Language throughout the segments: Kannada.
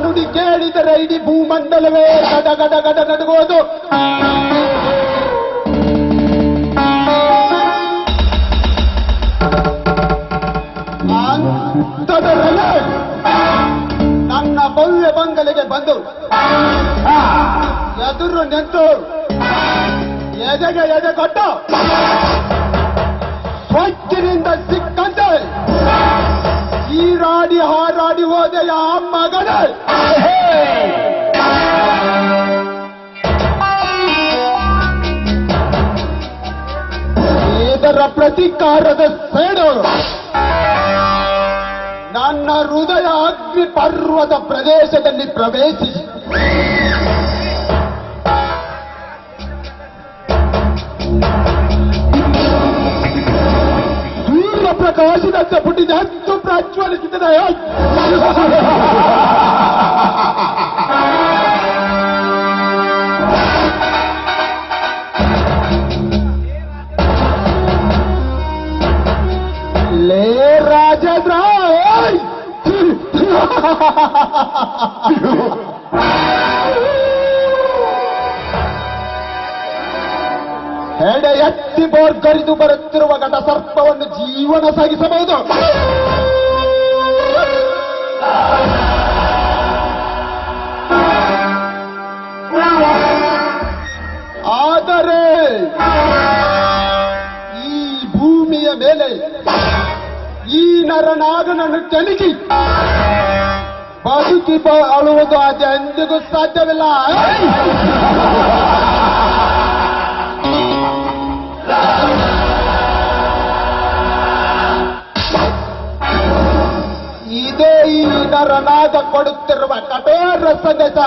ನುಡಿ ಕೇಳಿದರೆ ಇಡೀ ಭೂಮಂಡಲವೇ ಗಡ ಗಡ ಗಡ ನಡುಗೋದು. ಅಂತದರಲ್ಲೇ ನನ್ನ ಭವ್ಯ ಬಂಗಲೆಗೆ ಬಂದು ಎದುರು ನಿಂತು ಎದೆಗೆ ಎದೆ ಕೊಟ್ಟು ಸ್ವಚ್ಛನಿಂದ ಸಿಕ್ಕಂತೆ ಹೀರಾಡಿ ಹಾರಾಡಿ ಹೋದೆಯ ಮಗನೇ. ಇದರ ಪ್ರತೀಕಾರದ ಸೇಡು ನನ್ನ ಹೃದಯ ಅಗ್ನಿ ಪರ್ವತ ಪ್ರದೇಶದಲ್ಲಿ ಪ್ರವೇಶಿಸಿ ಸೂರ್ಯ ಪ್ರಕಾಶದಂತೆ ಪುಟ್ಟಿದ ಹತ್ತು ಪ್ರಜ್ವಲಿಸುತ್ತದೆ. ಲೇ ರಾಜೇಂದ್ರ, ಹೆಡೆ ಎತ್ತಿ ಬೋರ್ಗರಿದು ಬರುತ್ತಿರುವ ಘಟ ಸರ್ಪವನ್ನು ಜೀವನ ಸಾಗಿಸಬಹುದು, ಆದರೆ ಈ ಭೂಮಿಯ ಮೇಲೆ ಈ ನರನಾಗನನ್ನು ಕೆಣಕಿ ಬದುಕಿ ಅಳುವುದು ಅದೆಂದಿಗೂ ಸಾಧ್ಯವಿಲ್ಲ. ಇದೇ ಈ ನರನಾಗ ಕೊಡುತ್ತಿರುವ ಕಠೋರ ಸಂದೇಶ.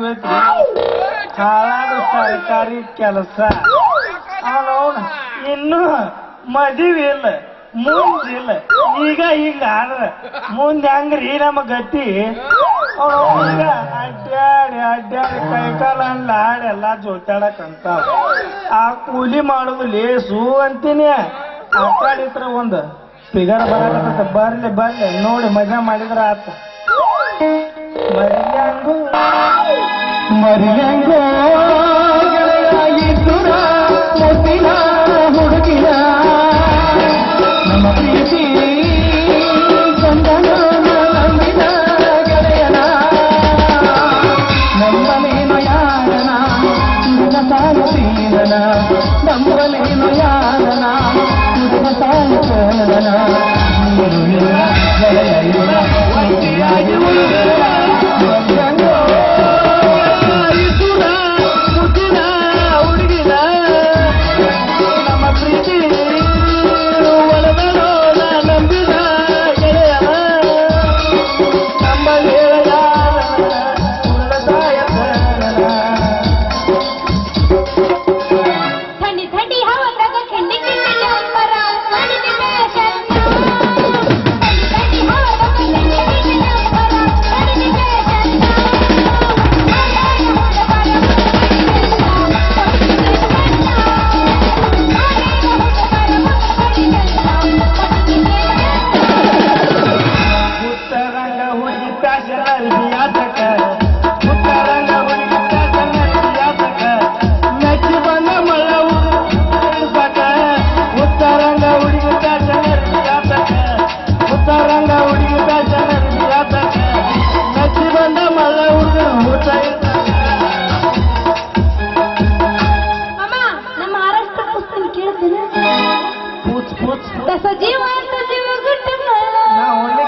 ಮುಗಿದೋಯ್ತು ಹಾಳಾದ ಸರ್ಕಾರಿ ಕೆಲಸ ಅವನವನ ಇನ್ನು ಮದುವೆ ಇಲ್ಲ ಮುಂದಿಲ್ಲ ಈಗ ಹಿಂಗ ಆದ್ರ ಮುಂದೆ ಹಂಗ್ರಿ ನಮ್ಮ ಗತಿ ಅವನೀಗ ಅಡ್ಡಾಡಿ ಅಡ್ಡಾಡಿ ಕೈಕಾಲ ಆಡಿ ಎಲ್ಲಾ ಜೋತಾಡಕಂತ ಆ ಕೂಲಿ ಮಾಡೋದು ಲೇಸು ಅಂತೀನಿ ಆ ಕಡಿತ್ರ ಒಂದು ಫಿಗರ್ ಬರಕತ್ತ ಬರ್ಲಿ ಬರ್ಲಿ ನೋಡಿ ಮಜಾ ಮಾಡಿದ್ರ ಆತ ಮರಿಯಂಗು ಮರಿಯಂಗೋ ಗೆಳೆಯಾಗಿದ್ದುರ ಮುತ್ತಿನ ಹುಡುಗಿನ ನಮ್ಮ ಪ್ರೀತಿ ಚಂದನ ನಂಬಿನ ಗೆಳೆಯನ ನಂಬಲೇನು ಯಾರನ ಹುಡುಗ ಸಾಲು ತೀರನ ನಂಬಲೇನು ಯಾರನ ಹುಡುಗ ಸಾಲು ತೋರನ ನೀರು ಇಲ್ಲ ಗೆಳೆಯ ಇಲ್ಲ ಒಂಟಿಯಾಗಿ ಮರಿಯಂಗೋ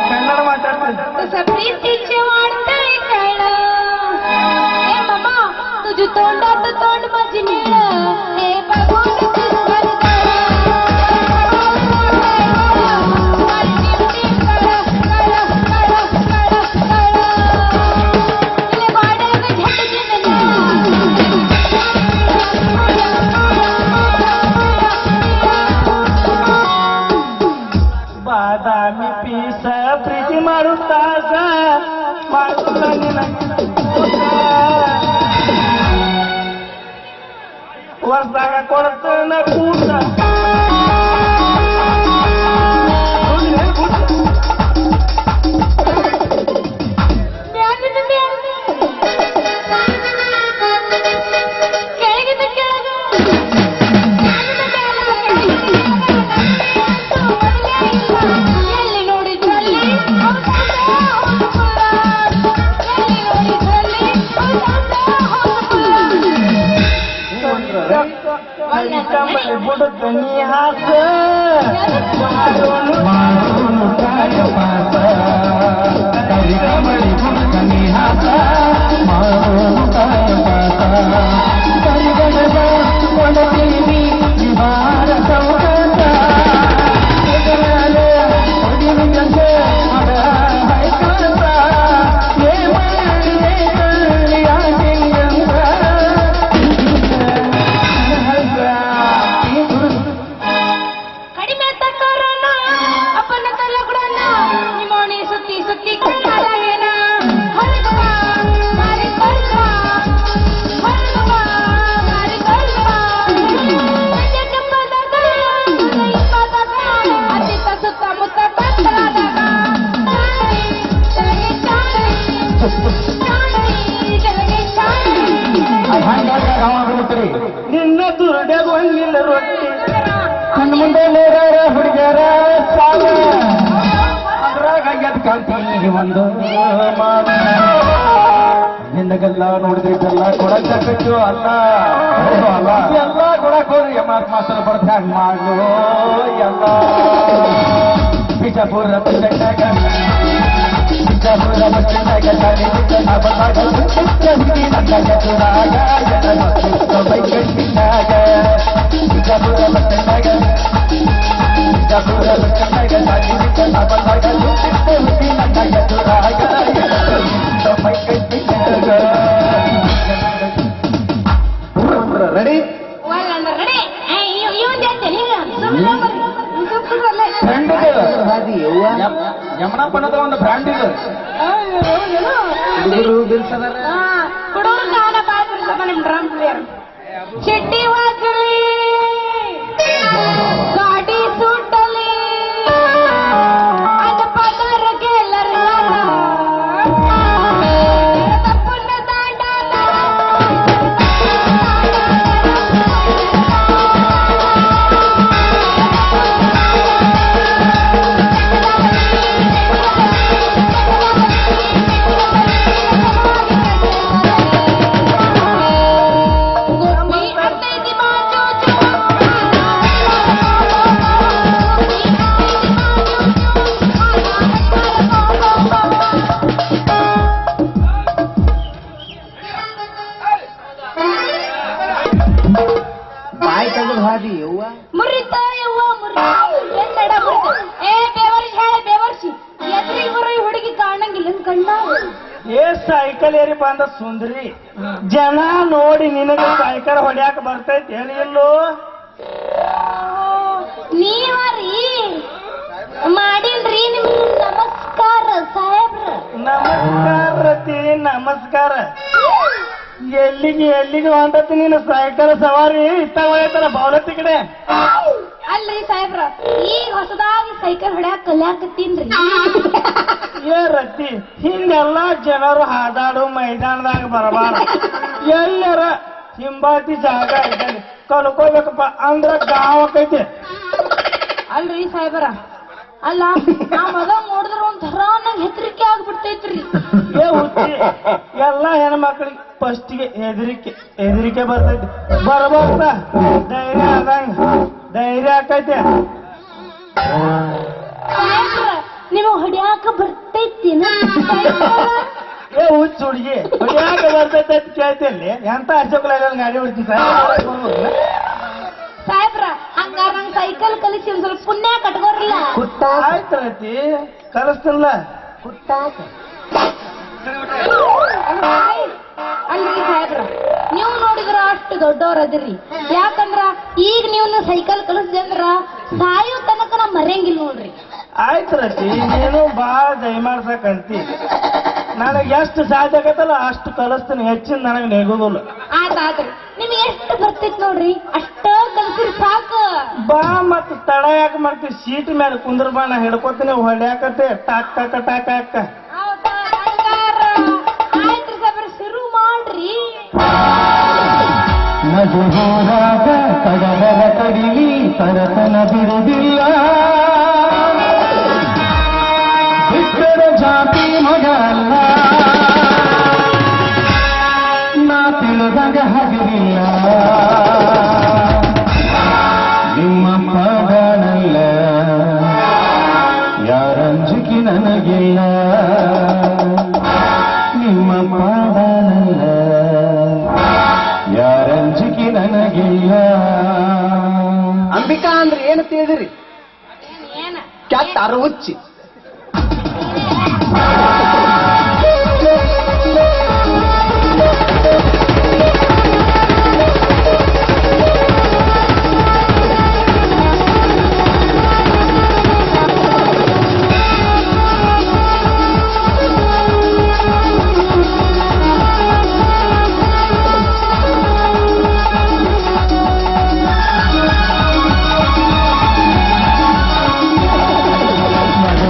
कन्नड माताडते प्रीतीचे वाटते कळ ए मामा तुझी तोंडात तोंड माझी मिळ हे बघून ಬಾದಾಮಿ ಪೀಸ ಪ್ರೀತಿ ಮಾಡುತ್ತಾಸ ವರ್ಷಾಗ ಕೊಡ್ತಾನ ಕೂಟ बुडतनी हास मारून काय पास करी कमळी बुडतनी हास मारून काय पास करी गडग कोणती विहार चौकाचा ನಿನ್ನ ದುರ್ಡ್ಯಾಗ ಒಂದಿಲ್ಲ ರೊಟ್ಟಿ ಕಣ್ಣು ಮುಂದೆ ಹುಡುಗರ ಸಾಲ ಅದ್ರಾಗ ಎದ್ ಕಾಣ್ತೀನಿ ಒಂದು ನಿನ್ನಗೆಲ್ಲ ನೋಡಿದ್ರೆ ಬೆಲ್ಲ ಕೊಡಕ್ಕು ಅಲ್ಲ ಅಲ್ಲ ಎಲ್ಲ ಕೊಡಕ್ ಹೋದ್ರೆ ಮಾಸ್ತರ್ ಬರ್ದ ಹಂಗ ಮಾಡು ಎಲ್ಲ ಬಿಜಾಪುರ ಬಿಜಾಪುರ ಬಸ್ಟಾಗ ಬಿಜಾಪುರ ಯಮನಪ್ಪನದ ಒಂದು ಬ್ರ್ಯಾಂಡ್ ಇದು. ಹುಡುಗರು ಗಾನ ಬಾಳ ನಿಮ್ ಡ್ರಮ್ ಪ್ಲೇಯರ್ ಚಿಟ್ಟಿ ವಾಚಲಿ ಗಾಡಿ ಸುಟ್ಟಲಿ ಅದು ಪದರ ಗೆಲ್ಲರ ತಪ್ಪನ್ನ ದಾಂಡಾಲ ಬಾಯಿ ತೆಗೆದು ಹಾದಿ ಯವ್ವ ಮುರಿತ ಯವ್ವ ಮುರಿತ ಎನ್ನಡ ಮುರಿತ ಏ ಬೇವರ್ಸಿ ಹೇಳ ಬೇವರ್ಸಿ ಎದ್ರಿಗೆ ಬರೋ ಈ ಹುಡುಗಿ ಕಾಣಂಗಿಲ್ಲ ಕಣ್ಣ ಏ ಸೈಕಲ್ ಏರಿ ಬಂದ ಸುಂದ್ರಿ ಜನ ನೋಡಿ ನಿನಗೆ ಸೈಕಲ್ ಹೊಡ್ಯಾಕ ಬರ್ತೈತಿ ಏನಿಲ್ಲೋ ನೀವರಿ ಮಾಡಿನ್ರಿ ನಿಮ್ಗೆ ನಮಸ್ಕಾರ ಸಾಹೇಬ್ರ ನಮಸ್ಕಾರ ರತಿ ನಮಸ್ಕಾರ ಎಲ್ಲಿಗೆ ಹೊಂಟತಿ ನೀನು ಸೈಕಲ್ ಸವಾರಿ ಇತ್ತಾಗ ಬಾವಲತ್ತಿ ಕಡೆ ಅಲ್ರಿ ಸಾಹೇಬ್ರ ಈಗ ಹೊಸದಾಗಿ ಸೈಕಲ್ ಹೊಡ್ಯಾಕ ಕಲ್ಯಾಕತ್ತೀನ್ರಿ ಏ ರತಿ ಹಿಂಗೆಲ್ಲ ಜನರು ಹಾದಾಡು ಮೈದಾನದಾಗ ಬರಬಾರ ಎಲ್ಲರ ಹಿಂಬಾತಿ ಜಾಗ ಇದ್ದಲ್ಲಿ ಕಲ್ಕೋಬೇಕಪ್ಪ ಅಂದ್ರ ಗಾಂವ್ ಆಕೈತಿ ಅಲ್ರಿ ಸಾಹೇಬ್ರ ಅಲ್ಲ ಆ ಮಗ ನೋಡಿದ್ರ ಒಂಥರ ನಂಗೆ ಹೆದರಿಕೆ ಆಗ್ಬಿಡ್ತೈತ್ರಿ ಏ ಹುಚ್ಚಿ ಎಲ್ಲ ಹೆಣ್ಮಕ್ಳಿಗೆ ಫಸ್ಟಿಗೆ ಹೆದರಿಕೆ ಬರ್ತೈತಿ ಬರಬಾರ್ದ ಧೈರ್ಯ ಆದಂಗ ಧೈರ್ಯ ಆಕೈತಿ ಸಾಹೇಬ್ರ ನಿಮಗ್ ಹೊಡ್ಯಾಕ ಬರ್ತೈತಿನ ಏ ಹುಚ್ಚ ಹುಡುಗಿ ಹೊಡ್ಯಾಕ ಬರ್ತೈತಿ ಅಂತ ಕೇಳ್ತಿರ್ಲಿ ಎಂತ ಅಶೋಕಲ ಗಾಡಿ ಹೊಡ್ತೀನಿ ಸಾಹೇಬ್ರ ಹಂಗಾರ ನಂಗೆ ಸೈಕಲ್ ಕಲಿಸಿ ಒಂದ್ ಸ್ವಲ್ಪ ಪುಣ್ಯ ಕಟ್ಕೋರಿಲ್ಲ ಆಯ್ತು ರತಿ ಕಲಿಸ್ತಿಲ್ಲ ಅಲ್ರಿ ಸಾಹೇಬ್ರ ನೀವು ನೋಡಿದ್ರ ಅಷ್ಟು ದೊಡ್ಡವ್ರ ಅದಿರಿ ಯಾಕಂದ್ರ ಈಗ ನೀವು ಸೈಕಲ್ ಕಲಿಸ್ದೆ ಅಂದ್ರ ಸಾಯೋ ತನಕ ನಾ ಮರೆಯಂಗಿಲ್ಲ ನೋಡ್ರಿ ಆಯ್ತು ರತಿ ನೀನು ಬಾಳ ದಯಮಾಡ್ಸಕಂತಿ ನನಗೆ ಎಷ್ಟು ಸಾಧ್ಯ ಆಗತ್ತಲ್ಲ ಅಷ್ಟು ಕಲಿಸ್ತೀನಿ ಹೆಚ್ಚಿನ ನನಗೆ ನೆಗೋದಿಲ್ಲ ಆಯ್ತಾದ್ರಿ ನಿಮ್ಗೆ ಎಷ್ಟು ಬರ್ತೈತ್ ನೋಡ್ರಿ ಅಷ್ಟ ಕಲ್ಸಿರಿ ಸಾಕು ಬಾ ಮತ್ ತಡ ಯಾಕೆ ಮಾಡ್ತೀವಿ ಸೀಟ್ ಮೇಲೆ ಕುಂದ್ರ ಬಾ ನಾ ಹಿಡ್ಕೊತೀನಿ ಹೊಡ್ಯಾಕತ್ತೆ ಟಾಕ್ ಟಾಕ ಟಾಕ ಅಕ್ಕ ಹೌದಾ ಹಂಗಾರ ಆಯ್ತ್ರಿ ಸಾಹೇಬ್ರ ಶುರು ಮಾಡ್ರಿ ನಗು ಹೋದಾಗ ಕಡಲರ ಕಡಿಲಿ ತರತನ ಬಿಡುವುದಿಲ್ಲ ಬಿಟ್ಟರ ಜಾತಿ ಮಗ ಅಲ್ಲ ನಾ ತಿಳಿದಾಗ ಹಗಲಿಲ್ಲ ನಿಮ್ಮ ಮಗನಲ್ಲ ಯಾರಂಜಿಕೆ ನನಗಿಲ್ಲ ನಿಮ್ಮ ಮಗನಲ್ಲ ಯಾರಂಜಿಕೆ ನನಗಿಲ್ಲ ಅಂಬಿಕಾ ಅಂದ್ರೆ ಏನು ತಿಳಿದ್ರಿ ಏನ ಕ್ಯಾಟ್ ಅರು ಹುಚ್ಚಿ ನಗು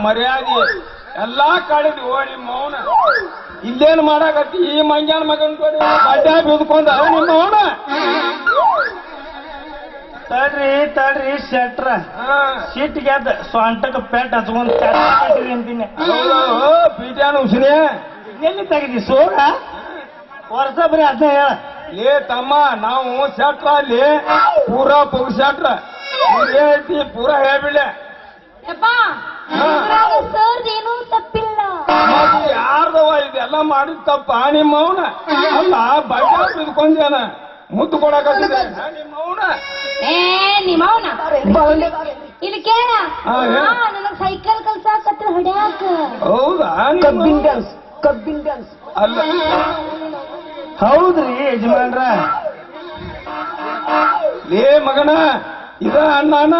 ಮರ್ಯಾದೆ ಎಲ್ಲಾ ಕಳೆದು ನಿಮ್ಮ ಮೌನ ಇಲ್ಲೇನು ಮಾಡಾಕತ್ತಿ ಈ ಮಂಗ್ಯಾನ ಮಗನ್ ಕೊಡಿ ಅಡ್ಡ ಬಿದ್ಕೊಂಡ ನಿಮ್ಮ ಮೌನ ತಡ್ರಿ ಶೆಟ್ರ ಸಿಟ್ ಗೆದ್ದ ಸ್ವಂಟಕ್ಕೆ ಪೆಟ್ ಹಚ್ಕೊಂಡ್ ಅಂತೀನಿ ಪೀಟ್ಯಾನ ಉಸಿನೇ ಎಲ್ಲಿ ತೆಗಿದಿ ಸೋಗ ವರ್ಷ ಬರೀ ಅದನ್ನ ಹೇಳ ಲೇ ತಮ್ಮ ನಾವು ಶೆಟ್ರ ಅಲ್ಲಿ ಪೂರಾ ಪುಗ್ ಶೆಟ್ರ ಐತಿ ಪೂರಾ ಹೇಳ್ಬಿಡ್ಲೆ ಸರ್ ಏನೂ ತಪ್ಪಿಲ್ಲ. ಯಾರ್ದವ ಇದೆಲ್ಲ ಮಾಡಿದ ತಪ್ಪ ನಿಮ್ಮ ಮೌನ ಅಲ್ಲ ಬಡ್ಡ ಬಿದ್ಕೊಂಡೇನ ಮುದ್ದು ಕೊಡಕತ್ತಿದೆ ನಿಮ್ಮ ಮೌನ ನಿಮ್ಮವನ ಇಲ್ಲಿ ಕೇಳ ನನಗ್ ಸೈಕಲ್ ಕಲ್ಸಾಕತ್ರ ಹೊಡ್ಯಾಕ. ಹೌದಾ ಕಬ್ಬಿನ ಡ್ಯಾನ್ಸ್ ಅಲ್ಲ ಹೌದ್ರಿ ಯಜಮಾನ್ರ ಲೇ ಮಗನ ಇದ ಅಣ್ಣನ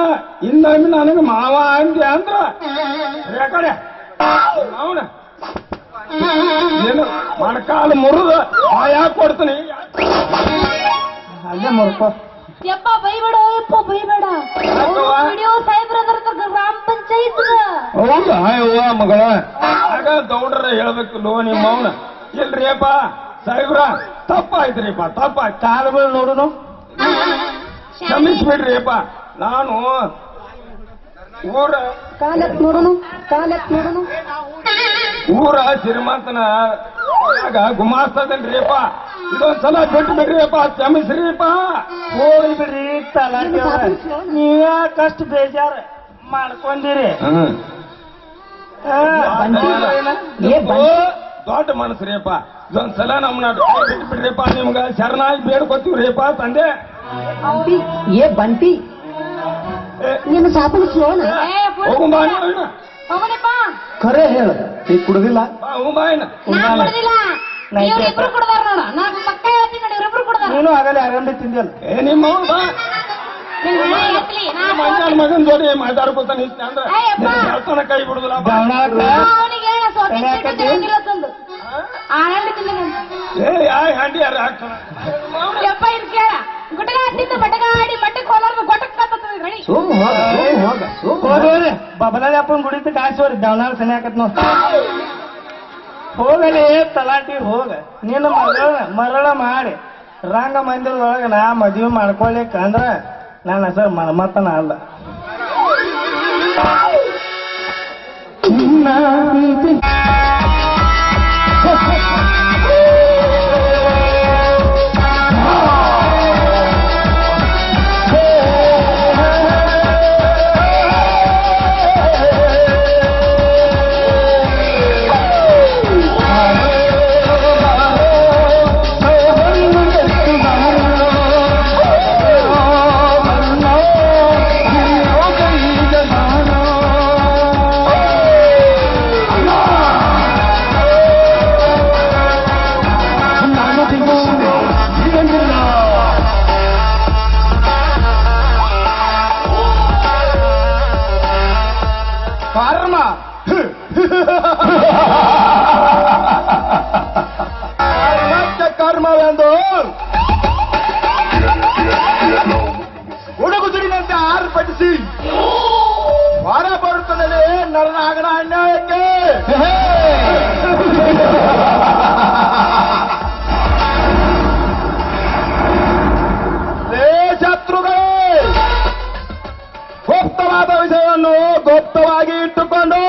ಇನ್ನೊಮ್ಮೆ ನನಗೆ ಮಾವ ಅಂದೆ ಅಂದ್ರ ಯಾಕಡೆ ಮಾವನ ಏನು ಮೊಣಕಾಲು ಮುರಿದು ಯಾಕೆ ಕೊಡ್ತೀನಿ ಅಲ್ಲೇ ಮುರ್ಕೋ ಯಪ್ಪ ಬೈಬೇಡ ಯಪ್ಪ ಬೈಬೇಡ ವಿಡಿಯೋ ಸಾಹೇಬ್ರ ಗ್ರಾಮ ಪಂಚಾಯತ್ ಹೌದಾ ಯವ್ವ ಮಗಳ ಆಗ ಗೌಡ್ರ ಹೇಳ್ಬೇಕು ಲೋ ನಿಮ್ಮ ಮೌನ ಇಲ್ರಿ ಅಪ್ಪ ಸಾಹೇಬ್ರ ತಪ್ಪಾಯ್ತ್ರಿಪ್ಪ ತಪ್ಪಾಯ್ತು ಕಾಲುಗಳು ನೋಡುನು ಕ್ಷಮಿಸ್ಬಿಡ್ರಿ ಅಪ್ಪ ನಾನು ಊರ ಶ್ರೀಮಂತನ ಆಗ ಗುಮಾಸ್ತದನ್ರಿ ಅಪ್ಪ ಇದೊಂದ್ಸಲ ಬಿಟ್ಟು ಬಿಡ್ರಿ ಅಪ್ಪ ಕ್ಷಮಿಸ್ರಿಪ್ಪ ಹೋಗಿ ಬಿಡ್ರಿ ತಲಾಟಿ ನೀವ್ಯಾಕಷ್ಟು ಬೇಜಾರ ಮಾಡ್ಕೊಂಡಿರಿ ದೊಡ್ಡ ಮನಸ್ಸ್ರಿ ಅಪ್ಪ ಇದೊಂದ್ಸಲ ನಮ್ಮನ್ನ ಬಿಟ್ಟು ಬಿಡ್ರಿಪ್ಪ ನಿಮ್ಗ ಶರಣಾಗಿ ಬೇಡ್ಕೊತೀವ್ರಿ ಅಪ್ಪ ತಂದೆ ಏ ಬಂಟಿ ನಿನ್ನ ಸಾಪನ ಸ್ಲೋನ ಹೋಗುಂಬಾ ಹೋಗಣಪ್ಪ ಖರೆ ಹೇಳ ನೀ ಕುಡ್ದಿಲ್ಲ ಹೋಗುಂಬಾಯಿನ ಇವ್ರಿಬ್ರು ಕೊಡ್ದಾರ ನೋಡ ನಾನು ಪಕ್ಕ ಹೇಳ್ತೀನಿ ನೋಡಿ ಇವ್ರಿಬ್ರು ಕೊಡ್ದಾರ. ನೀನು ಆಗಲೇ ಅರಂಬಿ ತಿಂದಿಲ್ಲ ಏ ನಿಮ್ಮ ಬಾ ಮಂಜಾನ ಮಗನ್ ಜೋಡಿ ಮಾತಾಡ್ಕೊತಾನೆ ಅಂದ್ರೆ ಹೇಳ್ತಾನ ಕೈ ಬಿಡುದಿಲ್ಲ ಅವನಿಗೆ ಹೇಳ ಸೋಕಿಲ್ಲ ತಂದು ಆನಂದ ತಿಂದ ಏ ಯಾ ಹಂಡಿ ಯಾರು ಹಾಕ್ತಾನ ಯಪ್ಪ ಇದು ಕೇಳ ಗುಟಗ ಹತ್ತಿದ್ದು ಬಟಗಾಡಿ ಮಟ್ಟಕ್ಕೆ ಹೋಲಾರ್ದು ಗೊಟಕ್ ಕತ್ತದ ಗಡಿ ಹೋಗೋರಿ ಬಬಲಾದಪ್ಪನ ಗುಡಿತ ಕಾಯಿಸೋರಿ ದವನಾಳ ಸನಿ ಹಾಕತ್ ನೋಡ್ ಹೋಗಲಿ ತಲಾಟಿ ಹೋಗ ನಿನ್ನ ಮರಳ ಮಾಡಿ ರಂಗ ಮಂದಿರದೊಳಗ ನಾ ಮದುವೆ ಮಾಡ್ಕೊಳ್ಲಿಕ್ಕ ಅಂದ್ರ ನನ್ನ ಹೆಸರು ಮನ್ಮತನ ಅಲ್ಲ. ಕರ್ಮ ಕರ್ಮವೆಂದು ಹುಡುಗುದುಡಿನಂತೆ ಆರ್ಭಟಿಸಿ ಹೊರ ಬರುತ್ತದೆ ನರನ ಆಗಣ ಅನ್ಯಾಯಕ್ಕೆ ಶತ್ರುಗಳೇ ಗುಪ್ತವಾದ ವಿಷಯವನ್ನು ಗುಪ್ತವಾಗಿ ಇಟ್ಟುಕೊಂಡು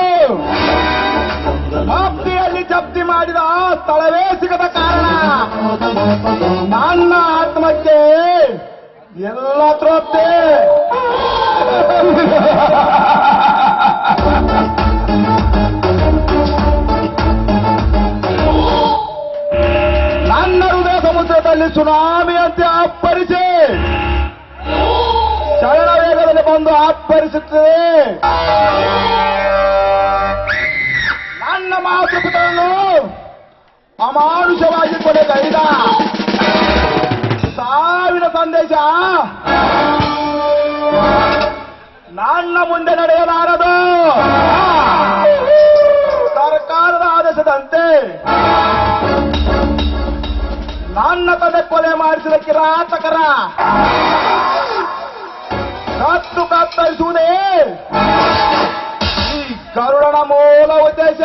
ಆಪ್ತಿಯಲ್ಲಿ ಜಪ್ತಿ ಮಾಡಿದ ಸ್ಥಳವೇ ಸಿಗದ ಕಾರಣ ನನ್ನ ಆತ್ಮಕ್ಕೆ ಎಲ್ಲ ತೃಪ್ತಿ. ನನ್ನ ಹೃದಯ ಸಮುದ್ರದಲ್ಲಿ ಸುನಾಮಿಯಂತೆ ಅಪ್ಪರಿಸಿ ಚಲನ ವೇಗದಲ್ಲಿ ಬಂದು ಅಪ್ಪರಿಸುತ್ತದೆ. ನನ್ನ ಮಾತೃಪಿತರನ್ನು ಅಮಾನುಷವಾಗಿ ಕೊಲೆಗೈದ ಸಾವಿನ ಸಂದೇಶ ನನ್ನ ಮುಂದೆ ನಡೆಯಲಾರದು. ಸರ್ಕಾರದ ಆದೇಶದಂತೆ ನನ್ನ ತಂದೆ ಕೊಲೆ ಮಾಡಿಸಿದ ಕಿರಾತಕರ ಕತ್ತು ಕತ್ತರಿಸುವುದೇ ಈ ಗರುಡನ ಮೂಲ ಉದ್ದೇಶ.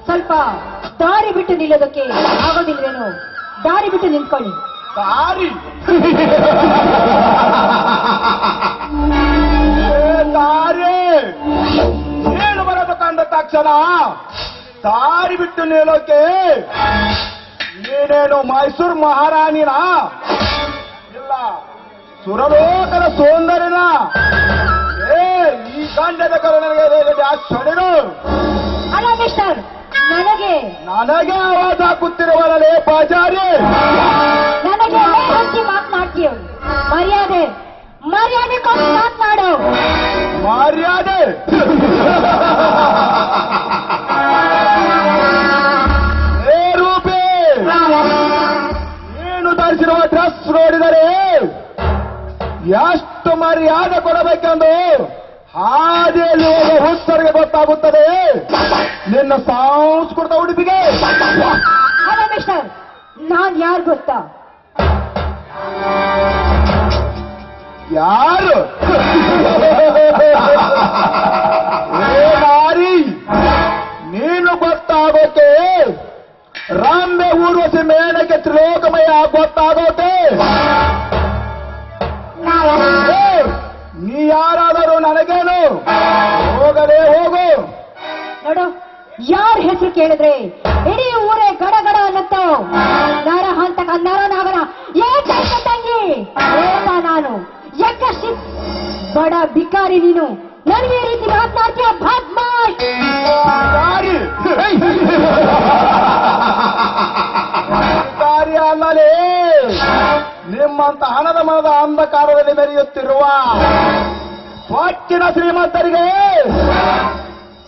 ಸ್ವಲ್ಪ ದಾರಿ ಬಿಟ್ಟು ನಿಲ್ಲೋದಕ್ಕೆ ಆಗೋದಿಲ್ವೇನು? ದಾರಿ ಬಿಟ್ಟು ನಿಂತ್ಕೊಳ್ಳಿ. ದಾರಿ ದಾರಿ ಏನು ಬರೋದು ಕಂಡ ತಕ್ಷಣ ದಾರಿ ಬಿಟ್ಟು ನಿಲ್ಲೋಕೆ ನೀನೇನು ಮೈಸೂರು ಮಹಾರಾಣಿನ? ಇಲ್ಲ, ಸುರಲೋಕದ ಸೌಂದರ್ಯನ? ಈ ಗಂಡದ ಕರುಣೆಗೆ ಕ್ಷಣನು ಅಲ್ಲ ಮಿಸ್ಟರ್, ನನಗೆ ನನಗೆ ಆವಾಜ ಹಾಕುತ್ತಿರುವರಲೇ ಪಾಚಾರಿ. ನನಗೆ ಹಂಚಿ ಮಾತನಾಡ್ತೀಯ? ಮರ್ಯಾದೆ ಮರ್ಯಾದೆ ಕೊಟ್ಟು ಮಾತನಾಡು. ಮರ್ಯಾದೆ ರೂಪಿ, ನೀನು ಧರಿಸಿರುವ ಡ್ರೆಸ್ ನೋಡಿದರೆ ಎಷ್ಟು ಮರ್ಯಾದೆ ಕೊಡಬೇಕೆಂದು ಹಾದಿಯಲ್ಲಿ ಹೋಗುವ ಹುಚ್ಚರಿಗೆ ಗೊತ್ತಾಗುತ್ತದೆ ನಿನ್ನ ಸಾಂಸ್ಕೃತ ಉಡುಪಿಗೆ. ಅಲ್ಲ ಮಿಸ್ಟರ್, ನಾನ್ ಯಾರು ಗೊತ್ತಾ? ಯಾರು? ನಾರಿ, ನೀನು ಗೊತ್ತಾಗೋಕೆ ರಾಂಬೆ ಊರ್ವಶಿ ಮೇಣಕ್ಕೆ ತ್ರಿಲೋಕಮಯ ಗೊತ್ತಾಗೋಕೆ ನೀ ಯಾರಾದರೂ ನನಗೇನು? ಹೋಗಲೇ ಹೋಗು. ನೋಡು, ಯಾರ ಹೆಸರು ಕೇಳಿದ್ರೆ ಇಡೀ ಊರೇ ಗಡಗಡ ಅನ್ನತ್ತೋ. ನರ ಹಂತಕ ನರನಾಗನ ಏಕೈಕ ತಂಗಿ ಏಕ ನಾನು ಯಕ್ಕಶಿ ಬಡ ಬಿಕಾರಿ ನೀನು. ನನಗೆ ಈ ರೀತಿ ಮಾತನಾಡ್ತೀಯ? ಬದ್ಮಾಶ್! ದಾರಿ ದಾರಿ ಅಲ್ಲಲೇ ನಿಮ್ಮಂತ ಹಣದ ಮನದ ಅಂಧಕಾರದಲ್ಲಿ ಮೆರೆಯುತ್ತಿರುವ ಸ್ವಚ್ಛಿನ ಶ್ರೀಮಂತರಿಗೆ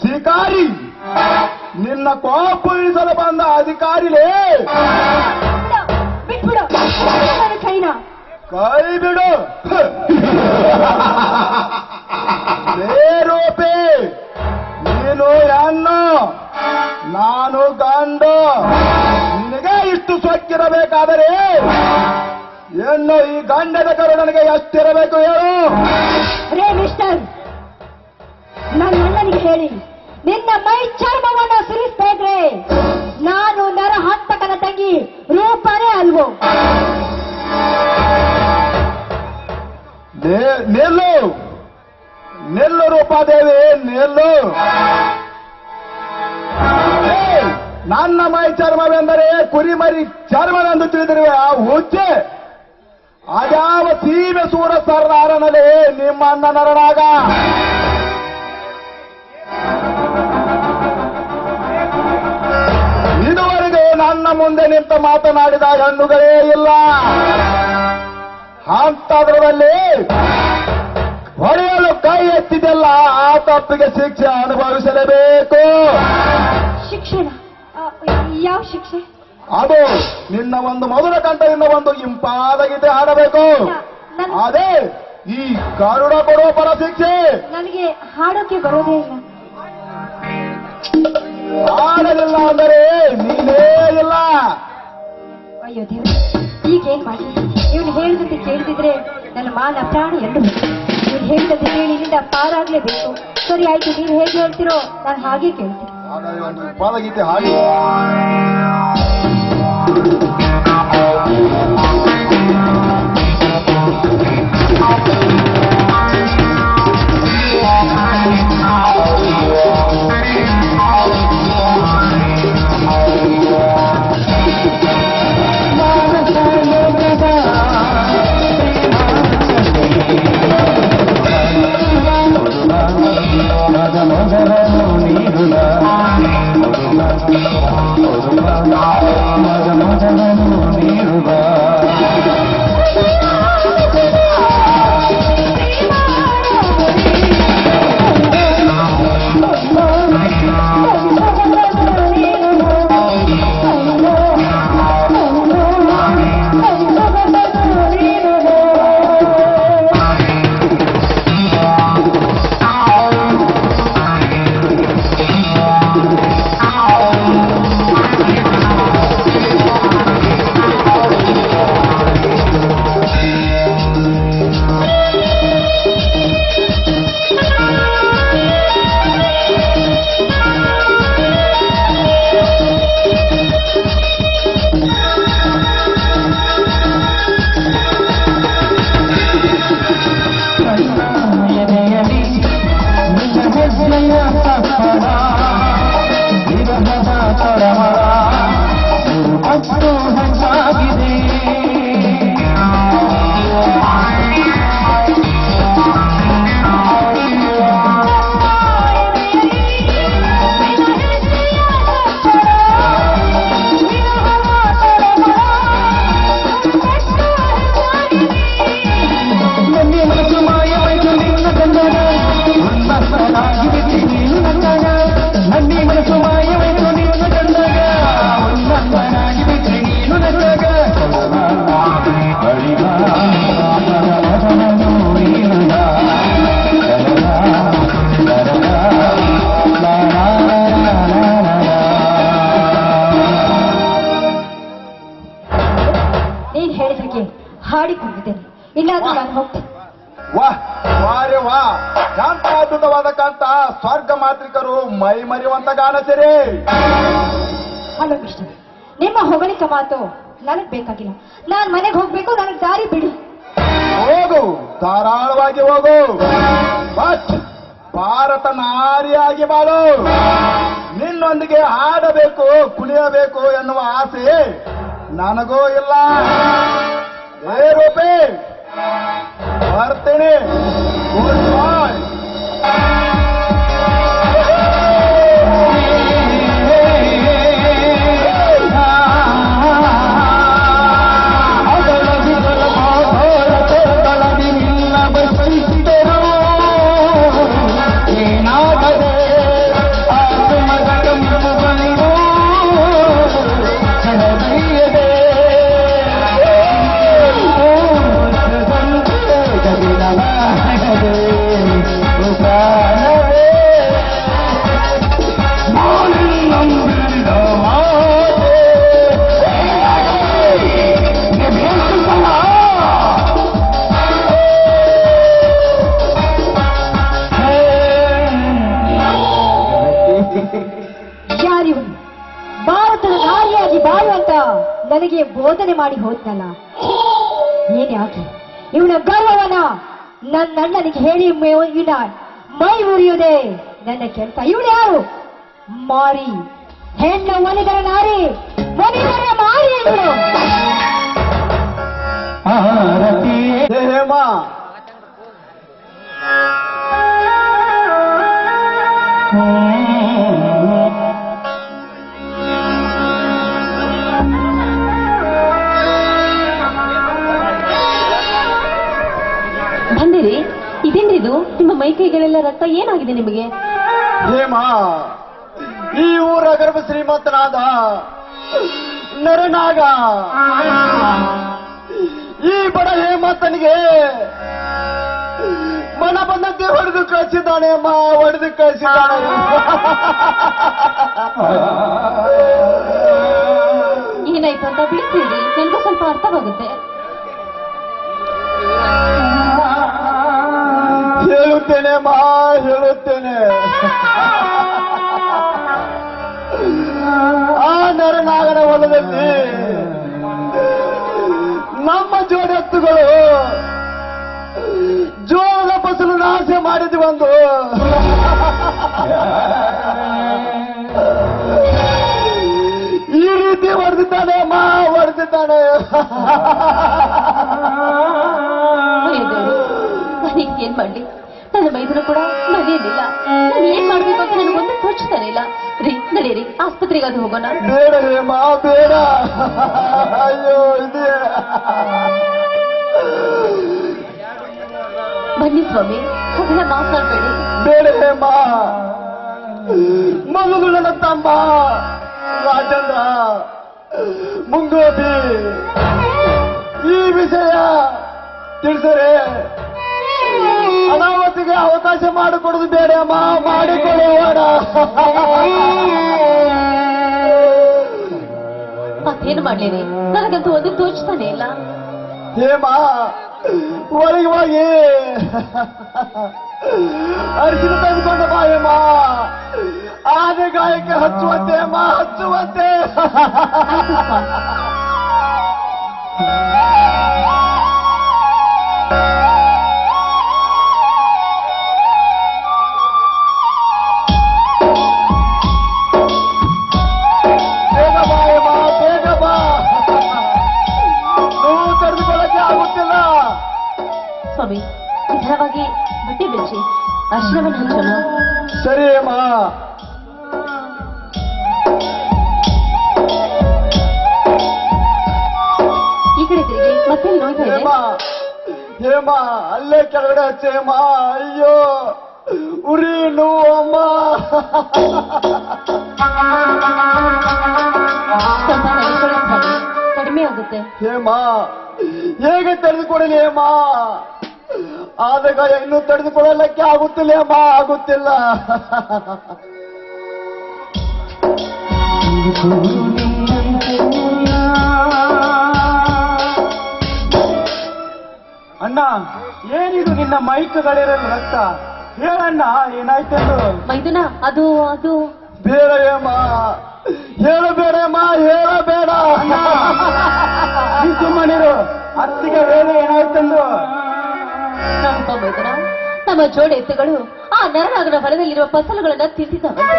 ಶಿಕಾರಿ, ನಿನ್ನ ಕೋಪ ಇಳಿಸಲು ಬಂದ ಅಧಿಕಾರಿಲೇ. ಬಿಟ್ಬಿಡು ನನ್ನ ಕೈನ. ಕೈ ಬಿಡು. ರೂಪಿ, ನೀನು ಹೆಣ್ಣು, ನಾನು ಗಂಡು. ನಿನಗೆ ಇಷ್ಟು ಸೊಕ್ಕಿರಬೇಕಾದರೆ ಹೆಣ್ಣು ಈ ಗಂಡದ ಕರುಣನಿಗೆ ಎಷ್ಟಿರಬೇಕು ಹೇಳು? ರೇ ಮಿಸ್ಟರ್, ನನ್ನ ಅಣ್ಣನಿಗೆ ಹೇಳಿ ನಿನ್ನ ಮೈ ಚರ್ಮವನ್ನು ಸುರಿಸ್ತಾ ಇದ್ರೆ ನಾನು ನರ ಹಂತಕನ ತಂಗಿ ರೂಪನೇ ಅಲ್ವೋ? ನಿಲ್ಲು ನಿಲ್ಲು ರೂಪಾದೇವಿ, ನಿಲ್ಲು. ನನ್ನ ಮೈ ಚರ್ಮವೆಂದರೆ ಕುರಿಮರಿ ಚರ್ಮವೆಂದು ತಿಳಿದಿರುವೆ ಆ ಹುಚ್ಚೆ. ಅದ್ಯಾವ ಸೀಮೆ ಸೂರ ಸರ್ದಾರನಲ್ಲಿ ನಿಮ್ಮ ಅಣ್ಣ ನರನಾಗ? ಇದುವರೆಗೆ ನನ್ನ ಮುಂದೆ ನಿಂತ ಮಾತನಾಡಿದ ಹೆಣ್ಣುಗಳೇ ಇಲ್ಲ. ಅಂತದ್ರಲ್ಲಿ ಹೊಡೆಯಲು ಕೈ ಎತ್ತಿದೆಲ್ಲ ಆ ತಪ್ಪಿಗೆ ಶಿಕ್ಷೆ ಅನುಭವಿಸಲೇಬೇಕು. ಶಿಕ್ಷಣ? ಯಾವ ಶಿಕ್ಷೆ? ಅದು ನಿನ್ನ ಒಂದು ಮಧುರ ಕಂಠದಿಂದ ಒಂದು ಇಂಪಾದ ಗೀತೆ ಹಾಡಬೇಕು. ಅದೇ ಈ ಗರುಡ ಕೊಡುವ ಪರ ಶಿಕ್ಷೆ. ನನಗೆ ಹಾಡೋಕೆ ಬರೋದೇ ಇಲ್ಲ. ಹಾಡಲಿಲ್ಲ ಅಂದರೆ ನೀನೇ ಇಲ್ಲ. ಅಯ್ಯೋ ದೇವ್ರೆ, ಈಗೇನ್ ಮಾಡಿ? ಇವ್ನು ಹೇಳಿದಂತೆ ಕೇಳಿದಿದ್ರೆ ನನ್ನ ಮಾನ ಪ್ರಾಣ ಎರಡು. ಇವ್ನು ಹೇಳಿದಂತೆ ಕೇಳಿ ಇಲ್ಲಿಂದ ಪಾರಾಗ್ಲೇಬೇಕು. ಸರಿ ಆಯ್ತು, ನೀವು ಹೇಗೆ ಹೇಳ್ತಿರೋ ನಾನು ಹಾಗೆ ಕೇಳ್ತೀನಿ. ಹಾಗಾಗಿ ಒಂದು ಇಂಪಾದ ಗೀತೆ ಹಾಡಿ. ಅದ್ಭುತವಾದ ಕಂಠ ಸ್ವರ್ಗ ಮಾತ್ರಿಕರು ಮೈ ಮರೆಯುವಂತ ಗಾನ ಸೇರಿ. ಹಲೋ ಮಿಸ್ಟರ್, ನಿಮ್ಮ ಹೊಗಳಿಕೆ ಮಾತು ನನಗ್ ಬೇಕಾಗಿಲ್ಲ. ನಾನ್ ಮನೆಗೆ ಹೋಗ್ಬೇಕು, ನನಗ್ ದಾರಿ ಬಿಡಿ. ಹೋಗು, ಧಾರಾಳವಾಗಿ ಹೋಗು, ಬಟ್ ಭಾರತ ನಾರಿಯಾಗಿ ಬಾಳು. ನಿನ್ನೊಂದಿಗೆ ಹಾಡಬೇಕು, ಕುಣಿಯಬೇಕು ಎನ್ನುವ ಆಸೆ ನನಗೂ ಇಲ್ಲ. ಏ ರೂಪಿ, ಬರ್ತೇನೆ. ಗುಡ್ ಬಾಯ್. ಯಾರಿವನು ಭಾರತದ ನಾರಿಯಾಗಿ ಬಾಳು ಅಂತ ನನಗೆ ಬೋಧನೆ ಮಾಡಿ ಹೋದ್ನಲ್ಲ, ಏನ್ಯಾಕೆ ಇವನ ಗರ್ವವನ್ನ ನನ್ನ ಅಣ್ಣನಿಗೆ ಹೇಳಿ ಇವನ ಮೈ ಮುರಿಯುವುದೇ ನನ್ನ ಕೆಲಸ. ಇವಳು ಯಾರು? ಮಾರಿ, ಹೆಣ್ಣು ಮನಿಗರ ನಾರಿ, ಮನಿಗರ ಮಾರಿ ಇವಳು. ಹೇಮಾ, ಬಂದಿರಿ. ಇದೇನ್ರಿ ಇದು? ನಿಮ್ಮ ಮೈ ಕೈಗಳೆಲ್ಲ ರಕ್ತ ಏನಾಗಿದೆ ನಿಮಗೆ? ಹೇಮಾ, ಈ ಊರ ಗರ್ಭ ಶ್ರೀಮಂತನಾದ ನರನಾಗ ಈ ಬಡ ಹೇಮಂತನಿಗೆ ಮನ ಬಂದಂತೆ ಹೊಡೆದು ಕಳಿಸಿದ್ದಾನೆ ಅಮ್ಮ, ಹೊಡೆದು ಕಳಿಸಿದ್ದಾನೆ. ಏನಾಯ್ತು ಅಂತ ಬಿಡ್ತೀರಿ, ನನಗೂ ಸ್ವಲ್ಪ ಅರ್ಥವಾಗುತ್ತೆ. ಹೇಳುತ್ತೇನೆ ಅಮ್ಮ, ಹೇಳುತ್ತೇನೆ. ಆ ನರನಾಗನ ಹೊಲದಲ್ಲಿ ನಮ್ಮ ಜೋಡೆತ್ತುಗಳು ಜೋಳ ಫಸಲು ನಾಶ ಮಾಡಿದ್ವಿ. ಒಂದು ಈ ರೀತಿ ಹೊಡೆದಿದ್ದಾನೆ ಅಮ್ಮ, ಹೊಡೆದಿದ್ದಾನೆ. ನಾನೀಗ ಏನ್ ಮಾಡ್ಲಿ? ನನ್ನ ಮೈದನು ಕೂಡ ಮನೆಯಲ್ಲಿಲ್ಲ. ನಾನು ಏನ್ ಮಾಡ್ಬೇಕು ಅಂತ ನನಗೊಂದು ತೋಚ್ತಾನೆ ಇಲ್ಲ. ರೀ, ನಡೀರಿ, ಆಸ್ಪತ್ರೆಗೆ ಅದು ಹೋಗೋಣ. ಬೇಡ ಹೇಮ, ಬೇಡ. ಅಯ್ಯೋ, ಇದೆ. ಬನ್ನಿ ಸ್ವಾಮಿ, ಅದನ್ನ ಮಾತಾಡ್ಬೇಡಿ. ಬೇಡ ಹೇಮ, ಮೊದಲು ನನ್ನ ತಮ್ಮ ರಾಜೇಂದ್ರ ಮುಂಗೋಪಿ ಈ ವಿಷಯ ತಿಳಿಸರೆ ಅನಾವತಿಗೆ ಅವಕಾಶ ಮಾಡಿಕೊಡುದು ಬೇಡ ಅಮ್ಮ, ಮಾಡಿಕೊಳ್ಳೋಣ. ಮತ್ತೇನು ಮಾಡ್ಲೇರಿ? ನನಗಂತೂ ಒಂದು ತೋಚ್ತಾನೆ ಇಲ್ಲ. ಹೇಮ, ಒಳಗೆ ಹೋಗಿ ಅರಿಶಿನ ತೆಗೆದುಕೊಂಡ ಬಾ ಹೇಮ. ಆನೆ ಗಾಯಕ್ಕೆ ಹಚ್ಚುವಂತೆ ಅಮ್ಮ, ಹಚ್ಚುವಂತೆ. ಆಯ್ತು ಸ್ವಾಮಿ. ಬೇಗ ಬಾ ಹೇಮ, ಬೇಗ ಬಾ. ನೋವು ತಡೆದುಕೊಳ್ಳಕ್ಕೆ ಆಗುತ್ತಿಲ್ಲ. ಸ್ವಾಮಿ, ನಿಧಾನವಾಗಿ ಬಟ್ಟೆ ಬಿಚ್ಚಿ ಅರ್ಶನವನ್ನು ಹಂಚೋಣ. ಸರಿ ಹೇಮ. ಈ ಕಡೆ ತಿರುಗಿ, ಮತ್ತೆ ನೋಯ್ತಾ ಇದೆ. ಹೇಮ, ಹೇಮ, ಅಲ್ಲೇ ಕೆಳಗಡೆ ಹಚ್ಚೆ ಹೇಮ. ಅಯ್ಯೋ, ಉರಿ ನೋವು ಅಮ್ಮ. ಸ್ವಲ್ಪ ತಡೆದುಕೊಳ್ಳಿ ಸ್ವಾಮಿ, ಕಡಿಮೆ ಆಗುತ್ತೆ. ಹೇಮ, ಹೇಗೆ ತಡೆದುಕೊಳ್ಳಲಿ ಹೇಮ? ಆದ ಗಾಯ ಇನ್ನೂ ತಡೆದುಕೊಳ್ಳಲಿಕ್ಕೆ ಆಗುತ್ತಿಲ್ಲ ಹೇಮ, ಆಗುತ್ತಿಲ್ಲ. ಅಣ್ಣ, ಏನಿದು ನಿನ್ನ ಮೈಕಗಳಿರಲು ರಕ್ತ? ಹೇಳಣ್ಣ ಏನಾಯ್ತೆಂದು. ಮೈದುನ ಅದು ಅದು ಬೇಡ ಏಮ ಹೇಳಬೇಡಮ್ಮ, ಹೇಳಬೇಡ. ನೀ ಸುಮ್ಮನಿರು. ಅತ್ತಿಗೆ ಬೇರೆ ಏನಾಯ್ತೆಂದು. ನಮ್ಮ ಮೈದುನ, ನಮ್ಮ ಜೋಡಿ ಎತ್ತುಗಳು ಆ ನರನಾಗರ ಹೊಲದಲ್ಲಿರುವ ಫಸಲುಗಳನ್ನ ತಿಂದಿದ್ದಾವಂತೆ.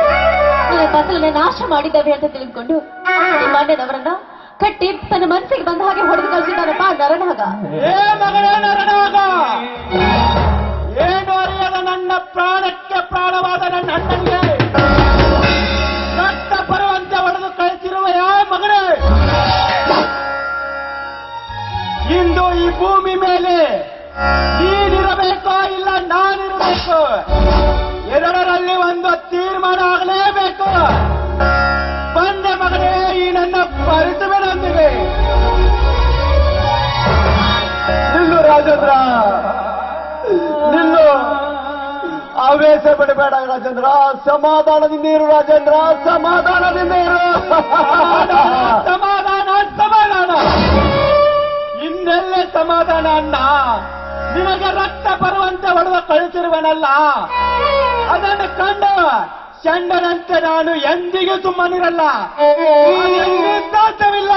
ನನ್ನ ಫಸಲನ್ನ ನಾಶ ಮಾಡಿದ್ದಾವೆ ಅಂತ ತಿಳಿದುಕೊಂಡು ನಿಮ್ಮ ಅಣ್ಣನವರನ್ನ ಕಟ್ಟಿ ತನ್ನ ಮನಸ್ಸಿಗೆ ಬಂದ ಹಾಗೆ ಹೊಡೆದು ಕಳಿಸಿದ್ದಾನಪ್ಪ ಆ ನರನಾಗ. ಏ ಮಗಳೇ ನರನಾಗ, ಏನು ಅರಿಯದ ನನ್ನ ಪ್ರಾಣಕ್ಕೆ ಪ್ರಾಣವಾದ ನನ್ನ ಅಣ್ಣನಿಗೆ ರಕ್ತ ಬರುವಂತೆ ಹೊಡೆದು ಕಳಿಸಿರುವ ಯಾ ಮಗಳೇ, ಇಂದು ಈ ಭೂಮಿ ಮೇಲೆ ನೀನಿರಬೇಕೋ ಇಲ್ಲ ನಾನಿರಬೇಕು, ಎರಡರಲ್ಲಿ ಒಂದು ತೀರ್ಮಾನ ಆಗಲೇಬೇಕು. ಬಂದೆ ಮಗನೇ ಈ ನನ್ನ ಪರಿಸರದೊಂದಿಗೆ. ನಿಲ್ಲು ರಾಜೇಂದ್ರ, ನಿಲ್ಲು. ಆವೇಶ ಬಿಡಬೇಡ ರಾಜೇಂದ್ರ, ಸಮಾಧಾನದಿಂದ ಇರು ರಾಜೇಂದ್ರ, ಸಮಾಧಾನದಿಂದ ಇರು. ಸಮಾಧಾನ ಸಮಾಧಾನ, ಇನ್ನೆಲ್ಲೇ ಸಮಾಧಾನ ಅಣ್ಣ. ನಿನಗೆ ರಕ್ತ ಬರುವಂತೆ ಹೊಡೆದು ಕಳಿಸಿರುವನಲ್ಲ, ಅದನ್ನು ಕಂಡು ಚಂಡನಂತೆ ನಾನು ಎಂದಿಗೂ ಸುಮ್ಮನಿರಲ್ಲ. ಅದೆಂದೂ ಸಾಧ್ಯವಿಲ್ಲ.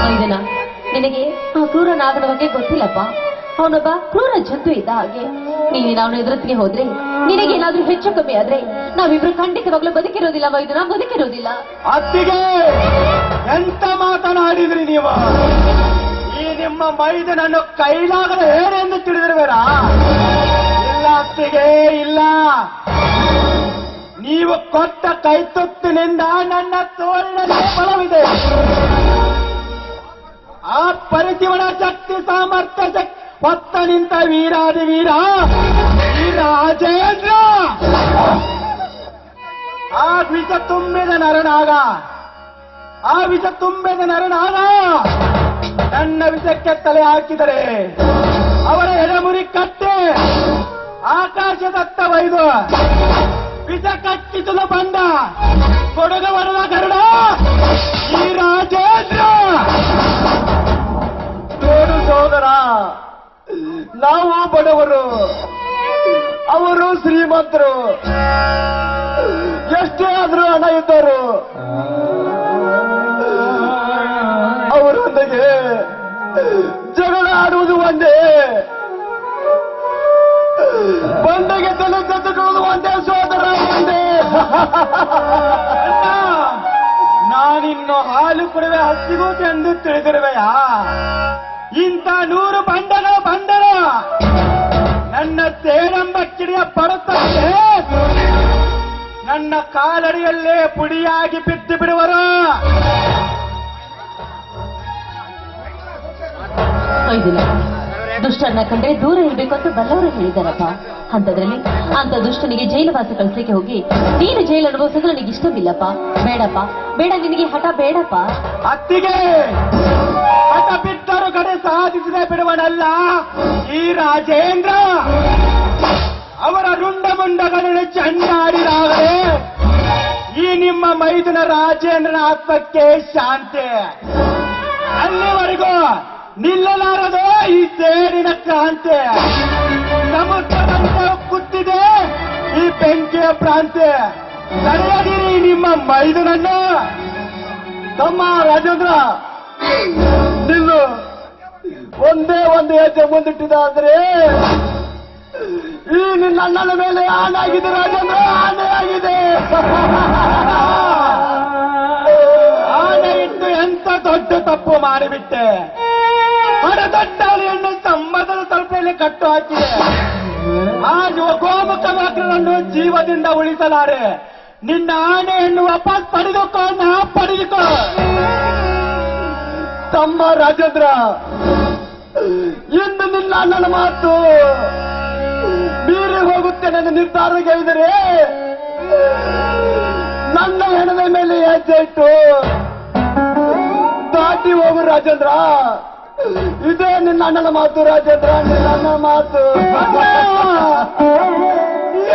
ಮೈದನ, ನಿನಗೆ ಆ ಕ್ರೂರ ನಾಗನ ಬಗ್ಗೆ ಗೊತ್ತಿಲ್ಲಪ್ಪ. ಅವನೊಬ್ಬ ಕ್ರೂರ ಜಂತು ಇದ್ದ ಹಾಗೆ. ನೀನು ಅವನ ಎದುರತ್ತಿಗೆ ಹೋದ್ರೆ ನಿನಗೇನಾದ್ರೂ ಹೆಚ್ಚು ಕಮ್ಮಿ ಆದ್ರೆ ನಾವಿಬ್ರು ಖಂಡಿತವಾಗ್ಲೂ ಬದುಕಿರೋದಿಲ್ಲ ಮೈದನ, ಬದುಕಿರೋದಿಲ್ಲ. ಅತ್ತಿಗೆ ಎಂತ ಮಾತನಾಡಿದ್ರಿ ನೀವು? ಈ ನಿಮ್ಮ ಮೈದನನ್ನು ಕೈಲಾಗದ ಹೇರೆಂದು ತಿಳಿದಿರುವೇರ? ಇಲ್ಲ ಅತ್ತಿಗೆ, ಇಲ್ಲ. ನೀವು ಕೊಟ್ಟ ಕೈತುತ್ತಿನಿಂದ ನನ್ನ ತೋಳಿನಲ್ಲಿ ಬಲವಿದೆ. ಆ ಪರಿಜೀವನ ಶಕ್ತಿ ಸಾಮರ್ಥ್ಯ ಹೊತ್ತ ನಿಂತ ವೀರಾದಿ ವೀರ ಈ ರಾಜೇಂದ್ರ, ಆ ವಿಷ ತುಂಬಿದ ನರನಾಗ, ಆ ವಿಷ ತುಂಬಿದ ನರನಾಗ ನನ್ನ ವಿಷಕ್ಕೆ ತಲೆ ಹಾಕಿದರೆ ಅವರ ಎಡಮುರಿ ಕಟ್ಟೆ ಆಕಾಶದತ್ತ ಒಯ್ದು ವಿಷ ಕಚ್ಚಿಸಲು ಬಂದ ಕೊಡಗವರುವ ಗರುಡ ಈ ರಾಜೇಂದ್ರ. ನೋಡು ಸೋದರ, ನಾವು ಬಡವರು, ಅವರು ಶ್ರೀಮಂತರು. ಎಷ್ಟೇ ಆದ್ರೂ ಹಣ ಇದ್ದರು ಅವರೊಂದಿಗೆ ಜಗಳ ಆಡುವುದು ಒಂದೇ, ಬಂಡೆಗೆ ತಲೆ ಕತ್ತುಕೊಳ್ಳುವುದು ಒಂದೇ ಸೋದರ, ಒಂದೇ. ನಾನಿನ್ನು ಹಾಲು ಕುಡಿವೆ ಹಸಿಗೂತೆ ಎಂದು ತಿಳಿದಿರುವೆಯಾ? ಇಂಥ 100 ಬಂಡಗಳು ಬಂದರು ನನ್ನ ತೇರೆಂಬ ಕಿಡಿಯ ಪಡುತ್ತಂತೆ ನನ್ನ ಕಾಲಡಿಯಲ್ಲೇ ಪುಡಿಯಾಗಿ ಬಿದ್ದು ಬಿಡುವರು. ಮೈದುನ, ದುಷ್ಟರನ್ನ ಕಂಡ್ರೆ ದೂರ ಇರ್ಬೇಕು ಅಂತ ಬಲ್ಲವರು ಹೇಳಿದಾರಪ್ಪ. ಅಂತದ್ರಲ್ಲಿ ಅಂತ ದುಷ್ಟನಿಗೆ ಜೈಲವಾಸ ಕಳಿಸ್ಲಿಕ್ಕೆ ಹೋಗಿ ನೀನು ಜೈಲು ಅನುಭವಿಸೋದು ನನಗೆ ಇಷ್ಟವಿಲ್ಲಪ್ಪ. ಬೇಡಪ್ಪ, ಬೇಡ, ನಿನಗೆ ಹಠ ಬೇಡಪ್ಪ. ಅತ್ತಿಗೆ ಹಠ ಬಿಟ್ಟರು ಕಡೆ ಸಾಧಿಸದೆ ಬಿಡುವನಲ್ಲ ಈ ರಾಜೇಂದ್ರ. ಅವರ ರುಂಡ ಮುಂಡಗಳನ್ನು ಚಂಡಾಡಿದಾಗಲೇ ಈ ನಿಮ್ಮ ಮೈದುನ ರಾಜೇಂದ್ರನ ಆತ್ಮಕ್ಕೆ ಶಾಂತಿ. ಅಲ್ಲಿವರೆಗೂ ನಿಲ್ಲಲಾರದು ಈ ಸೇರಿನ ಕ್ರಾಂತಿ. ಸಮುದ್ರದಂತೆ ಕುತ್ತಿದೆ ಈ ಬೆಂಕಿಯ ಪ್ರಾಂತಿ. ತಡೆಯದಿರಿ ನಿಮ್ಮ ಮೈದುನನ್ನು. ತಮ್ಮ ರಾಜೇಂದ್ರ, ನಿಲ್ಲು. ಒಂದೇ ಒಂದು ಹೆಜ್ಜೆ ಮುಂದಿಟ್ಟಿದ ಅಂದ್ರೆ ಈ ನಿನ್ನ ಅಣ್ಣನ ಮೇಲೆ ಆನೆ ಆಗಿದೆ ರಾಜೇಂದ್ರ, ಆನೆ ಆಗಿದೆ. ಆನೆ ಇಟ್ಟು ಎಂತ ದೊಡ್ಡ ತಪ್ಪು ಮಾಡಿಬಿಟ್ಟೆ. ಹಣದಟ್ಟಾಳಿಯನ್ನು ಸಂಬಂಧದ ತಲುಪಲ್ಲಿ ಕಟ್ಟು ಹಾಕಿದೆ. ಆ ಗೋಮುಖ ವ್ಯಾಘ್ರನನ್ನು ಜೀವದಿಂದ ಉಳಿಸಲಾರೆ. ನಿನ್ನ ಆನೆಯನ್ನು ವಾಪಸ್ ಪಡೆದುಕೋ, ನಾ ಪಡೆದುಕೋ. ತಮ್ಮ ರಾಜೇಂದ್ರ, ಇಂದು ನಿನ್ನ ಅಣ್ಣನ ಮಾತು ಮೀರಿ ಹೋಗುತ್ತೆ ನನ್ನ ನಿರ್ಧಾರಕ್ಕೆ ಇದ್ದರೆ ನನ್ನ ಹೆಣದ ಮೇಲೆ ಹೆಜ್ಜೆ ಇಟ್ಟು ದಾಟಿ ಹೋಗು ರಾಜೇಂದ್ರ. ಇದೇ ನಿನ್ನ ಅಣ್ಣನ ಮಾತು ರಾಜೇಂದ್ರ, ನಿನ್ನ ಅಣ್ಣನ ಮಾತು.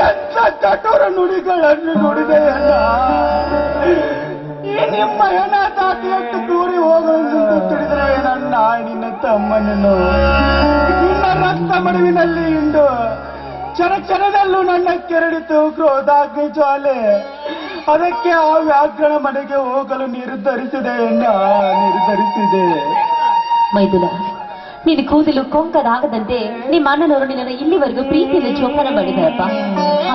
ಎಂತ ಕಠೋರ ನುಡಿಗಳನ್ನು ನುಡಿದೆ ಅಣ್ಣ. ನಿಮ್ಮ ಹೆಣ ತಾತಿಯಟ್ಟು ದೂರಿ ಹೋಗುವುದು ತಿಳಿದ್ರೆ ನನ್ನ ನಿನ್ನ ತಮ್ಮನನ್ನು ನಿನ್ನ ರಕ್ತ ಮಡುವಿನಲ್ಲಿ ಇಂದು ಕ್ಷಣದಲ್ಲೂ ನನ್ನ ಕೆರಳಿತು ಕ್ರೋಧಾಗ್ನಿ ಜ್ವಾಲೆ. ಅದಕ್ಕೆ ಆ ವ್ಯಾಘ್ರಣ ಮನೆಗೆ ಹೋಗಲು ನಿರ್ಧರಿಸಿದೆ ನಿರ್ಧರಿಸಿದೆ. ಮೈದುನ, ನಿನ್ನ ಕೂದಲು ಕೊಂಕದಾಗದಂತೆ ನಿಮ್ಮ ಅಣ್ಣನವರು ನಿನ್ನನ್ನು ಇಲ್ಲಿವರೆಗೂ ಪ್ರೀತಿಯಿಂದ ಜೋಪಾನ ಮಾಡಿದಾರಪ್ಪ.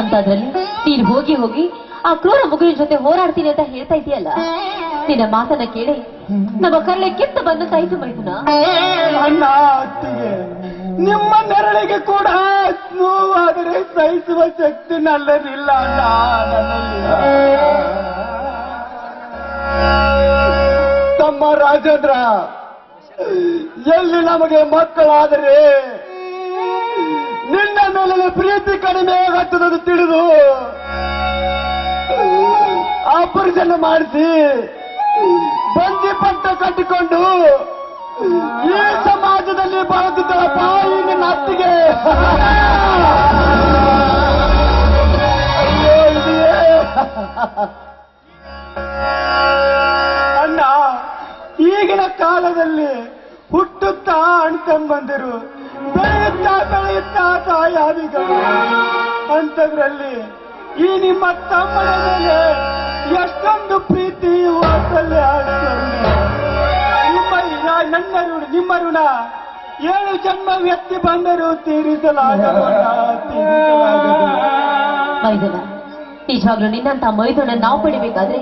ಅಂತದ್ರಲ್ಲಿ ನೀನು ಹೋಗಿ ಹೋಗಿ ಆ ಕ್ರೂರ ಮಗುವಿನ ಜೊತೆ ಹೋರಾಡ್ತೀನಿ ಅಂತ ಹೇಳ್ತಾ ಇದೆಯಲ್ಲ, ನಿನ್ನ ಮಾತನ್ನ ಕೇಳಿ ನಮ್ಮ ಕರಳೆ ಕಿತ್ತು ಬಂದಂತಾಯ್ತು ಮೈದುನ. ಅಣ್ಣ ಅತ್ತಿಗೆ, ನಿಮ್ಮ ನೆರಳಿಗೆ ಕೂಡ ನೋವಾದರೆ ಸಹಿಸುವ ಶಕ್ತಿ ನನ್ನಲ್ಲಿಲ್ಲ ಅಣ್ಣ, ನನ್ನಲ್ಲಿ. ತಮ್ಮ ರಾಜೇಂದ್ರ ಎಲ್ಲಿ ನಮಗೆ ಮಕ್ಕಳಾದರೆ ನಿನ್ನ ಮೇಲೆ ಪ್ರೀತಿ ಕಡಿಮೆ ಆಗುತ್ತದೆ ತಿಳಿದು ಆಪರೇಷನ್ ಮಾಡಿಸಿ ಬಂದಿ ಪಟ್ಟ ಕಟ್ಟಿಕೊಂಡು ಈ ಸಮಾಜದಲ್ಲಿ ಬಾಳುತ್ತಿದ್ದಳಪ್ಪ ಈ ನನ್ನ ಅತ್ತಿಗೆ. ಅಯ್ಯೋ ಇದೆಯೇ ಅಣ್ಣ, ಈಗಿನ ಕಾಲದಲ್ಲಿ ಹುಟ್ಟುತ್ತಾ ಅಣ್ತಂಬಂದಿರು, ಬೆಳೆಯುತ್ತಾ ತಾಯಾದಿಗಳು. ಅಂಥದ್ರಲ್ಲಿ ಈ ನಿಮ್ಮ ತಮ್ಮನ ಮೇಲೆ ಎಷ್ಟೊಂದು ಪ್ರೀತಿ ವಾತ್ಸಲ್ಯ ನಿಮ್ಮ ಋಣ 7 ಜನ್ಮ ವ್ಯಕ್ತಿ ಬಂದರೂ ತೀರಿಸಲಾಗದು. ಮೈದುನ, ನಿಜವಾಗ್ಲೂ ನಿನ್ನಂತ ಮೈದುನ ನಾವು ಪಡಿಬೇಕಾದ್ರೆ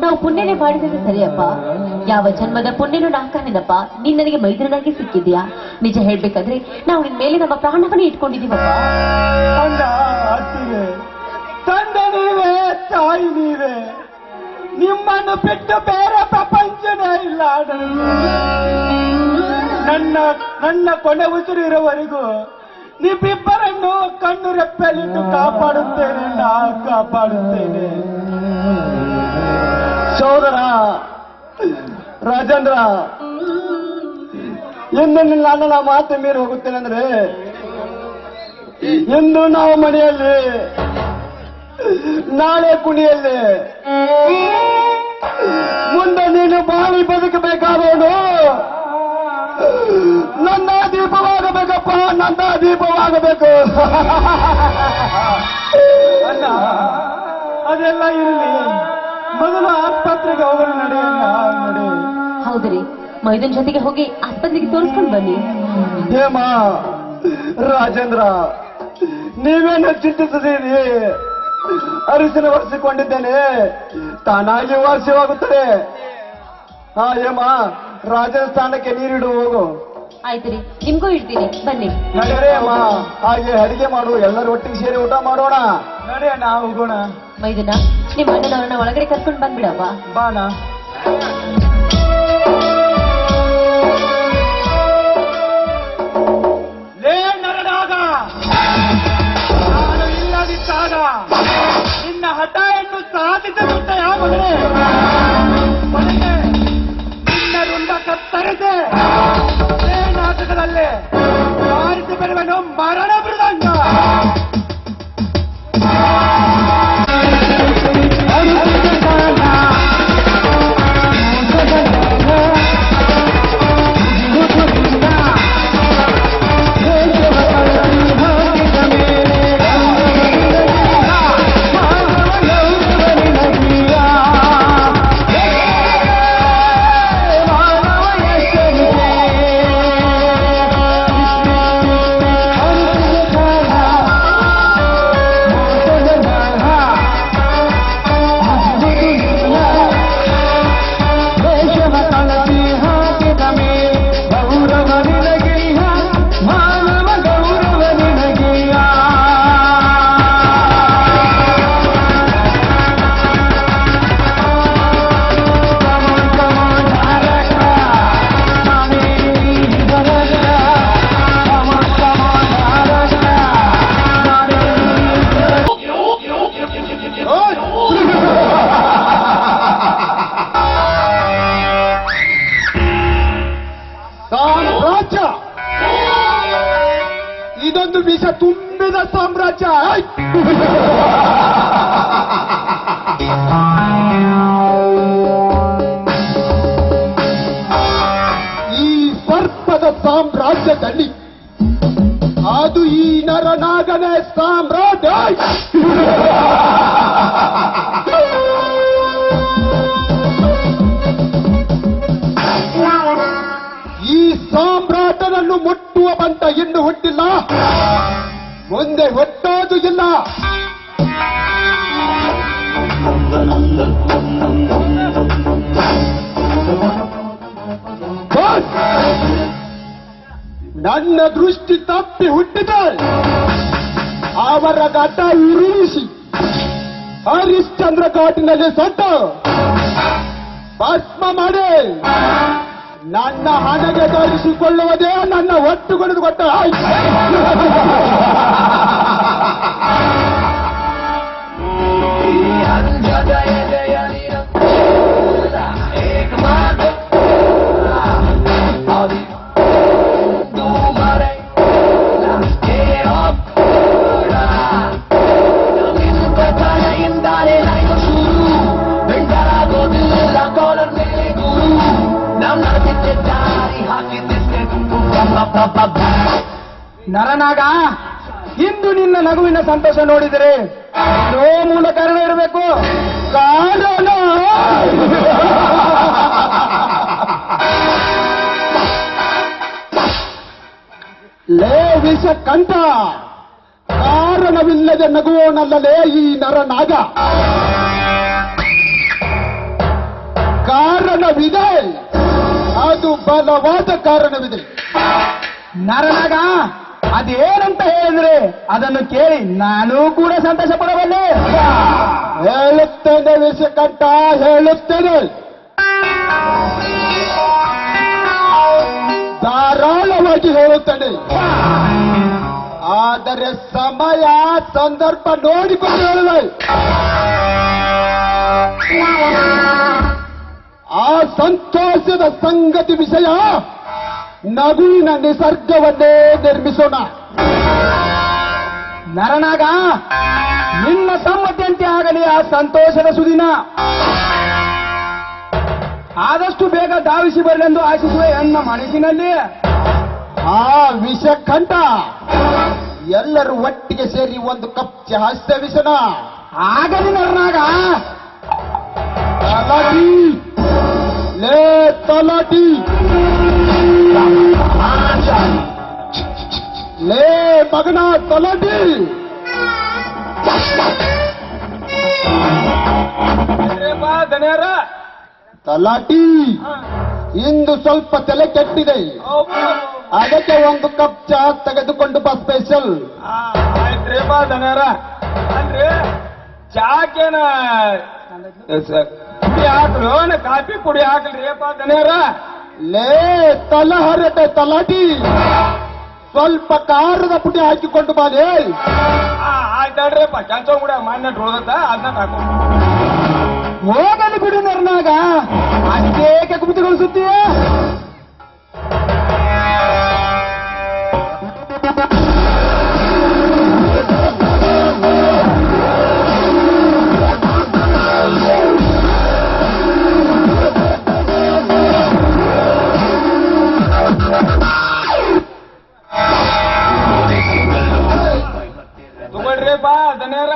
ನಾವು ಪುಣ್ಯನೇ ಮಾಡಿದ್ರೆ ಸರಿಯಪ್ಪ. ಯಾವ ಜನ್ಮದ ಪುಣ್ಯನೂ ನಾಕಾನೇನಪ್ಪ, ನೀನ್ ನನಗೆ ಮೈದುನಾಗಿ ಸಿಕ್ಕಿದ್ಯಾ. ನಿಜ ಹೇಳ್ಬೇಕಾದ್ರೆ ನಾವು ನಿನ್ ಮೇಲೆ ನಮ್ಮ ಪ್ರಾಣವನ್ನೇ ಇಟ್ಕೊಂಡಿದೀವಪ್ಪ. ಅಣ್ಣ ಅತ್ತಿಗೆ, ತಂದೆ ನೀವೇ, ತಾಯಿ ನೀವೇ, ನಿಮ್ಮನ್ನು ಬಿಟ್ಟು ಬೇರೆ ಪ್ರಪಂಚನೇ ಇಲ್ಲ. ನನ್ನ ಕೊನೆ ಉಸಿರು ಇರೋವರೆಗೂ ನಿಮ್ಮಿಬ್ಬರನ್ನು ಕಣ್ಣು ರೆಪ್ಪೆಯಲ್ಲಿಟ್ಟು ಕಾಪಾಡುತ್ತೇನೆ, ಕಾಪಾಡುತ್ತೇನೆ. ಸೋದರ ರಾಜೇಂದ್ರ, ಎಂದು ನನ್ನ ಮಾತು ಮೀರಿ ಹೋಗುತ್ತೇನೆ ಅಂದ್ರೆ ಎಂದು ನಾವು ಮನೆಯಲ್ಲಿ, ನಾಳೆ ಕುಣಿಯಲ್ಲಿ, ಮುಂದೆ ನೀನು ಬಾಳಿ ಬದುಕಬೇಕಾದವನು ನನ್ನ ದೀಪವಾಗಬೇಕಪ್ಪ, ನನ್ನ ದೀಪವಾಗಬೇಕು. ಅಣ್ಣ ಅದೆಲ್ಲ ಇರಲಿ, ಮೊದಲು ಆಸ್ಪತ್ರೆಗೆ ಹೋಗಲು ನಡೆ. ಹೌದ್ರಿ, ಮೈದನ್ ಜೊತೆಗೆ ಹೋಗಿ ಆಸ್ಪತ್ರೆಗೆ ತೋರಿಸ್ಕೊಂಡು ಬನ್ನಿ. ಹೇಮಾ, ರಾಜೇಂದ್ರ, ನೀವೇನು ಚಿಂತಿಸಿದ್ದೀರಿ? ಅರಿಶಿನ ಒರೆಸಿಕೊಂಡಿದ್ದೇನೆ, ತಾನಾಗಿ ವಾಸಿಯಾಗುತ್ತದೆ. ಹಾ ಹೇಮಾ, ರಾಜನ ಸ್ಥಾನಕ್ಕೆ ನೀರಿಡು ಹೋಗು. ಆಯ್ತು ರೀ, ನಿಮ್ಗೂ ಇಡ್ತೀನಿ, ಬನ್ನಿ. ನಡೆಯೇ ಅಮ್ಮ, ಹಾಗೆ ಅಡಿಗೆ ಮಾಡು, ಎಲ್ಲರೂ ಒಟ್ಟಿಗೆ ಸೇರಿ ಊಟ ಮಾಡೋಣ. ನಡೆಯ, ನಾವು ಹೋಗೋಣ. ಮೈದುನ, ನಿಮ್ಮ ಅಣ್ಣನವ್ರನ್ನ ಒಳಗಡೆ ಕರ್ಕೊಂಡು ಬಂದ್ಬಿಡಪ್ಪ. ಬಾಣ. ಲೇ ನರನಾಗ, ನಾನು ಇಲ್ಲದಿದ್ದಾಗ ನಿನ್ನ ಹಠವನ್ನು ಸಾಧಿಸುತ್ತ ಯಾವನೇ ಮನೆಗೆ ನಿನ್ನ ರುಂಡ ಕತ್ತರಿಸಿ ನಾಟಕದಲ್ಲಿ ಬಾರಿಸಿ ಬರುವನು ಮರಣ ಮೃದಂಗ. ಸಾಮ್ರಾಜ್ಯ, ಇದೊಂದು ವಿಷ ತುಂಬಿದ ಸಾಮ್ರಾಜ್ಯ. ತಳ್ಳಿ ಅದು ಈ ನರನಾಗನೇ ಸಾಮ್ರಾಟ್. ಈ ಸಾಮ್ರಾಟನನ್ನು ಮುಟ್ಟುವ ಬಂಟ ಇನ್ನು ಹುಟ್ಟಿಲ್ಲ, ಮುಂದೆ ಹುಟ್ಟೋದು ಇಲ್ಲ. ನನ್ನ ದೃಷ್ಟಿ ತಪ್ಪಿ ಹುಟ್ಟಿದೆ, ಅವರ ಘಟ ಉರುಳಿಸಿ ಹರಿಶ್ಚಂದ್ರ ಘಾಟಿನಲ್ಲಿ ಸೊಟ್ಟು ಭಸ್ಮ ಮಾಡಿ ನನ್ನ ಹಣೆಗೆ ಧರಿಸಿಕೊಳ್ಳುವುದೇ ನನ್ನ ಒಟ್ಟುಗೊಳಿದು ಕೊಟ್ಟ. ನರನಾಗ, ಇಂದು ನಿನ್ನ ನಗುವಿನ ಸಂತೋಷ ನೋಡಿದರೆ ಏನೋ ಮೂಲ ಕಾರಣ ಇರಬೇಕು. ಕಾರಣ ಲೇ ವಿಷ ಕಂಠ, ಕಾರಣವಿಲ್ಲದೆ ನಗುವೋನಲ್ಲಲೇ ಈ ನರನಾಗ. ಕಾರಣವಿದೆ, ಅದು ಬಲವಾದ ಕಾರಣವಿದೆ. ನರನಾಗ, ಅದೇನಂತ ಹೇಳಿದ್ರೆ ಅದನ್ನು ಕೇಳಿ ನಾನು ಕೂಡ ಸಂತೋಷ ಪಡಬಲ್ಲೆ. ಹೇಳುತ್ತೇನೆ ವಿಷಕಂಠ, ಹೇಳುತ್ತೇನೆ. ಧಾರಾಳವಾಗಿ ಹೇಳುತ್ತೇನೆ, ಆದರೆ ಸಮಯ ಸಂದರ್ಭ ನೋಡಿಕೊಂಡು ಹೇಳುವೆ. ಆ ಸಂತೋಷದ ಸಂಗತಿ ವಿಷಯ ನಗುವಿನ ನಿಸರ್ಗವನ್ನೇ ನಿರ್ಮಿಸೋಣ. ನರನಾಗ, ನಿನ್ನ ಸಮ್ಮತಿಯಂತೆ ಆಗಲಿ ಆ ಸಂತೋಷದ ಸುದಿನ. ಆದಷ್ಟು ಬೇಗ ಧಾವಿಸಿ ಬರಲೆಂದು ಆಶಿಸುವೆ ನನ್ನ ಮನಸ್ಸಿನಲ್ಲಿ. ಆ ವಿಷಕಂಠ, ಎಲ್ಲರೂ ಒಟ್ಟಿಗೆ ಸೇರಿ ಒಂದು ಕಪ್ ಚಹಾ ಸೇವಿಸೋಣ. ಆಗಲಿ ನರನಾಗ. ತಲಾಟಿ, ಲೇ ತಲಾಟಿ, ಲೇ ಮಗನ ತಲಾಟಿ, ತಲಾಟಿ, ಇಂದು ಸ್ವಲ್ಪ ತಲೆ ಕೆಟ್ಟಿದೆ, ಅದಕ್ಕೆ ಒಂದು ಕಪ್ ಚಹಾ ತೆಗೆದುಕೊಂಡು ಬಾ ಸ್ಪೆಷಲ್. ಆಯ್ತ್ರಿಪ್ಪ ದನರ. ಅಲ್ರಿ ಚಾಕೇನ ಪುಡಿ ಹಾಕ್ಲು, ಕಾಫಿ ಪುಡಿ ಹಾಕಲ್ರಿಪ್ಪ ದನರ. ಲೇ ತಲಹರಟೆ ತಲಾಟಿ, ಸ್ವಲ್ಪ ಖಾರದ ಪುಡಿ ಹಾಕಿಕೊಂಡು ಬಾಲೆ. ಆಯ್ತಾಳ್ರಿಪ್ಪ, ಕೆಲಸ ಕೂಡ ಮಾನ್ಯ ಉಳ್ದತ್ತ ಅದನ್ನ ಹಾಕೊಂಡು ಹೋಗಲಿ ಬಿಡು ನರನಾಗ, ಅಷ್ಟೇಕೆ ಕುಪಿತಗೊಳಿಸುತ್ತೀಯ? ತಗೊಳ್ರಿಪ್ಪ ದನೇರ.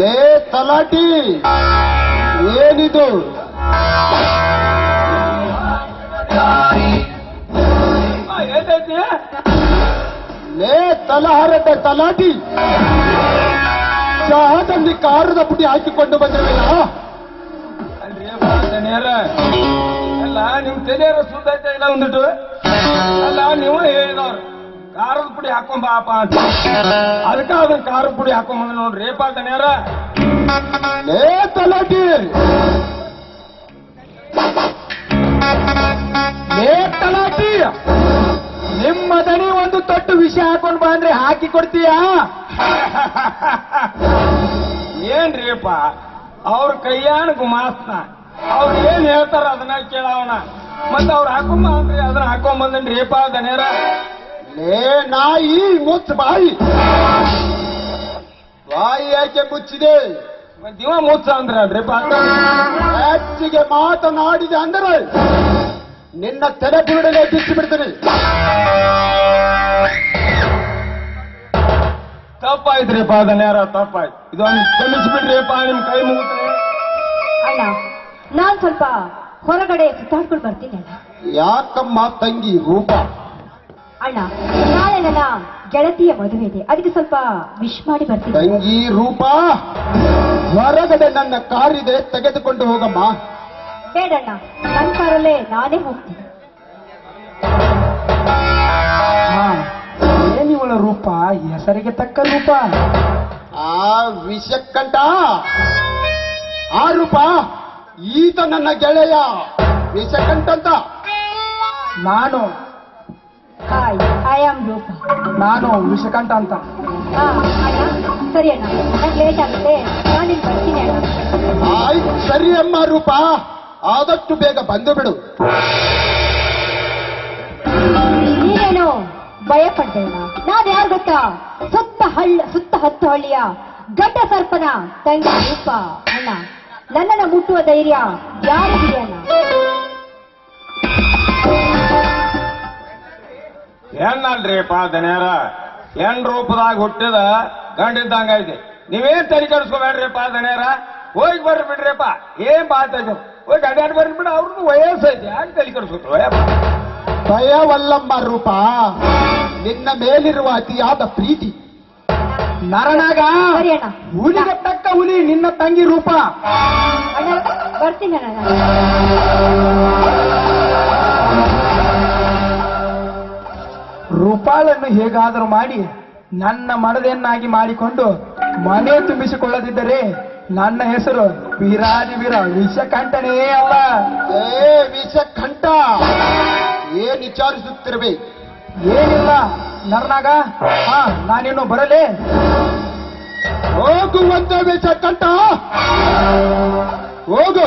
ಲೇ ತಲಾಟಿ, ಏನಿದು? ಏನೈತಿ? ಲೇ ತಲಹರಟೆ ತಲಾಟಿ, ಚಹಾದಲ್ಲಿ ಖಾರದ ಪುಡಿ ಹಾಕಿಕೊಂಡು ಬಂದಿರಲಿಲ್ಲ? ಅಲ್ರಿಪ್ಪ ದನೇರ, ಅಲ್ಲ ನಿಮ್ ತಲೆಯರ ಸುದ್ದೈತೆ ಇಲ್ಲ ಒಂದಿಟ್ಟು. ಅಲ್ಲ ನೀವು ಹೇಳಿದವ್ರು ಖಾರದ ಪುಡಿ ಹಾಕೊಂಬಾಪ ಅಂತ, ಅದಕ್ಕ ಅದನ್ನ ಖಾರದ ಪುಡಿ ಹಾಕೊಂಬಂದ ನೋಡ್ರಿ ರೇಪ ದನೇರ. ಲೇ ತಲಾಟಿ, ಲೇ ತಲಾಟಿ, ನಿಮ್ಮ ದನಿ ಒಂದು ತೊಟ್ಟು ವಿಷ ಹಾಕೊಂಡು ಬಂದ್ರೆ ಹಾಕಿ ಕೊಡ್ತೀಯಾ? ಏನ್ರಿಪ್ಪ ಅವ್ರ ಕೈಯಾನ ಗುಮಾಸ್ನ, ಅವ್ರು ಏನ್ ಹೇಳ್ತಾರ ಅದನ್ನ ಕೇಳವನ. ಮತ್ತ ಅವ್ರು ಹಾಕೊಂಬ ಅಂದ್ರಿ ಅದನ್ನ ಹಾಕೊಂಬಂದ್ರಿಪ್ಪ ದನೇರ. ಲೇ ನಾಯಿ, ಮುಚ್ಚ ಬಾಯಿ. ಬಾಯಿ ಯಾಕೆ ಮುಚ್ಚಿದೆ? ದಿವ ಮುಚ್ಚ ಅಂದ್ರೆ ಅಲ್ರಿ ಹೆಚ್ಚಿಗೆ ಮಾತನಾಡಿದೆ ಅಂದರೆ ನಿನ್ನ ತಲೆ ಬುರುಡನೆ ಬಿಟ್ಟು ಬಿಡ್ತೀನಿ. ತಪ್ಪಾಯ್ತ್ರಿಪ್ಪ ಅದನ್ಯಾರ ತಪ್ಪಾಯ್ತು. ಇದೊಂದು ಕ್ಷಮಿಸ್ಬಿಡ್ರಿಪ್ಪ, ನಿಮ್ ಕೈ ಮುಗಿದ್ರೆ. ಅಣ್ಣ ನಾನ್ ಸ್ವಲ್ಪ ಹೊರಗಡೆ ಸುತ್ತಾಡ್ಕೊಂಡು ಬರ್ತೀನಿ ಅಣ್ಣ. ಯಾಕಮ್ಮ ತಂಗಿ ರೂಪ? ಅಣ್ಣ ನಾಳೆ ನನ್ನ ಗೆಳತಿಯ ಮದುವೆ ಇದೆ, ಅದಕ್ಕೆ ಸ್ವಲ್ಪ ವಿಶ್ ಮಾಡಿ ಬರ್ತೀನಿ. ತಂಗಿ ರೂಪ, ಹೊರಗಡೆ ನನ್ನ ಕಾರಿದೆ, ತೆಗೆದುಕೊಂಡು ಹೋಗಮ್ಮ. ಬೇಡಣ್ಣ, ನನ್ನ ಕಾರಲ್ಲೇ ನಾನೇ ಹೋಗ್ತೀನಿ. ಏನಿವಳ ರೂಪ, ಹೆಸರಿಗೆ ತಕ್ಕ ರೂಪ. ಆ ವಿಷಕ್ಕಂಟ ಆ ರೂಪ, ಈತ ನನ್ನ ಗೆಳೆಯ ವಿಷಕ್ಕಂಟಂತ. ನಾನು ಹಾಯ್, ಐ ಆಮ್ ರೂಪ. ನಾನು ವಿಷಕಂಠ ಅಂತ. ಅಣ್ಣ ಸರಿ ಅಣ್ಣ, ನಂಗೆ ಲೇಟ್ ಆಗುತ್ತೆ, ನಾನು ಬರ್ತೀನಿ ಅಣ್ಣ. ಆಯ್ತು ಸರಿ ಅಮ್ಮ ರೂಪ, ಆದಷ್ಟು ಬೇಗ ಬಂದು ಬಿಡು. ನೀನೇನು ಭಯ ಪಡ್ಬೇಡ, ನಾನು ಯಾರು ಗೊತ್ತಾ? ಸುತ್ತ ಹತ್ತು ಹಳ್ಳಿಯ ಗಡ್ಡ ಸರ್ಪನ ತಂಗಿ ರೂಪ. ಅಣ್ಣ ನನ್ನನ್ನು ಮುಟ್ಟುವ ಧೈರ್ಯ ಯಾರಿಗಿದೆ ಅಣ್ಣ? ಹೆಣ್ಣಲ್ರಿಪ್ಪ ದನ್ಯಾರ, ಹೆಣ್ ರೂಪದಾಗ ಹುಟ್ಟಿದ ಗಂಡಿದ್ದಂಗ ಐತಿ. ನೀವೇನ್ ತಲೆ ಕೆಡಿಸ್ಕೋಬೇಡ್ರಿಪ್ಪ ದನ್ಯಾರ, ಹೋಗಿ ಬರ್ರಿ ಬಿಡ್ರಿಪ್ಪ. ಏನ್ ಮಾತಾಡ ಹೋಗಿ ಅಡ್ಯಾಡ್ ಬರ್ರಿ ಬಿಡ, ಅವ್ರದ್ದು ವಯಸ್ಸು ಐತಿ, ಯಾಕೆ ತಲೆ ಕೆಡಿಸ್ಕೊತ? ಭಯವಲ್ಲಮ್ಮ ರೂಪ, ನಿನ್ನ ಮೇಲಿರುವ ಅತಿಯಾದ ಪ್ರೀತಿ. ನರನಾಗ ಸರಿ ಅಣ್ಣ, ಹುಲಿಗೆ ತಕ್ಕ ಹುಲಿ ನಿನ್ನ ತಂಗಿ ರೂಪ. ಅಣ್ಣ ಬರ್ತೀನಿ ಅಣ್ಣ. ರೂಪಾಳನ್ನು ಹೇಗಾದರೂ ಮಾಡಿ ನನ್ನ ಮಡದೆಯನ್ನಾಗಿ ಮಾಡಿಕೊಂಡು ಮನೆ ತುಂಬಿಸಿಕೊಳ್ಳದಿದ್ದರೆ ನನ್ನ ಹೆಸರು ವೀರಾದಿ ವೀರ ವಿಷಕಂಠನೇ ಅಲ್ಲ. ಏ ವಿಷಕಂಠ, ಏನ್ ವಿಚಾರಿಸುತ್ತಿರಬೇಕು? ಏನಿಲ್ಲ ನರನಾಗ, ನಾನಿನ್ನು ಬರಲೇ. ಹೋಗುವಂತ ವಿಷಕಂಠ, ಹೋಗು.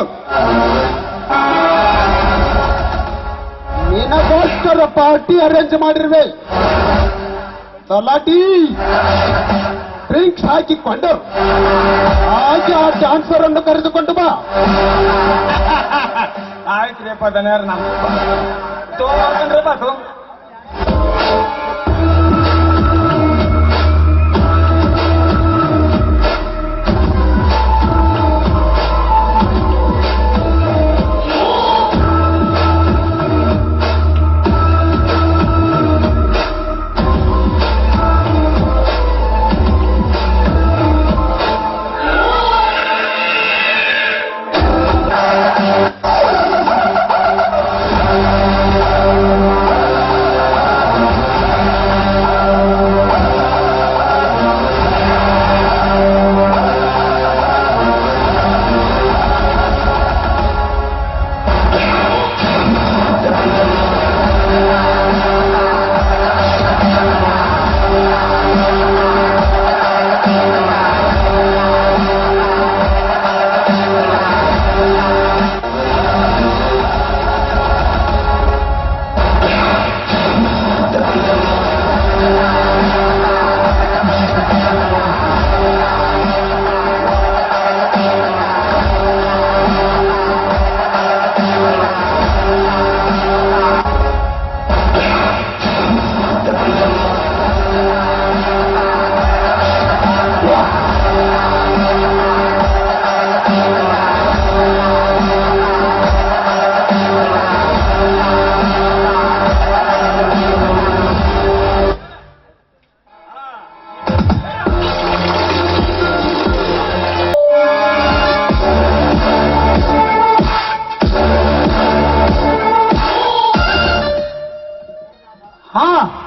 ನಿನಗೋಸ್ಕರ ಪಾರ್ಟಿ ಅರೇಂಜ್ ಮಾಡಿರುವೆ. ಸಲಾಟಿ ಡ್ರಿಂಕ್ಸ್ ಹಾಕಿಕೊಂಡು ಹಾಗೆ ಆ ಚಾನ್ಸರ್ ಅನ್ನು ಕರೆದುಕೊಂಡು ಬಾ. ಆಯ್ತ್ರಿಪ್ಪ ದನ್ಯಾರ, ನಮ್ಮ ತೋರ್ಕಂಡ್ರಪ್ಪ ತೋ.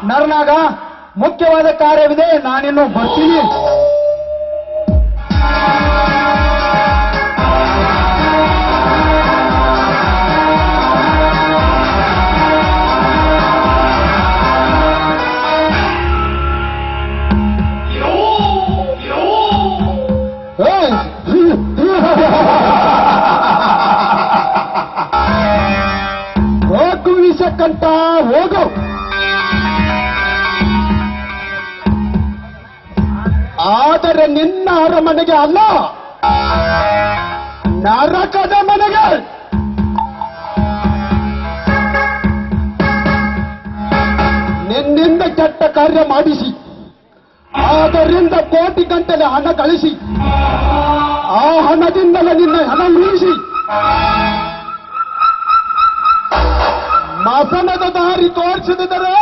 ನರನಾಗ, ಮುಖ್ಯವಾದ ಕಾರ್ಯವಿದೆ, ನಾನಿನ್ನು ಬರ್ತೀನಿ. ಹೋಗು ವಿಷಕಂಠ, ಹೋಗು. ಆದರೆ ನಿನ್ನ ಅರಮನೆಗೆ ಅಲ್ಲ, ನರಕದ ಮನೆಗೆ ನಿನ್ನಿಂದ ಕೆಟ್ಟ ಕಾರ್ಯ ಮಾಡಿಸಿ ಅದರಿಂದ ಕೋಟಿ ಗಂಟಲೆ ಹಣ ಗಳಿಸಿ ಆ ಹಣದಿಂದಲೇ ನಿನ್ನ ಹಣ ಉಳಿಸಿ ಮಸನದ ದಾರಿ ತೋರಿಸಿದರೆ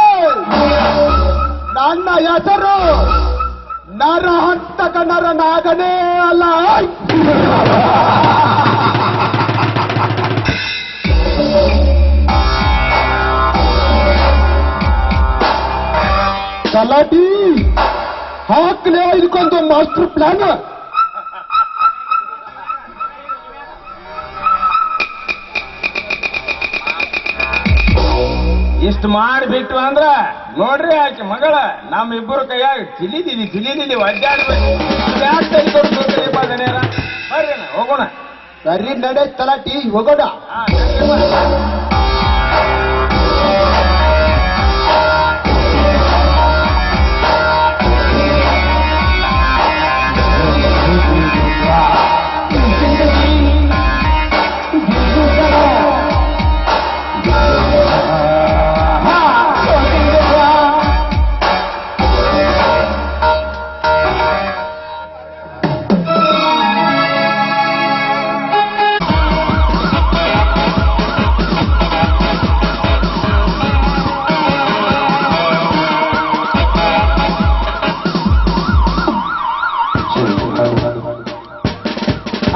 ನನ್ನ ಹೆಸರು ನರಹಂತಕ ನರನಾಗನೇ ಅಲ್ಲ. ತಲಾಟಿ ಹಾಕ್ಲೇ ಇದಕ್ಕೊಂದು ಮಾಸ್ಟರ್ ಪ್ಲಾನ್. ಇಷ್ಟು ಮಾಡಿಬಿಟ್ಟು ಅಂದ್ರ ನೋಡ್ರಿ ಆಕೆ ಮಗಳ ನಮ್ಮಿಬ್ಬರು ಕೈಯಾಗ ತಿಳಿದಿಲಿ ಒದ್ದಾಡ್ಬೇಕು. ಯಾಕೆ ಕೈ ಕೊಡ್ತೀರಿ ದನೇರ? ಬರ್ರಿ ಅಣ್ಣ, ಹೋಗೋಣ. ಸರಿ ನಡೆ ತಲಾಟಿ, ಹೋಗೋಣ. ಹಾ, ನಡ್ರಿ ಬಾ.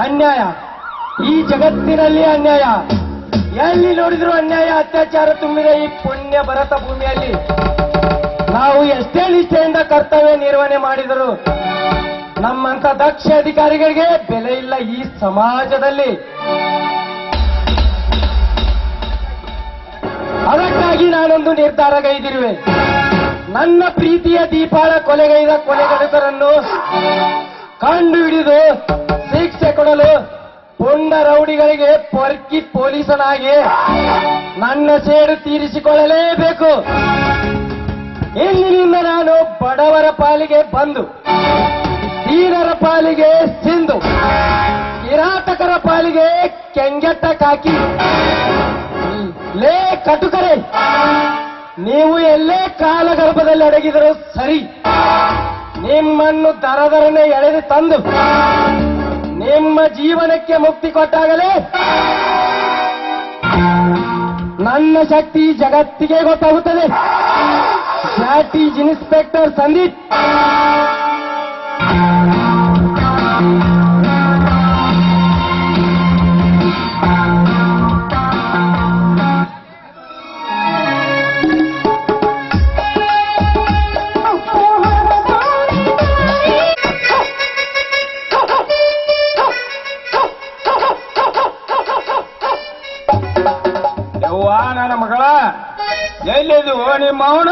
ಅನ್ಯಾಯ, ಈ ಜಗತ್ತಿನಲ್ಲಿ ಅನ್ಯಾಯ, ಎಲ್ಲಿ ನೋಡಿದ್ರು ಅನ್ಯಾಯ, ಅತ್ಯಾಚಾರ ತುಂಬಿದ ಈ ಪುಣ್ಯ ಭರತ ಭೂಮಿಯಲ್ಲಿ ನಾವು ಎಷ್ಟೇ ನಿಷ್ಠೆಯಿಂದ ಕರ್ತವ್ಯ ನಿರ್ವಹಣೆ ಮಾಡಿದರೂ ನಮ್ಮಂತ ದಕ್ಷ ಅಧಿಕಾರಿಗಳಿಗೆ ಬೆಲೆ ಇಲ್ಲ ಈ ಸಮಾಜದಲ್ಲಿ. ಅದಕ್ಕಾಗಿ ನಾನೊಂದು ನಿರ್ಧಾರಗೈದಿರುವೆ. ನನ್ನ ಪ್ರೀತಿಯ ದೀಪಾಳ ಕೊಲೆಗೈದ ಕೊಲೆಗಡುಕರನ್ನು ಕಂಡು ಹಿಡಿದು ಶಿಕ್ಷೆ ಕೊಡಲು ಪುಂಡ ರೌಡಿಗಳಿಗೆ ಪೊರ್ಕಿ ಪೊಲೀಸನಾಗಿ ನನ್ನ ಸೇಡು ತೀರಿಸಿಕೊಳ್ಳಲೇಬೇಕು. ಇಂದಿನಿಂದ ನಾನು ಬಡವರ ಪಾಲಿಗೆ ಬಂದು, ದೀನರ ಪಾಲಿಗೆ ಸಿಂಧು, ಕಿರಾತಕರ ಪಾಲಿಗೆ ಕೆಂಗೆಟ್ಟ ಕಾಕಿ. ಲೇ ಕಟುಕರೇ, ನೀವು ಎಲ್ಲೇ ಕಾಲಗರ್ಭದಲ್ಲಿ ಅಡಗಿದರೂ ಸರಿ, ನಿಮ್ಮನ್ನು ದರದರನೆ ಎಳೆದು ತಂದು ನಿಮ್ಮ ಜೀವನಕ್ಕೆ ಮುಕ್ತಿ ಕೊಟ್ಟಾಗಲೇ ನನ್ನ ಶಕ್ತಿ ಜಗತ್ತಿಗೆ ಗೊತ್ತಾಗುತ್ತದೆ. That is inspector Sandeep. ಯವ್ವ ನನ್ನ ಮಗಳ, ಎಲ್ಲಿದು ನಿಮ್ಮ ಅವನ?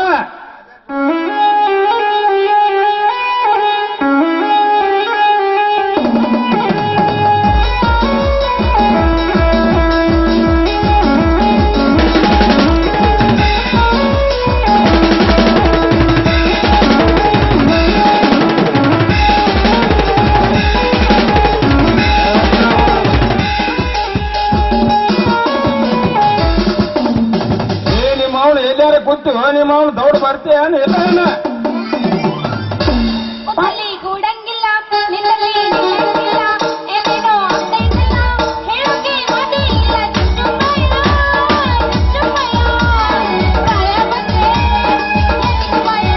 ಎಲ್ಲಾರ ಕೂತು ನಿಮ್ಮ ಅವನು ದೌಡ್ ಬರ್ತೀಯನ್ ಇಲ್ಲ? ಅಲ್ಲಿ ಗೂಡಂಗಿಲ್ಲ, ನಿನ್ನಲ್ಲಿ ನಿಲ್ಲಂಗಿಲ್ಲ, ಏನೇನೋ ಆಗ್ತೈತಿಲ್ಲ, ಹೇಳೋಕೆ ಮಾತೇ ಇಲ್ಲ. ಜುಮ್ಮಯ್ಯ, ಜುಮ್ಮಯ್ಯ, ಪ್ರಾಯ ಬಂದ್ರೆ ಜುಮ್ಮಯ್ಯ,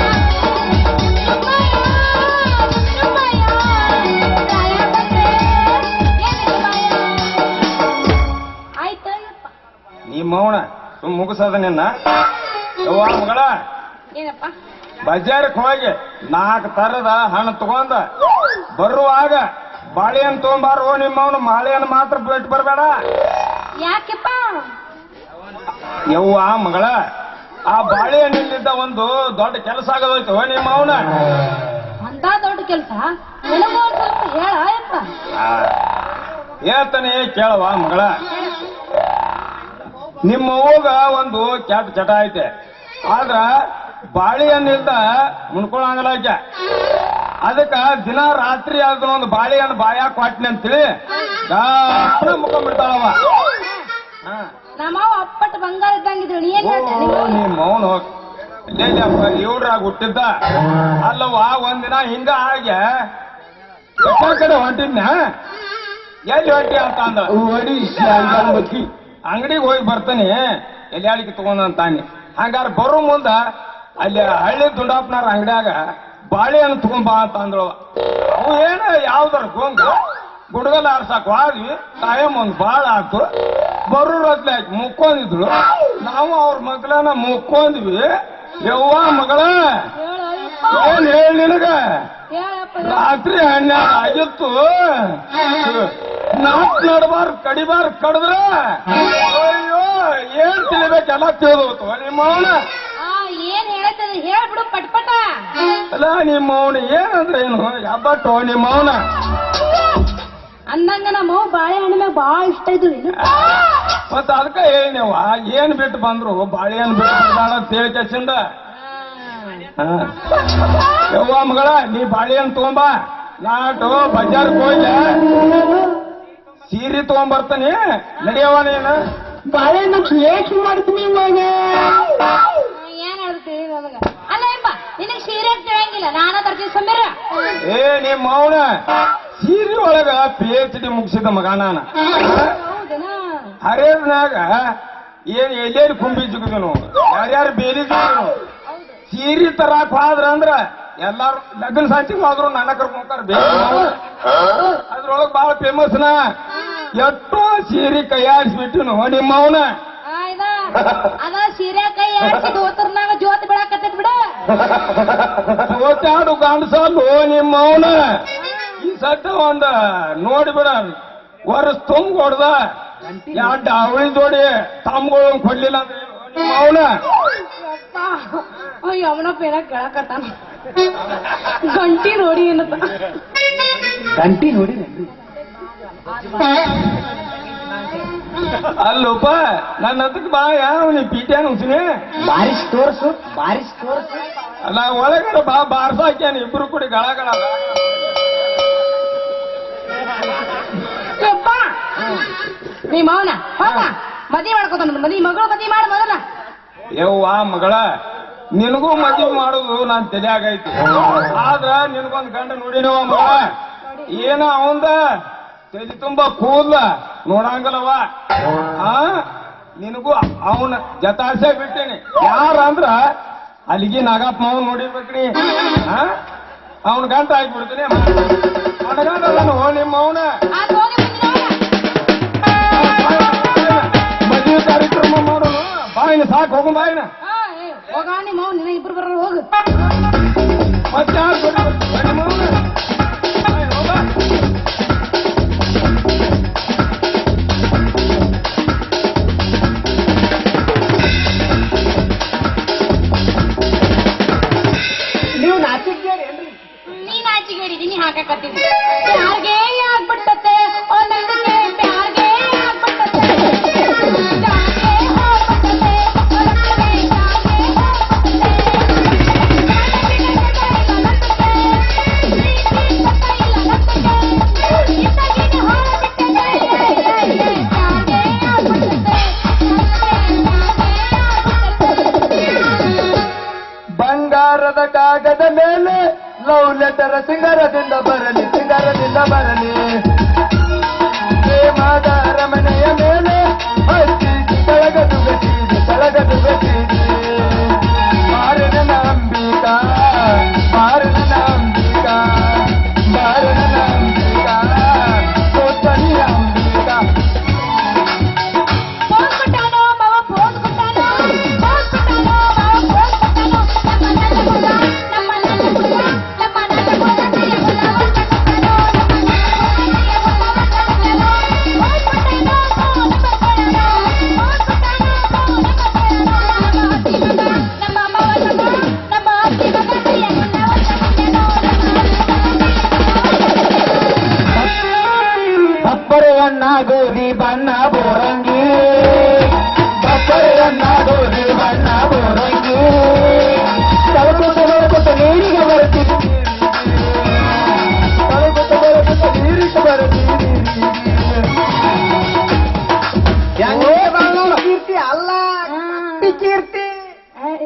ಜುಮ್ಮಯ್ಯ, ಜುಮ್ಮಯ್ಯ, ಪ್ರಾಯ ಬಂದ್ರೆ ಜುಮ್ಮಯ್ಯ. ಆಯ್ತು ಯಪ್ಪ. ನಿಮ್ಮ ಅವನ ಮುಗಿಸದ ನಿನ್ನ. ಯವ್ವ ಮಗಳ, ಏನಪ್ಪ? ಬಜಾರಕ್ಕೆ ಹೋಗಿ 4 ತರದ ಹಣ್ಣು ತಗೊಂಡ ಬರುವಾಗ ಬಾಳೆಹಣ್ಣು ತಗೊಂಬಾರು. ನಿಮ್ಮವನು ಮಾಳೆಹಣ್ಣು ಮಾತ್ರ ಬಿಟ್ಟು ಬರಬೇಡ. ಯಾಕೆಪ್ಪ? ಯವ್ವ ಮಗಳ, ಆ ಬಾಳೆಹಣ್ಣಿಂದ ಒಂದು ದೊಡ್ಡ ಕೆಲಸ ಆಗೋದೈತು ನಿಮ್ಮವನ. ಅಂತ ದೊಡ್ಡ ಕೆಲಸ ನನಗೂ ಒಂದ್ ಸ್ವಲ್ಪ ಹೇಳ ಯಪ್ಪ. ಹೇಳ್ತಾನೆ ಕೇಳವ ಮಗಳ. ನಿಮ್ಮ ಅವ್ವಗ ಒಂದು ಕೆಟ್ಟ ಚಟ ಐತೆ, ಆದ್ರ ಬಾಳೆಹಣ್ಣಿಂದ ಮುನ್ಕೊಳಂಗಲ್ಲ ಆಕೆ. ಅದಕ್ಕ ದಿನ ರಾತ್ರಿ ಆದ್ರ ಒಂದು ಬಾಳೆಹಣ್ಣು ಬಾಯಾಗ ಕೊಟ್ನಿ ಅಂತೇಳಿ ಮುಖಂಬಿಡ್ತಾಳವ. ನಮ್ಮವ್ ಅಪ್ಪಟ್ ಬಂಗಾರ ಇದ್ದಂಗಿದ್ರು ನೀ ಏನ್ ಹೇಳ್ತೀಯ? ನೀ ಮೌನ ಹೋಗ್ ಇವ್ರಾಗ ಹುಟ್ಟಿದ್ದ ಅಲ್ಲವ. ಒಂದಿನ ಹಿಂಗ ಆಗ ಕಡೆ ಹೊಂಟಿದ್ನ. ಎಲ್ಲಿ ಹೊಂಟಿ ಅಂತ ಅಂದ. ಅಂಗಡಿಗೆ ಹೋಗಿ ಬರ್ತಾನೆ ಎಲ್ಲಿ ಹೇಳಿಕೆ ತಗೊಂಡಂತಾನೆ. ಹಂಗಾರ ಬರೋ ಮುಂದ ಅಲ್ಲಿ ಹಳ್ಳಿ ದುಂಡಪ್ಪನಾರ ಅಂಗಡಿಯಾಗ ಬಾಳೆಹಣ್ಣು ತಗೊಂಬಾ ಅಂತ ಅಂದ್ರವ. ಅವು ಏನ ಯಾವ್ದಾರ ಗೊಂಗ ಗುಡ್ಗಲ್ ಆರ್ಸಾಕ್ ಹೋದ್ವಿ. ಟೈಮ್ ಒಂದ್ ಬಾಳ ಆಯ್ತು. ಬರೋದ್ಲೆ ಮುಕ್ಕೊಂಡಿದ್ರು. ನಾವು ಅವ್ರ ಮಗ್ಳನ್ನ ಮುಕ್ಕೊಂದ್ವಿ. ಯವ್ವ ಮಗಳ ಏನ್ ಹೇಳಿ ನಿನಗ ರಾತ್ರಿ 12 ಆಗಿತ್ತು. ನಾಟ್ ನಡ್ಬಾರ್ ಕಡಿಬಾರ್ ಕಡಿದ್ರ ಅಯ್ಯೋ ಏನ್ ತಿಳಿಬೇಕೆಲ್ಲ ತಿಳಿದೋತು ನಿಮ್ಮವನ. ಏನ್ ಹೇಳ್ತದೆ ಹೇಳ್ಬಿಡು ಪಟ್ಪಟ. ಅಲ್ಲ ನಿಮ್ಮವನ ಏನಂದ್ರೆ ಏನು ಯಾಬಟ್ಟು ನಿಮ್ಮವನ ಅಂದಂಗ ನಮ್ಮ ಬಾಳೆಹಣ್ಣು ಮ್ಯಾಗ ಬಾಳ ಇಷ್ಟ ಇದ್ವಿ. ಮತ್ತ ಅದಕ್ಕ ಹೇಳಿನವ ಏನ್ ಬಿಟ್ಟು ಬಂದ್ರು ಬಾಳೆಹಣ್ಣು ಬಿಟ್ಟು ಬಂದಾಳ ತೇಳ್ಕೆಸಿಂದ. ಯವ್ವ ಮಗಳ ನೀ ಬಾಳೆಹಣ್ಣು ತಗೊಂಬ. ನಾಟು ಬಜಾರ್ಗೆ ಹೋಗಿ ಸೀರೆ ತಗೊಂಬರ್ತಾನೆ ನಡೆಯವ ನೀನು. ಬಾಳೆಹಣ್ಣು ಏಕೆ ಮಾಡ್ತೀನಿ ಇವಾಗ? ಏನ್ ಹೇಳ್ತೀವಿ ನಮಗ? ಅಲ್ಲ ಎಂಬ ನಿನಗ್ ಸೀರೆ ತಿಳಿಯಂಗಿಲ್ಲ. ನಾನ ತರ್ತೀನಿ ಸಮೀರ. ಏ ನಿಮ್ಮ ಮೌನ ಸೀರೆ ಒಳಗ PhD ಮುಗಿಸಿದ ಮಗ ನಾನ. ಹರಿಯರ್ನಾಗ ಏನ್ ಎಲ್ಲೇನು ಕುಂಬಿ ಜುಗಿದನು ಯಾರ್ಯಾರು ಬೇಲಿ ಜುಗಿದನು. ಸೀರೆ ತರಾಕ್ ಹೋದ್ರ ಅಂದ್ರ ಎಲ್ಲಾರು ಲಗ್ನ ಸಾಂಚಿಗೆ ಹೋದ್ರು ನನ್ನ ಕರ್ಕೊಂಡ್ಕಾರ ಬೇರೆ. ಅದ್ರೊಳಗ್ ಬಾಳ ಫೇಮಸ್ನ ಎಷ್ಟೋ ಸೀರೆ ಕೈಯಾಡಿಸ್ಬಿಟ್ಟು ನಿಮ್ಮವನ. ಅದ ಸೀರೆ ಕೈ ದೋತರ್ನಾಗ ಜ್ಯೋತಿ ಬಿಡಾಕತ್ತೈತ್ ಬಿಡ. ಜೋತಾಡು ಗಂಡಸಲ್ಲು ನಿಮ್ಮವನ. ಈ ಸಟ್ಟ ಒಂದ ನೋಡಿಬಿಡ ವರ್ಷ ತುಂಬ ಹೊಡ್ದ ಎರಡು ಅವಳಿ ಜೋಡಿ ತಮ್ಗಳು ಕೊಡ್ಲಿಲ್ಲ ಅಂದ್ರೆ ನಿಮ್ಮವನ. ಅವನಪ್ಪ ಏನ ಕೇಳಕತ್ತಾನ. ಗಂಟಿ ನೋಡಿ ಏನತ್ತ ಗಂಟಿ ನೋಡಿ ಅಲ್ಲಪ್ಪ ನನ್ನ ಹತ್ತಕ್ ಬಾ ಯಾವ ನೀ ಪೀಟ್ಯಾನ ಹುಸಿನಿ ಬಾರಿಸ್ ತೋರ್ಸು ಬಾರಿಸ್ ತೋರ್ಸು. ಅಲ್ಲ ಒಳಗಡೆ ಬಾ ಬಾರ್ಸಾಕ್ಯಾನ ಇಬ್ರು ಕೂಡಿ ಗಳಗಳ. ನೀ ಮೌನ ಹೋಗ ಮದ್ವಿ ಮಾಡ್ಕೋತಾನ. ಮದ್ವಿ ಮಗಳು ಮದ್ವಿ ಮಾಡ ಮೊದಲ. ಯವ್ವ ಮಗಳ ನಿನಗೂ ಮದ್ವಿ ಮಾಡುದು ನಾನ್ ತಲೆಯಾಗೈತಿ. ಆದ್ರ ನಿನಗೊಂದ್ ಗಂಡ ನೋಡಿನವ ಮಗಳ. ಏನ ಅವಂದ ತಲೆ ತುಂಬಾ ಕೂದ್ಲ ನೋಡಂಗಲ್ಲವ. ನಿನಗೂ ಅವನ ಜತಾಸೆ ಬಿಟ್ಟೇನಿ. ಯಾರ ಅಂದ್ರ ಅಲ್ಲಿಗೆ ನಾಗಪ್ಪ ಮಾವನ್ ನೋಡಿರ್ಬೇಕ್ರಿ. ಅವನ ಗಂಟ ಹಾಕ್ಬಿಡ್ತೀನಿ. ಅವನ ನಿಮ್ಮ ಅವನ ಮದುವೆ ಕಾರ್ಯಕ್ರಮ ಮಾಡೋನು. ಬಾಯಿನ ಸಾಕು ಹೋಗು ಬಾಯಿನ. ಹೋಗ ನಿಮ್ಮ ಮೌನ್ ನಿನ್ನ ಇಬ್ರು ಬರೋರು ಹೋಗು. ಮತ್ತೆ ನಿಮ್ಮ ಅವನ ನೀವು ನಾಚಿಕೇರಿ ನೀ ನಾಚಿಗೇಡಿ ನೀ ಹಾಕಕತ್ತೀನಿ. ಯಾರಿಗೆ ಆಗ್ಬಿಟ್ಟತ್ತೆ ಒಂದಕ್ಕೆ ಯಾರಿಗೆ ಆಗ್ಬಿಟ್ಟತ್ತೆ ಬಂಗಾರದ ಕಾಗದ ಮೇಲೆ ಲವ್ ಲೆಟರ್ ಸಿಂಗಾರದಿಂದ ಬರಲಿ ಸಿಂಗಾರದಿಂದ ಬರಲಿ. ಪ್ರೇಮದ ಅರಮನೆಯ ಮೇಲೆ ಹಚ್ಚಿಸಿ ತಳಗದು ಬೆಚ್ಚಿಸಿ ತಳಗದು ಬೆಚ್ಚಿಸಿ. ಮಾರನ ಅಂಬಿಕಾ ಮಾರನ ಅಂಬಿಕಾ ಮಾರನ ಅಂಬಿಕಾ ಸೋತನಿ ಅಂಬಿಕಾ. ಪೋಸ್ಕೊಟ್ಟಾನೋ ಮಾವ ಪೋಸ್ಕೊಟ್ಟಾನೋ ಪೋಸ್ಕೊಟ್ಟಾನೋ ಮಾವ ಪೋಸ್ಕೊಟ್ಟಾನೋ. ನಮ್ಮ ನನ್ನ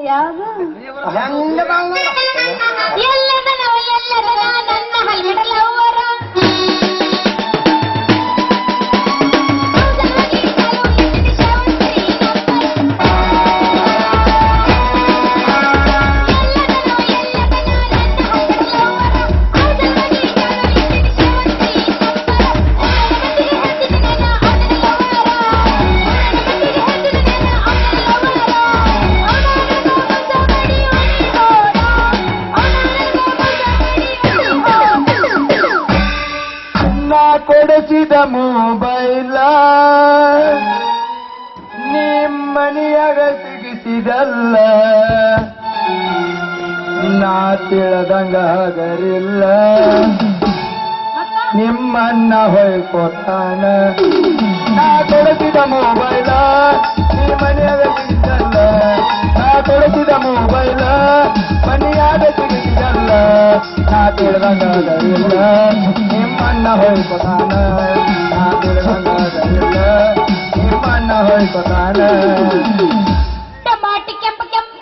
ಯಾವುದು ಹೆಂಗ ಬಾಳ್ ನೋಡ. ಎಲ್ಲದನೋ ಎಲ್ಲದನ ನನ್ನ ಹಲ್ಮೆಡಲ್ ಅವರ ಕೊಡಿಸಿದ ಮೊಬೈಲ ನಿಮ್ಮನಿಯಾಗ ಸಿಗಿಸಿದಲ್ಲ ನಾ ತಿಳದಂಗ ಹಗರಿಲ್ಲ ನಿಮ್ಮನ್ನ ಹೊಯ್ಕೊತಾನ ನಾ ಕೊಡಿಸಿದ ಮೊಬೈಲ ನಿಮ್ಮನಿಯಾಗ ಸಿಗಿಸಿದಲ್ಲ ನಾ ಕೊಡಿಸಿದ ಮೊಬೈಲ ಮನಿಯಾಗ ಸಿಗಿಸಿದಲ್ಲ ನಾ ತಿಳದಂಗ ಹಗರಿಲ್ಲ ನಿಮ್ಮನ್ನ ಹೊಯ್ಕೊತಾನ ನಾ ತಿಳದಂಗ ಹಗರಿಲ್ಲ ನಿಮ್ಮನ್ನ ಹೊಯ್ಕೊತಾನ ಟಮಾಟಿ ಕೆಂಪ ಕೆಂಪ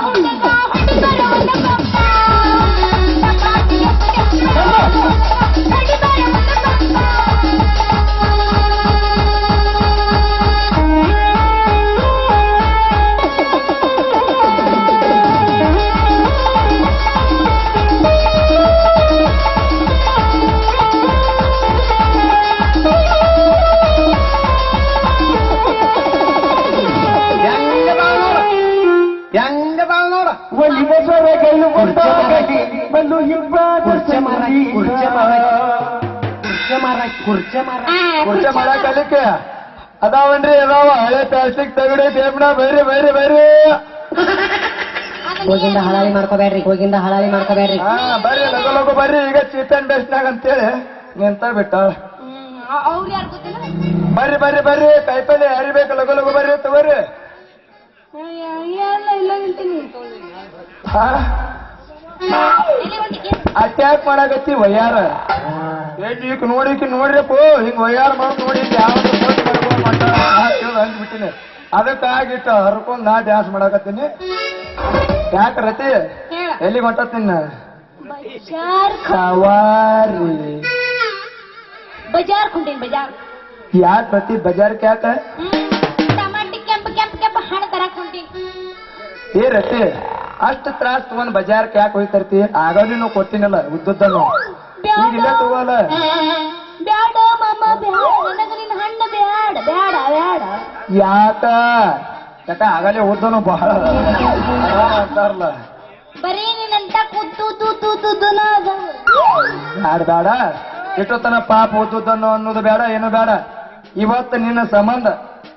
ಹುಡುಗ ಹುಡುಗರ ಬಂದ ಟಮಾಟಿ ಕೆಂಪ ಕೆಂಪ ಹುಡುಗರ ಬಂದ ಹೆಂಗ ಬಾಳ್ ನೋಡ ಒಂದು ಬಸವರ ಕೈಲು ಒಂದು ಕುರ್ಚೆ ಮಾರ ಕಲಿಕೆ ಅದಾವನ್ರಿ ಅದಾವ ಹಳೆ ಪ್ಲಾಸ್ಟಿಕ್ ತಗಡಿ ಟೇಪ್ನ ಬರ್ರಿ ಬರ್ರಿ ಬರ್ರಿ ಹೋಗಿಂದ ಹಳಾಲಿ ಮಾಡ್ಕೋಬೇಡ್ರಿ ಹೋಗಿಂದ ಹಳಾಲಿ ಮಾಡ್ಕೋಬೇಡ್ರಿ ಹಾ ಬರ್ರಿ ಲಗು ಲಗು ಬರ್ರಿ ಈಗ ಚೀಪ್ ಅಂಡ್ ಬೆಸ್ಟ್ನಾಗ ಅಂತೇಳಿ ನಿಂತ ಬಿಟ್ಟ ಅವ್ರು ಯಾರು ಗೊತ್ತಿಲ್ಲ ಬರ್ರಿ ಬರ್ರಿ ಬರ್ರಿ ಕೈಪಲ್ಲೆ ಹರಿಬೇಕು ಲಗು ಲಗು ಬರ್ರಿ ತಗೋರಿ ಎಲ್ಲ ಇಲ್ಲ ನಿಂತೀನಿ ಹಾ ಎಲ್ಲಿ ಹೊಂಟಿಗೆ ಅಟ್ಯಾಕ್ ಮಾಡಾಕತ್ತಿ ವಯ್ಯಾರ ಈಗ ನೋಡ್ರಿಪ್ಪ ಹಿಂಗ್ ವಯ್ಯಾರ ಮಾಡಿ ನೋಡಿ ಯಾವ್ದು ಅಂದ್ಬಿಟ್ಟಿನಿ ಅದಕ್ಕಾಗಿಟ್ಟು ಹರ್ಕೊಂಡ್ ನಾ ಡ್ಯಾನ್ಸ್ ಮಾಡಾಕತ್ತೀನಿ ಯಾಕ ರತಿ ಹೇಳ ಎಲ್ಲಿಗೆ ಹೊಂಟತ್ತೀನಿ ಬಜಾರ್ ಸವಾರಿ ಬಜಾರ್ ಕೊಂಡೇನ್ ಬಜಾರ್ ಯಾಕೆ ರತಿ ಬಜಾರ್ಕ್ಕೆ ಯಾಕ ಟಮಾಟಿ ಕೆಂಪ ಕೆಂಪ ಕೆಂಪ ಹಣ ತರಕ್ ಹೊಂಟೀನಿ ಏ ರತಿ ಅಷ್ಟು ತ್ರಾಸ್ ತಗೊಂಡ್ ಬಜಾರ್ಕ್ಕೆ ಯಾಕೆ ಹೋಯ್ತರ್ತಿ ಆಗಾಗ್ಲೂ ನಾವು ಕೊಡ್ತೀನಲ್ಲ ಉದ್ದದ್ದನ್ನು ಈಗ ಇಲ್ಲೇ ತಗೋಲ್ಲ ಬ್ಯಾಡ ಮಾಮ ಬ್ಯಾಡ ನನಗ ನಿನ್ನ ಹಣ್ಣ ಬ್ಯಾಡ ಬ್ಯಾಡ ಬ್ಯಾಡ ಯಾಕ ಆಗಲೇ ಉದ್ದನು ಬಹಳ ಅಂತಾರಲ್ಲ ಬರೀ ನಿನ್ನಂತ ಕೂತು ತೂತು ತೂತುನ ಬ್ಯಾಡ ಬೇಡ ಇಷ್ಟೊತ್ತನ ಪಾಪ ಓದುದನ್ನು ಅನ್ನೋದು ಬೇಡ ಏನು ಬೇಡ ಇವತ್ತು ನಿನ್ನ ಸಂಬಂಧ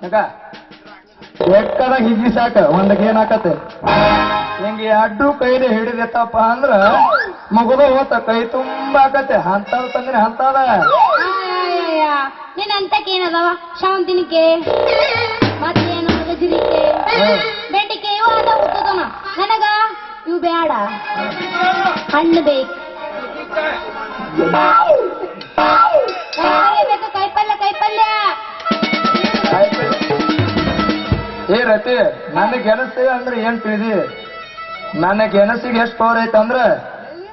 ಯಾಕ ಬೆಕ್ಕದಾಗ ಹಿಗ್ಗಿ ಸಾಕ ಒಂದಕ್ಕೆ ಏನಾಕತ್ತೆ ಹಿಂಗೆ ಅಡ್ಡು ಕೈಲಿ ಹಿಡಿದೆತ್ತಪ್ಪ ಅಂದ್ರ ಮಗುದ ಹೋತ ಕೈ ತುಂಬಾ ಆಕತ್ತೆ ಅಂತದ ತಂದ್ರೆ ಅಂತದ ನಿನ್ನಂತಕ್ಕೆ ಏನದವ ಶಾವಂತಿನಿಕೆ ಮತ್ತೇನು ಗಜರಿಕೆ ಬೆಂಡಿಕೆ ಇವ ಅದ ಉತ್ತದನ ನನಗ ಇವು ಬೇಡ ಹಣ್ಣು ಬೇಕು ಕಾಯಿಪಲ್ಯ ಕಾಯಿಪಲ್ಯ ಏ ರತಿ ನನ್ನ ಗೆಣಸು ಅಂದ್ರೆ ಏನ್ ತಿಳಿದಿ ನನ್ನ ಗೆಣಸಿಗೆ ಎಷ್ಟು ಪವರ್ ಐತಂದ್ರ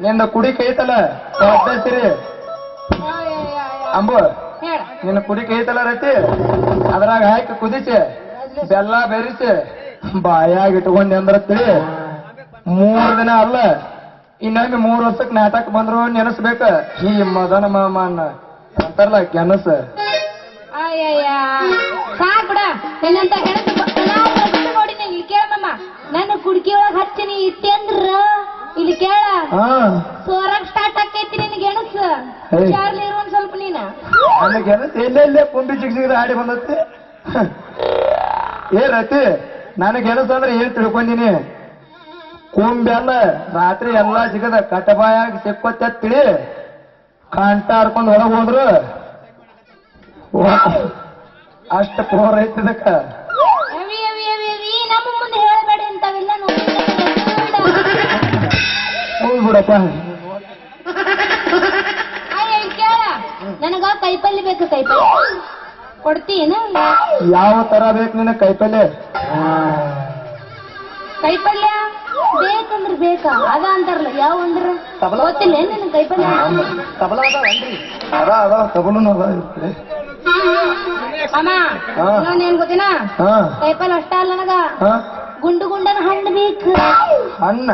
ನಿಂದ ಕುಡಿಕೆ ಐತಲ್ಲ ಅಭ್ಯಾಸಿರಿ ಅಂಬು ಹೇಳ ನಿನ್ನ ಕುಡಿಕೆ ಐತಲ್ಲ ರತಿ ಅದ್ರಾಗ ಹಾಕಿ ಕುದಿಸಿ ಬೆಲ್ಲ ಬೆರಿಸಿ ಬಾಯಾಗ ಇಟ್ಕೊಂಡೆ ಅಂದ್ರ ತಿಳಿ 3 ದಿನ ಅಲ್ಲ ಇನ್ನೊಮ್ಮೆ 3 ವರ್ಷಕ್ಕೆ ನಾಟಕ ಬಂದ್ರು ನೆನಸ್ಬೇಕ ಈ ಮದನ ಮಾಮ ಅಂತಾರಲ್ಲ ಗೆಣಸ ಅಯ್ಯಯ್ಯ ಸಾಕ್ ಬಿಡ ನಿನ್ನಂತ ಗೆಣಸು ಬಿಟ್ಟು ನೋಡಿ ಇಲ್ಲಿ ಕೇಳಮ್ಮ ನನ್ನ ಕುಡ್ಕಿ ಒಳಗ್ ಹಚ್ಚಿನಿ ಇಟ್ಟಿ ಅಂದ್ರ ಇಲ್ಲಿ ಕೇಳ ಹಾ ಸೋರಾಗ್ ಸ್ಟಾರ್ಟ್ ಆಕೈತಿ ನಿನ್ ಗೆಣಸು ಹುಷಾರ್ಲಿ ಇರು ಒಂದ್ ಸ್ವಲ್ಪ ನೀನ ನನ್ನ ಗೆಣಸ ಎಲ್ಲೆಲ್ಲೇ ಕುಂಬಿ ಚಿಕ್ಸಿಗಿದ ಆಡಿ ಬಂದತ್ತೆ ಏ ರತಿ ನನ್ನ ಗೆಣಸ ಅಂದ್ರೆ ಏನ್ ತಿಳ್ಕೊಂಡಿನಿ ಕುಂಬಿ ಅಲ್ಲ ರಾತ್ರಿ ಎಲ್ಲಾ ಜಿಗದ ಕಟಬಾಯಾಗಿ ಸಿಕ್ಕೊತ್ತೆ ತಿಳಿ ಕಂಟ ಹರ್ಕೊಂಡ್ ಹೊರಗ್ ಹೋದ್ರು ಅಷ್ಟ ಪೋರ್ ಐತದಕ್ಕ ಅವಿ ಅವಿ ಅವಿ ಅವಿ ನಮ್ಮ ಮುಂದೆ ಹೇಳಬೇಡ ಇಂಥವೆಲ್ಲ ನೋಡಿ ಹೋಗ್ಬಿಡಪ್ಪ ಅಯ್ಯ ಕೇಳ ನನಗ ಕೈಪಲ್ಯ ಬೇಕು ಕೈಪಲ್ಯ ಕೊಡ್ತೀನ ಯಾವ ತರ ಬೇಕು ನಿನ್ನ ಕೈಪಲ್ಲೆ ಕೈಪಲ್ಯ ಬೇಕಂದ್ರೆ ಬೇಕಾ ಅದ ಅಂತಾರಲ್ಲ ಯಾವ ಅಂದ್ರ ಗೊತ್ತಿಲ್ಲ ಏನ್ ನಿನ್ ಕೈಪಲ್ಯ ತಬಲ ಅದಾವನ್ರಿ? ಅದ ತಗೊಳ್ಳೋಣ ಅದ ಇರ್ತಾರೆ. ಅಮ್ಮ ಹಾ. ಏನ್ ಗೊತ್ತಿನ ಹಾ ಕೈಪಲ್ಯ ಅಷ್ಟ ಅಲ್ಲ ನನಗ ಹಾ ಗುಂಡು ಗುಂಡನ ಹಣ್ಣು ಬೇಕು ಅಣ್ಣ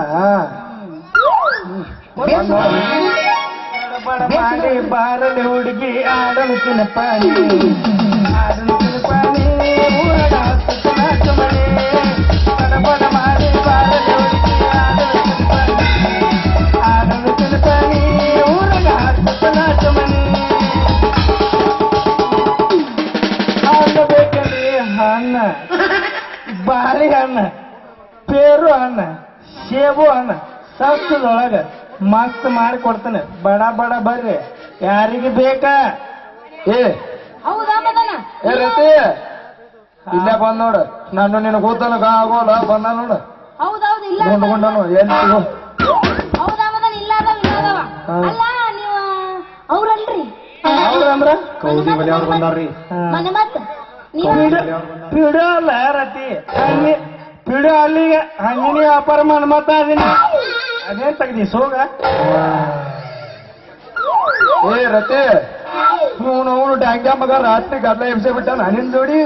ಮಾಡಿ ಬಾರಲಿ ಹುಡುಗಿ ಆಡಲು ತಿನ್ನಪಾನಿ ಆಡಲು ತಿನ್ನಪಾನಿ ಊರಗ ಹತ್ತು ನಾಲ್ಕು ಮನೆ ಬಡ ಮಾಡಿ ಬಾರಲಿ ಹುಡುಗಿ ಆಡಲು ತಿನ್ನಪಾನಿ ಊರಗ ಹತ್ತು ನಾಲ್ಕು ಮನೆ ಹಣ್ಣು ಬೇಕಲ್ಲಿ ಹಣ್ಣ ಬಾರಿ ಹಣ್ಣ ಪೇರು ಹಣ್ಣ ಸೇಬು ಹಣ್ಣ ಸಸ್ತದೊಳಗ ಮಸ್ತ್ ಮಾಡಿ ಕೊಡ್ತಾನೆ ಬಡ ಬಡ ಬರ್ರಿ ಯಾರಿಗೆ ಬೇಕಾ ಏ ಹೌದಾ ಮದನ ಏ ರತಿ ಇಲ್ಲೇ ಬಂದ್ ನೋಡು ನಾನು ನಿನಗೆ ಕೂತನ ಆಗೋಲ್ಲ ಬಂದ ನೋಡು ಹೌದೌದು ಇಲ್ಲ ಗುಂಡು ಗುಂಡನು ಎಲ್ಲಿ ಹೌದಾ ಮದನ ಇಲ್ಲ ಅದಾವ ಇಲ್ಲ ಅದಾವ ಹಾ. ಅಲ್ಲ ನೀವು ಅವ್ರಲ್ರಿ ಅವ್ರಂದ್ರ ಕೌದಿ ಬಲಿ ಅವ್ರು ಬಂದಾರ್ರಿ ಮನೆ ಮತ್ತ ನೀವು ಪಿಡೋ ಅಲ್ಲ ರತಿ ಹಣ್ಣಿ ಪಿಡೋ ಅಲ್ಲಿಗೆ ಹಣ್ಣಿನ ವ್ಯಾಪಾರ ಮಾಡಿ ಮತ್ತ ಅದನ್ನ ಅದೇನ್ ತೆಗ್ದಿ ಸೋಗ ಏ ರತಿ ಅವನು ಡ್ಯಾಂಗ್ಯಾ ಮಗ ರಾತ್ರಿ ಗದ್ಲ ಎಬ್ಸೆ ಬಿಟ್ಟ ನಾನಿನ್ ಜೋಡಿ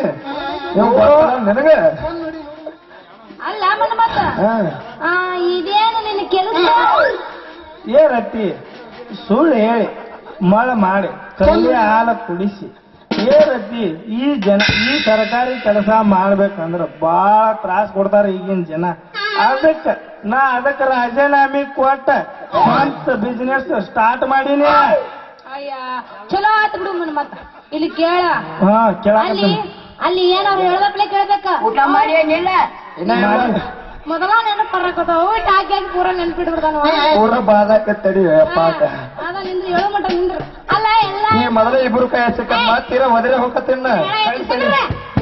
ನೀವು ಗೊತ್ತಲ್ಲ ನನಗೆ ಅಲ್ಲ ಮನೆ ಮತ್ತ ಹಾ. ಇದೇನು ನಿನ್ನ ಕೆಲಸ ಏ ರತಿ ಸುಳ್ಳು ಹೇಳಿ ಮಳ ಮಾಡಿ ಕಲ್ಲಿ ಹಾಲ ಕುಡಿಸಿ ಏ ರತಿ ಈ ಸರ್ಕಾರಿ ಕೆಲಸ ಮಾಡ್ಬೇಕಂದ್ರ ಬಾಳ ತ್ರಾಸ ಕೊಡ್ತಾರ ಈಗಿನ ಜನ ಅದಕ್ಕ ರಾಜೀನಾಮೆ ಕೊಟ್ಟ ಸ್ವಂತ ಬಿಸ್ನೆಸ್ ಸ್ಟಾರ್ಟ್ ಮಾಡೀನಿ. ಅಯ್ಯ ಚಲೋ ಆತ್ ಬಿಡು ಮನೆ ಮತ್ತ ಇಲ್ಲಿ ಕೇಳ ಹಾ ಅಲ್ಲಿ ಅಲ್ಲಿ ಏನಾರು ಹೇಳ್ಬೇಕಲೆ ಕೇಳ್ಬೇಕ ಊಟ ಮಾಡಿ ಏನಿಲ್ಲ ಮೊದಲ ನೆನಪು ಬರಕತ್ತಾವ ಊಟ ಹಾಕಿ ಹಾಕಿ ಪೂರ ನೆನ್ಪಿಡ್ಬಿಡ್ತಾನ ಪೂರ ಬಾದಾಕ ತಡಿ ಪಾಠ ಅದ ನಿಂದ್ರು ಹೇಳೋ ಮಟ ನಿಂದ್ರು ಅಲ್ಲ ಎಲ್ಲ ಈ ಮೊದಲೇ ಇಬ್ರು ಕೈ ಹಚ್ಚಕ ಮಾತೀರ ಮೊದಲೇ ಹೋಗತ್ತಿನ್ನ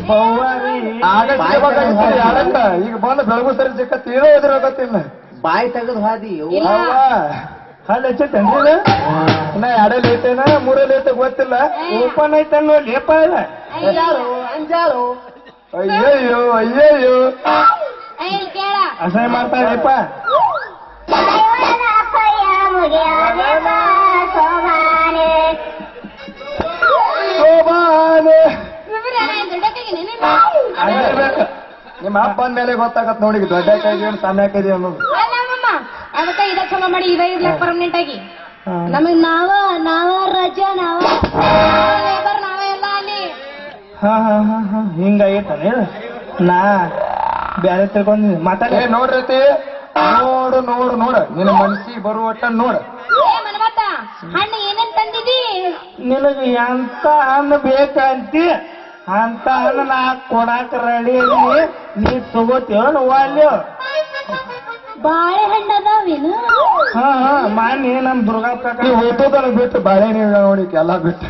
ಬವ್ವಾರಿ ಯಾರಂತ ಈಗ ಬಂದು ಬೆಳಗು ಸರಿ ಸಿಕ್ಕ ತೀರ ಎದುರು ಹೋಗತ್ತಿನ್ನ ಬಾಯಿ ತೆಗೆದು ಹಾದಿ ಇಲ್ಲ ಅಲ್ಲಿ ಹಚ್ಚತ್ತೇನ್ರಿ ಇನ್ನ ಎರಡೇ ಲೇಟೇನ ಮೂರೇ ಲೇಟ್ ಗೊತ್ತಿಲ್ಲ ಓಪನ್ ಐತನ್ನೋ ಲೇಪ ಇಲ್ಲ ಅಂಜಾರು ಅಯ್ಯಯ್ಯೋ ಅಯ್ಯಯ್ಯೋ ಇಲ್ಲಿ ಕೇಳ ಅಸಹ್ಯ ಮಾಡ್ತಾಳೇಪ ಶೋಭಾನೆ ಅಲ್ಲ ನಿಮ್ಮ ಅಪ್ಪನ ಮೇಲೆ ಗೊತ್ತಾಗತ್ ನೋಡಿ ದೊಡ್ಡ ಕೈದಿ ಸಣ್ಣ ಕೈದಿ ಅನ್ನೋದು ಅಮ್ಮಮ್ಮ ಅದಕ್ಕ ಇದ ಚಲೋ ಮಾಡಿ ಇದ ಇರ್ಲಕ್ ಪರ್ಮನೆಂಟ್ ಆಗಿ ನಮಗ್ ನಾವ ರಜಾ ನಾವ ಲೇಬರ್ ನಾವೇ ಎಲ್ಲ ಅಲ್ಲಿ ಹಾ ಹಿಂಗಾಗೈತಾನೆ ನಾ ಬ್ಯಾರೆ ತಿಳ್ಕೊಂಡಿ ಮಾತಾಡ ಏ ನೋಡ್ರತಿ ನೋಡು ನೋಡು ನೋಡ ನಿನ್ನ ಮನಸ್ಸಿಗೆ ಬರುವಟ್ಟ ನೋಡ ಏ ಮನಮತ್ತ ಹಣ್ಣು ಏನೇನ್ ತಂದಿದಿ ನಿನಗೆ ಎಂತ ಹಣ್ಣು ಬೇಕಂತಿ ಅಂತ ಹಣ್ಣು ನಾ ಕೊಡಾಕ ರೆಡಿ ಇದೀನಿ ನೀ ತಗೋತೀವನು ವಾಲ್ಯೋ ಬಾಳೆಹಣ್ಣು ಅದಾವೇನು ಹಾ ಮಾನ್ಯ ನಮ್ ದುರ್ಗಪ್ಪ ಕಾಕ ನೀವು ಹೋಗ್ತದಲ್ಲ ಬಿಟ್ಟು ಬಾಳೆಹಣ್ಣು ನೋಡಿ ಎಲ್ಲ ಬಿಟ್ಟು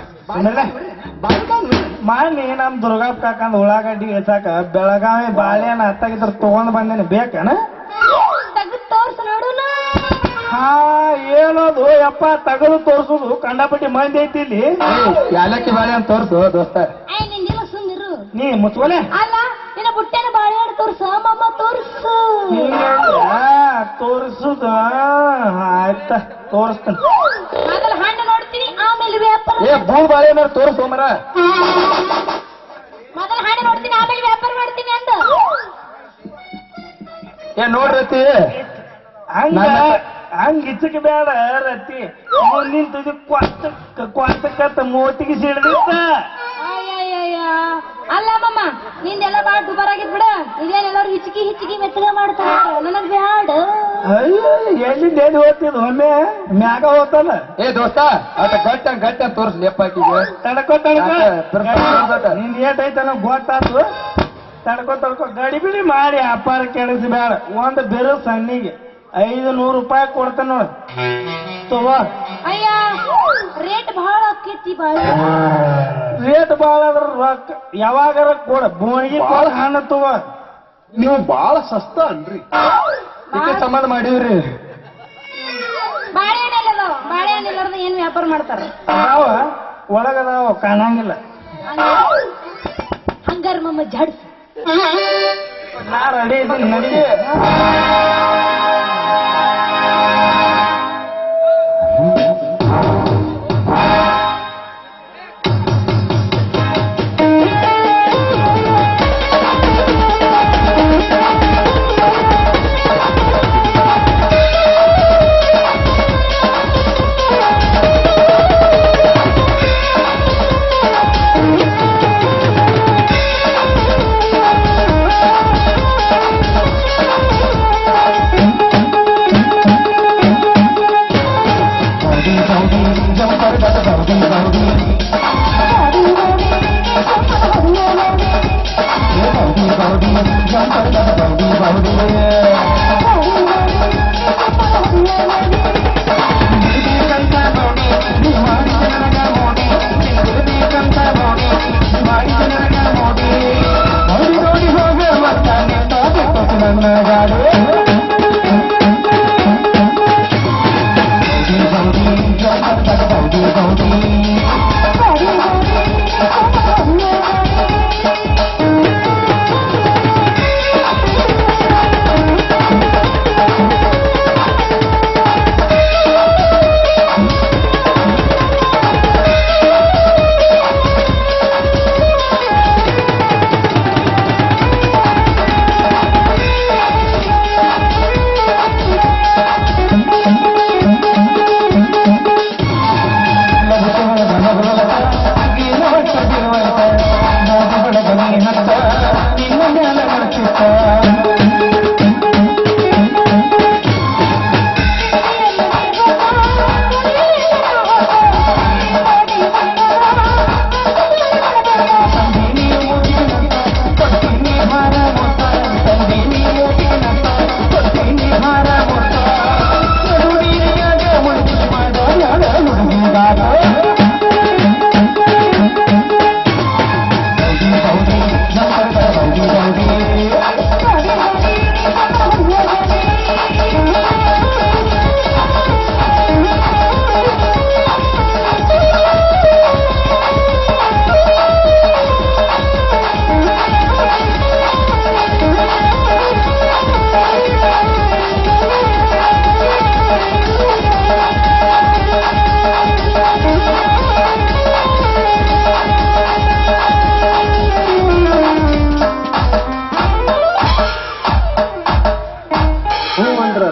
ಮಾನ್ಯ ನಮ್ ದುರ್ಗಪ್ಪ ಕಾಕಂದ್ ಉಳ್ಳಾಗಡ್ಡಿ ಹೆಚ್ಚಾಕ ಬೆಳಗಾವಿ ಬಾಳೆಹಣ್ಣು ಹತ್ತಾಗಿದ್ರ ತಗೊಂಡ್ ಬಂದೇನೆ ಬೇಕನ ತೆಗೆದು ತೋರ್ಸು ನೋಡುನ ಹಾ ಏನದು ಯಪ್ಪ ತಗದು ತೋರ್ಸುದು ಕಂಡಪಟ್ಟಿ ಮಂದಿ ಐತಿ ಇಲ್ಲಿ ಯಾಲಕ್ಕಿ ಬಾಳೆ ಅಂತ ತೋರ್ಸು ದೋಸ್ತ ಏ ನಿಂದಿಲ್ಲ ಸುಂದಿರು ನೀ ಮುಚ್ಕೊಲೆ ಅಲ್ಲ ನಿನ್ನ ಬುಟ್ಟೆನ ಬಾಳೆಹಣ್ಣು ತೋರ್ಸು ಮಮ್ಮ ತೋರ್ಸು ತೋರಿಸುದ ಆಯ್ತ ತೋರಿಸ್ತಾನೆ ಮೊದಲು ಹಣ್ಣು ನೋಡ್ತೀನಿ ಆಮೇಲೆ ವ್ಯಾಪಾರ ಏ ಭೂ ಬಾಳೆಹಣ್ಣು ತೋರ್ಸು ಮರ ಮೊದಲು ಹಣ್ಣು ನೋಡ್ತೀನಿ ಆಮೇಲೆ ವ್ಯಾಪಾರ ಮಾಡ್ತೀನಿ ಅಂದ ಏ ನೋಡ್ರತಿ ಹಂಗ ಇಚ್ಚಕ್ಕೆ ಬೇಡ ರತಿ ಮುಂದಿನ ತುದಿ ಕ್ವಾತಕ್ಕತ್ತ ಮೋತಿಗೆ ಸಿಡ್ದಿತ್ತ ಅಯ್ಯಯ್ಯಯ್ಯ ಅಲ್ಲ ಮಮ್ಮ ನಿಂದೆಲ್ಲ ಬಾಳ ದುಬಾರ್ ಆಗಿದ್ ಬಿಡ ಇದೇನೆಲ್ಲರೂ ಹಿಚ್ಕಿ ಮೆತ್ತಗ ಮಾಡ್ತಾರ ನನಗ್ ಬ್ಯಾಡ ಅಯ್ಯೋ ಎಲ್ಲಿಂದ ಎಲ್ಲಿ ಹೋಗ್ತಿದ್ ಒಮ್ಮೆ ಮ್ಯಾಗ ಹೋಗ್ತಲ್ಲ ಏ ದೋಸ್ತ ಅದ ಗಟ್ಟ ತೋರ್ಸ್ ಲೆಪ್ಪಾಕಿಗೆ ತಡ್ಕೋ ತಡ್ಕೋ. ನಿಂದ ಏಟೈತನ ಗೊತ್ತಾತು ತಡ್ಕೋ ಗಡಿಬಿಡಿ ಮಾಡಿ ವ್ಯಾಪಾರ ಕೆಡಿಸಿ ಬೇಡ ಒಂದು ಬೆರು ಸಣ್ಣಿಗೆ 500 ರೂಪಾಯಿ ಕೊಡ್ತಾನ ನೋಡ ತಗೋ ಅಯ್ಯ ರೇಟ್ ಬಹಳ ಆಕೈತಿ ಬಾಳ ರೇಟ್ ಬಾಳ ಅದ್ರ ರೊಕ್ಕ ಯಾವಾಗಾರ ಕೊಡ ಬೋಣಿಗೆ ಕೊಡ ಹಣ್ಣು ತಗೋ ನೀವು ಬಾಳ ಸಸ್ತ ಅನ್ರಿ ಇದಕ್ಕೆ ಸಂಬಂಧ ಮಾಡೀವ್ರಿ ಬಾಳೆಹಣ್ಣು ಇಲ್ಲಾರ್ದ ಏನ್ ವ್ಯಾಪಾರ ಮಾಡ್ತಾರ ಅದಾವ ಒಳಗದಾವ ಕಾಣಂಗಿಲ್ಲ ಹಂಗಾರ ಮಮ್ಮ ಜಡ್ಸ್ ನಾ ರೆಡಿ ಇದ್ದೀನಿ ನಡಿ.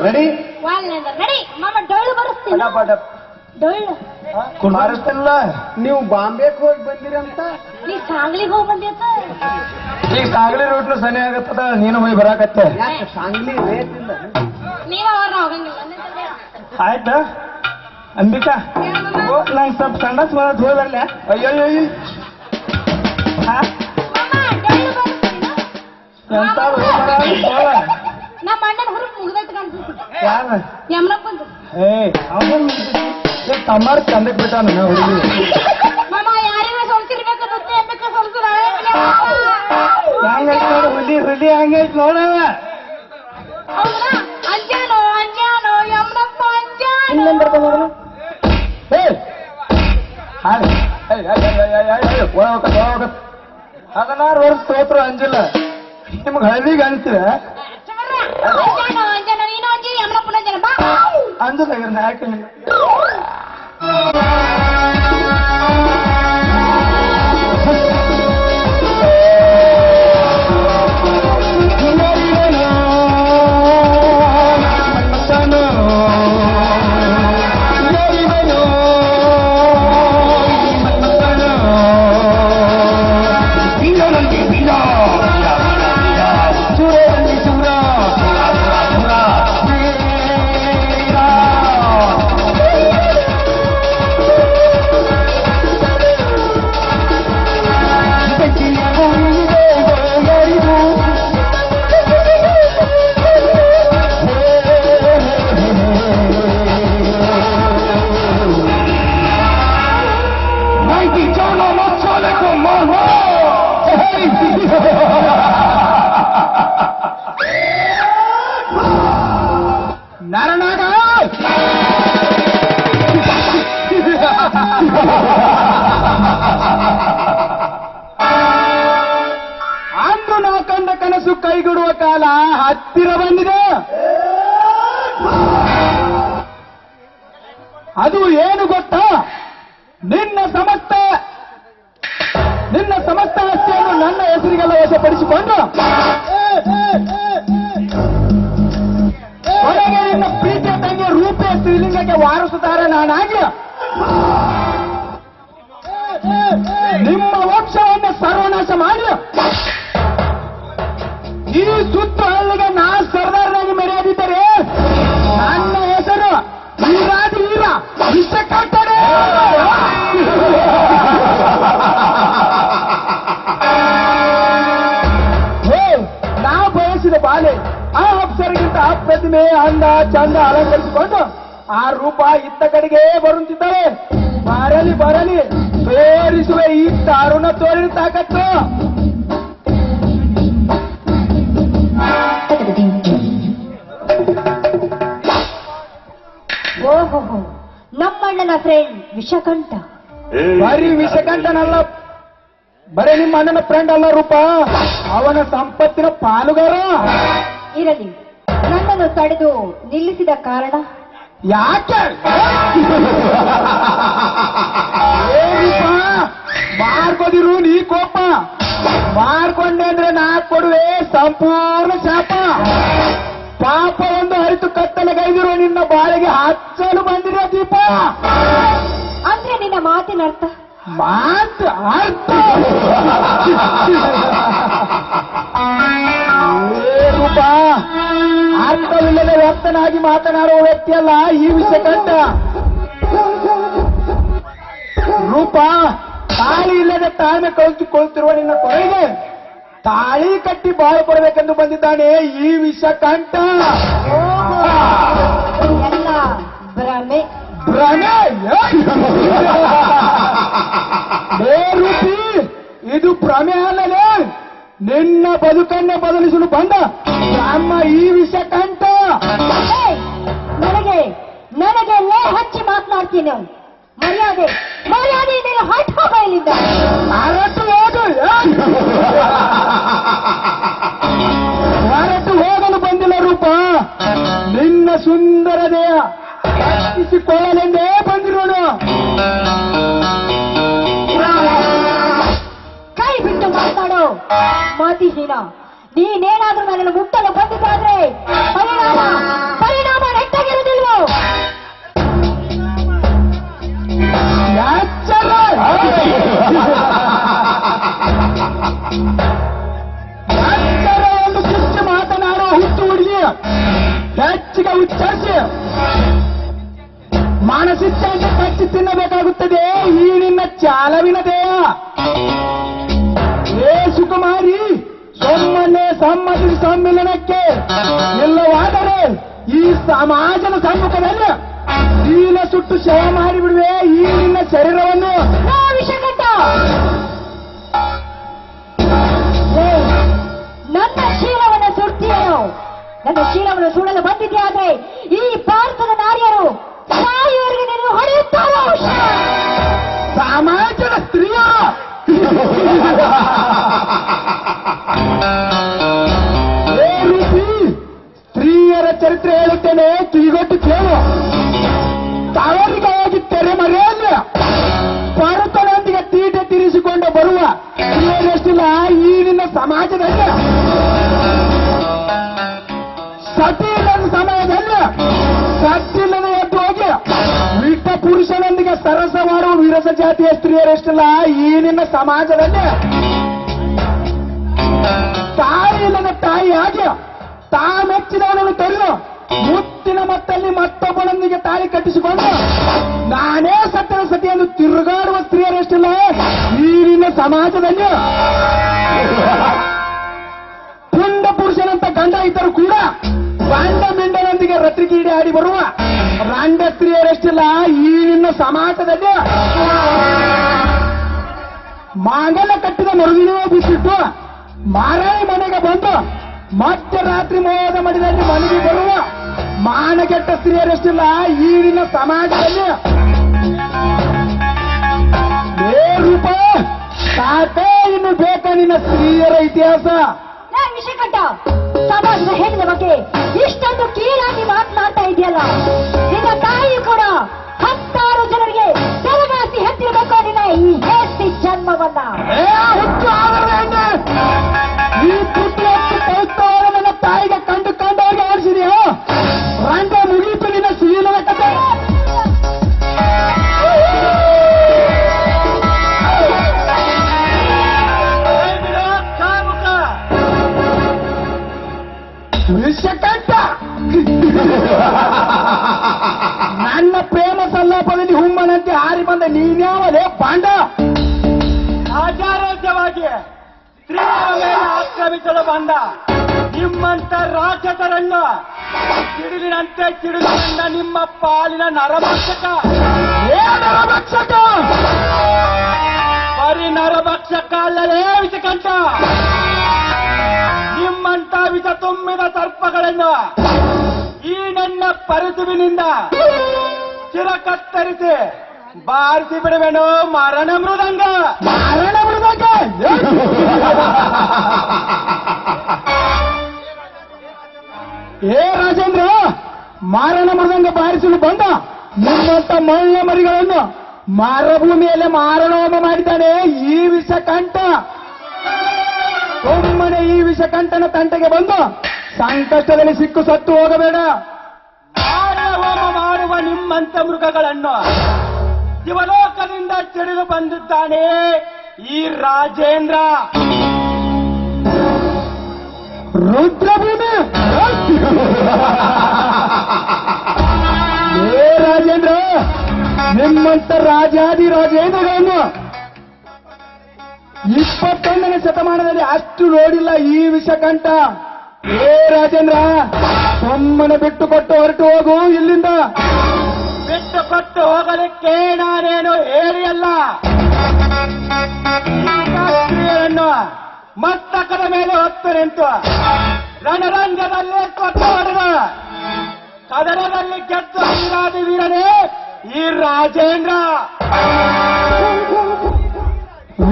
ರೆಡಿ ನಡಿ ಮಾಮ ಡೊಳ್ಳು ಬರುತ್ತೀನಿ ಡೊಳ್ಳು ಮಾರಿಸ್ತಿಲ್ಲ. ನೀವು ಬಾಂಬೆಗೆ ಹೋಗಿ ಬಂದಿರಂತ. ನೀ ಸಾಂಗ್ಲಿಗೆ ಹೋಗಿ ಬಂದಿತ್ತ ಈಗ ಸಾಗಲಿ ರೂಟ್ನು ಸನಿ ಆಗತ್ತದ, ನೀನು ಹೋಗಿ ಬರಾಕತ್ತೆ. ಯಾಕೆ ಸಾಂಗ್ಲಿ ರೇಟ್ ಇಲ್ಲ? ನೀವ ಅವ್ರನ್ನ ಹೋಗಂಗಿಲ್ಲ ಆಯ್ತಾ ಅಂಬಿಕಾ, ನಂಗೆ ಸ್ವಲ್ಪ ಸಂಡಸ್ ಮಾಡೋದು ಹೋಗಲ್ಲ. ಅಯ್ಯೋ ಎಂತ ನಮ್ಮ ಅಣ್ಣನ ಹೊರಗೆ ಮುಗ್ದೈತೆ ಕಾಣಿಸ್ತೈತಿ. ಯಾರ ಯಮ್ನಪ್ಪ ಬಂದು ಅವನ್ ತಮ್ಮಾರ ಚಂದಕ್ ಬಿಟ್ಟ ನನ್ನ ಹುಡುಗಿ. ಮಾಮ ಯಾರಿಗ ಸೊಲ್ಸಿರ್ಬೇಕು ನುಚ್ಚೆ ಎಮ್ಮಕ್ಕೆ ಸೊಲ್ಸರ ಹಂಗೈತ್ ನೋಡು ಹುಲಿ ಹಂಗೈತ್ ನೋಡವ. ಹೌದಾ? ಅಂಜಾನೋ ಯಮ್ನಪ್ಪ ಅಂಜಾನೋ. ಇನ್ನೊಂದು ಬರ್ಕೊಂಡು ಹೋಗೋಣ. ಅದನ್ನಾರು ವರ್ಷ ಸೋತ್ರು ಅಂಜಿಲ್ಲ, ನಿಮ್ಗೆ ಹಳ್ಳಿಗೆ ಅನ್ಸಿರ ಅಂಜಾನೋ ನೀನು ಅಂಜಿ ಯಮ್ನಪ್ಪನ ಅಂಜಾನ ಬಾ ಅಂಜದಾಗಿರ ಯಾಕೆ ಏಸು ಕೈಗೂಡುವ ಕಾಲ ಹತ್ತಿರ ಬಂದಿದೆ. ಅದು ಏನು ಗೊತ್ತಾ? ನಿನ್ನ ಸಮಸ್ತ ಆಸ್ತಿಯನ್ನು ನನ್ನ ಹೆಸರಿಗೆಲ್ಲ ವಶಪಡಿಸಿಕೊಂಡು ಒಳಗೆ ನಿನ್ನ ಪ್ರೀತಿಯ ತಂಗಿ ರೂಪೆ ಶ್ರೀಲಿಂಗಕ್ಕೆ ವಾರಸುದಾರ ನಾನಾಗಿ ನಿಮ್ಮ ವಂಶವನ್ನು ಸರ್ವನಾಶ ಮಾಡಿ ಈ ಸುತ್ತ ಹಳ್ಳಿಗೆ ನಾ ಸರ್ದಾರನಾಗಿ ಮೆರೆಯದಿದ್ದರೆ ನನ್ನ ಹೆಸರು ವೀರಾದಿ ವೀರ ವಿಷಕಟ್ಟಡೆ. ನಾ ಬಯಸಿದ ಬಾಲೆ ಆ ಅಪ್ಸರಿಗಿಂತ ಪ್ರತಿಮೆ ಅಂದ ಚಂದ ಅಲಂಕರಿಸಿಕೊಂಡು ಆ ರೂಪ ಇತ್ತ ಕಡೆಗೆ ಬರುತ್ತಿದ್ದಾರೆ. ಬರಲಿ ಬರಲಿ, ತೋರಿಸುವೆ ಈ ತಾರುಣ ತೋರಿನ ತಾಕತ್ತು. ಓಹೋ, ನಮ್ಮಣ್ಣನ ಫ್ರೆಂಡ್ ವಿಷಕಂಠ. ಬರೀ ವಿಷಕಂಠನಲ್ಲ, ಬರೀ ನಿಮ್ಮ ಅಣ್ಣನ ಫ್ರೆಂಡ್ ಅಲ್ಲ ರೂಪ, ಅವನ ಸಂಪತ್ತಿನ ಪಾಲುಗಾರ. ಇರಲಿ, ನನ್ನನ್ನು ತಡೆದು ನಿಲ್ಲಿಸಿದ ಕಾರಣ ಯಾಕೆ? ಮಾಡ್ಕೋದಿರು ನೀ ಕೋಪ, ಮಾಡ್ಕೊಂಡೆ ಅಂದ್ರೆ ನಾ ಕೊಡುವೆ ಸಂಪೂರ್ಣ ಶಾಪ. ಪಾಪ ಒಂದು ಅರಿತು ಕತ್ತಲೆಗೈದಿರೋ ನಿನ್ನ ಬಾಳಿಗೆ ಹಚ್ಚಲು ಬಂದಿರೋ ದೀಪ. ಅಂದ್ರೆ ನಿನ್ನ ಮಾತಿನ ಅರ್ಥ? ಮಾತು ಅರ್ಥ ರೂಪ, ಅರ್ಥವಿಲ್ಲದೆ ವ್ಯಕ್ತನಾಗಿ ಮಾತನಾಡುವ ವ್ಯಕ್ತಿಯಲ್ಲ ಈ ವಿಷಕಂಠ. ರೂಪ, ತಾಳಿ ಇಲ್ಲದೆ ತಾಳ್ಮೆ ಕಳಿಸಿಕೊಳ್ತಿರುವ ನಿನ್ನ ಕೊನೆಗೆ ತಾಳಿ ಕಟ್ಟಿ ಬಾಳು ಕೊಡಬೇಕೆಂದು ಬಂದಿದ್ದಾನೆ ಈ ವಿಷಕಂಠ. ಎಲ್ಲ ಭ್ರಮೆ. ಭ್ರಮೆ? ರೂಪಿ, ಇದು ಭ್ರಮೆ ಅಲ್ಲದೆ ನಿನ್ನ ಬದುಕನ್ನೇ ಬದಲಿಸಲು ಬಂದ ನಮ್ಮ ಈ ವಿಷಕಂಠ. ನನಗೆ ಲೇ ಹಚ್ಚಿ ಮಾತನಾಡ್ತೀನಿ. ಮರ್ಯಾದೆ ನೀನು ಹೊಟ್ಟು ಹೋಗ ಇಲ್ಲಿಂದ. ಹೊರಟು ಹೋಗು, ಹೊರಟು ಹೋಗಲು ಬಂದಿಲ್ಲ ರೂಪ, ನಿನ್ನ ಸುಂದರ ದೇಹ ರಕ್ಷಿಸಿಕೊಳ್ಳಲೆಂದೇ ಬಂದಿರೋನು. ಕೈ ಬಿಟ್ಟು ಮಾತಾಡೋ ಮಾತಿಹೀನ. ನೀನೇನಾದ್ರೂ ನನ್ನನ್ನು ಮುಟ್ಟಲು ಬಂದಿದ್ದಾದ್ರೆ ಪರಿಣಾಮ ನೆಟ್ಟಗಿರುವುದಿಲ್ವೋ? ಒಂದು ಕಿಚ್ಚು ಮಾತನಾಡುವ ಹುಟ್ಟು ಹುಡುಗಿ ಹೆಚ್ಚಿಗೆ ಉಚ್ಚರಿಸಿ ಮಾನಸಿಚ್ಛೆಯನ್ನು ಕಚ್ಚಿ ತಿನ್ನಬೇಕಾಗುತ್ತದೆ ಈ ನಿನ್ನ ಚಾಲವಿನ ದೇಹ. ಏ ಸುಕುಮಾರಿ, ಸೊಮ್ಮನ್ನೇ ಸಮ್ಮತಿ ಸಮ್ಮಿಲನಕ್ಕೆ ಇಲ್ಲವಾದರೆ ಈ ಸಮಾಜದ ಸಮ್ಮುಖದಲ್ಲಿ ನೀಲ ಸುಟ್ಟು ಶವ ಮಾಡಿಬಿಡುವೆ ಈ ನಿನ್ನ ಶರೀರವನ್ನು. ವಿಷಕಂಠ, ನನ್ನ ಶೀಲವನ್ನು ಸುಡ್ತೀಯೋ? ನನ್ನ ಶೀಲವನ್ನು ಸುಡಲು ಬಂದಿದೆಯಾದ್ರೆ ಈ ಭಾರತದ ನಾರಿಯರು ಸಾಯುವವರೆಗೆ ನೀನು ಹೊಡೆಯುತ್ತಾರೋ? ಸಮಾಜದ ಸ್ತ್ರೀಯ ರೂಪಿ, ಸ್ತ್ರೀಯರ ಚರಿತ್ರೆ ಹೇಳುತ್ತೇನೆ, ಕಿವಿಗೊಟ್ಟು ಕೇಳು. ತವರಿಗೆ ಹೋಗಿ ತೆರೆಮರೆಯಲ್ಲ ಪರುತನೊಂದಿಗೆ ತೀಟೆ ತೀರಿಸಿಕೊಂಡು ಬರುವ ಸ್ತ್ರೀಯರಷ್ಟಿಲ್ಲ ಈ ನಿನ್ನ ಸಮಾಜದಲ್ಲಿ. ಸತಿ ಇಲ್ಲದ ಸಮಯದಲ್ಲಿ ಸತ್ತಿಲ್ಲದ ಎದ್ದು ಹೋಗಿ ವಿಟ್ಟ ಪುರುಷನೊಂದಿಗೆ ಸರಸ ಮಾಡುವ ವಿರಸ ಜಾತಿಯ ಸ್ತ್ರೀಯರಷ್ಟಿಲ್ಲ ಈ ನಿನ್ನ ಸಮಾಜದಲ್ಲಿ. ತಾಯಿ ಇಲ್ಲದ ತಾಯಿಯಾಗಿ ತಾ ಮೆಚ್ಚಿದವನನ್ನು ತೊರೆದು ಮುತ್ತಿನ ಮತ್ತಲ್ಲಿ ಮತ್ತೊಬ್ಬನೊಂದಿಗೆ ತಾಳಿ ಕಟ್ಟಿಸಿಕೊಂಡು ನಾನೇ ಸತ್ತನ ಸತಿಯನ್ನು ತಿರುಗಾಡುವ ಸ್ತ್ರೀಯರಷ್ಟಿಲ್ಲ ಈ ನಿನ್ನ ಸಮಾಜದಲ್ಲಿ. ಪುಂಡ ಪುರುಷನಂತ ಗಂಡ ಇದ್ದರೂ ಕೂಡ ಗಂಡ ಮಿಂಡನೊಂದಿಗೆ ರತ್ರಿಕೀಡಿ ಆಡಿ ಬರುವ ರಂಡ ಸ್ತ್ರೀಯರಷ್ಟಿಲ್ಲ ಈ ನಿನ್ನ ಸಮಾಜದಲ್ಲಿ. ಮಾಂಗಲ್ಯ ಕಟ್ಟಿದ ಮರುದಿನವೇ ಬಿಟ್ಟಿಟ್ಟು ಮಾರಾಣಿ ಮನೆಗೆ ಬಂದು ಮತ್ತೆ ರಾತ್ರಿ ಮೋಹದ ಮಡಿದಲ್ಲಿ ಮನೆಗೆ ಬರುವ ಮಾನಗೆಟ್ಟ ಸ್ತ್ರೀಯರಷ್ಟಿಲ್ಲ ಈ ನಿನ್ನ ಸಮಾಜದಲ್ಲಿ. ಏ ರೂಪ, ಸಾಕೇ ಇನ್ನು ಬೇಕಾ ನಿನ್ನ ಸ್ತ್ರೀಯರ ಇತಿಹಾಸ? ವಿಷಕಂಠ, ಸಮಾಜದ ಹೆಣ್ಣಿನ ಬಗ್ಗೆ ಇಷ್ಟೊಂದು ಕೀಳಾಗಿ ಮಾತನಾಡ್ತಾ ಇದೆಯಲ್ಲ. ನಿನ್ನ ತಾಯಿ ಕೂಡ 10 ಜನರಿಗೆ ಸರಗಾಸಿ ಹತ್ತಿರಬೇಕು ನಿನ್ನ ಈ ಹೇಸಿ ಜನ್ಮವನ್ನ. ಈ ಪುತ್ರ ನನ್ನ ತಾಯಿಗೆ ಕಂಡು ಕಂಡಾಗಿ ಆಡಿಸಿದೆಯೋ ರಂಗ ಮುಗೀತು ನಿನ್ನ ಸುಲೀಲನ ಕಥೆ. ವಿಷಕಂಠ, ನನ್ನ ಪ್ರೇಮ ಸಲ್ಲಾಪದಲ್ಲಿ ಹುಮ್ಮನಂತೆ ಹಾರಿ ಬಂದ ನೀನ್ಯಾವಲೇ ಪಾಂಡ. ರಾಜಾರೋಗ್ಯವಾಗಿ ಸ್ತ್ರೀಯರ ಮೇಲೆ ಆಕ್ರಮಿಸಲು ಬಂದ ನಿಮ್ಮಂತ ರಾಕ್ಷಸರನ್ನು ಸಿಡಿಲಿನಂತೆ ಸಿಡಿಲಿನಿಂದ ನಿಮ್ಮ ಪಾಲಿನ ನರಭಕ್ಷಕ. ನರಭಕ್ಷಕ, ಬರೀ ನರಭಕ್ಷಕ ಅಲ್ಲವೇ ವಿಷಕಂಠ. ನಿಮ್ಮಂತ ವಿಷ ತುಂಬಿದ ಸರ್ಪಗಳನ್ನು ಈ ನನ್ನ ಪರಸುವಿನಿಂದ ಚಿರ ಕತ್ತರಿಸಿ ಬಾರಿಸಿ ಬಿಡುವೆನು ಮರಣ ಮೃದಂಗ. ಮಾರಣ ಮೃದಂಗ. ಏ ರಾಜೇಂದ್ರ, ಮಾರಣ ಮೃದಂಗ ಬಾರಿಸಲು ಬಂದ ನಿಮ್ಮಂತ ಮಳ್ಳ ಮರಿಗಳನ್ನು ಮಾರಭೂಮಿಯಲ್ಲೇ ಮಾರಣೋಮ ಮಾಡಿದ್ದಾನೆ ಈ ವಿಷಕಂಠ. ಒಮ್ಮನೆ ಈ ವಿಷಕಂಠನ ತಂಟೆಗೆ ಬಂದು ಸಂಕಷ್ಟದಲ್ಲಿ ಸಿಕ್ಕು ಸತ್ತು ಹೋಗಬೇಡ. ಹೋಮ ಮಾಡುವ ನಿಮ್ಮಂತ ಮೃಗಗಳನ್ನು ಶಿವಲೋಕದಿಂದ ತಿಳಿದು ಬಂದಿದ್ದಾನೆ ಈ ರಾಜೇಂದ್ರ. ರುದ್ರಭೂಮಿ. ಏ ರಾಜೇಂದ್ರ, ನಿಮ್ಮಂತ ರಾಜಾದಿ ರಾಜೇಂದ್ರಗಳನ್ನು 21ನೇ ಶತಮಾನದಲ್ಲಿ ಅಷ್ಟು ನೋಡಿಲ್ಲ ಈ ವಿಷಕಂಠ. ಏ ರಾಜೇಂದ್ರ, ಸುಮ್ಮನೆ ಬಿಟ್ಟು ಕೊಟ್ಟು ಹೊರಟು ಹೋಗು ಇಲ್ಲಿಂದ. ಬಿಟ್ಟು ಕೊಟ್ಟು ಹೋಗಲಿಕ್ಕೆ ನಾನೇನು ಹೇಳಿಯಲ್ಲ. ಸ್ತ್ರೀಯರನ್ನು ಮಸ್ತಕದ ಮೇಲೆ ಹೊತ್ತು ನಿಂತು ರಣರಂಗದಲ್ಲಿ ಕೊಟ್ಟು ಹೊಡೆದ ಕದನದಲ್ಲಿ ಗೆದ್ದು ವೀರಾದಿ ವೀರನೇ ಈ ರಾಜೇಂದ್ರ.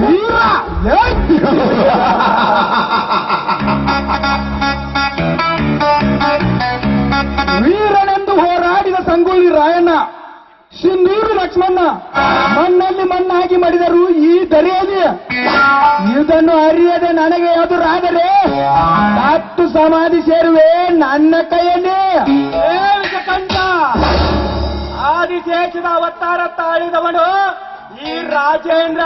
ವೀರ ವೀರನೆಂದು ಹೋರಾಡಿದ ಸಂಗೊಳ್ಳಿ ರಾಯಣ್ಣ, ಸಿಂಧೂರು ಲಕ್ಷ್ಮಣ ಮಣ್ಣಲ್ಲಿ ಮಣ್ಣಾಗಿ ಮಾಡಿದರು ಈ ದರೆಯಲ್ಲಿ. ಇದನ್ನು ಅರಿಯದೆ ನನಗೆ ಎದುರಾದರೆ ಹತ್ತು ಸಮಾಧಿ ಸೇರುವೆ ನನ್ನ ಕೈಯಲ್ಲಿ. ವಿಷಕಂಠ, ಆದಿಶೇಷದ ಅವತಾರ ತಾಳಿದವನು ಈ ರಾಜೇಂದ್ರ.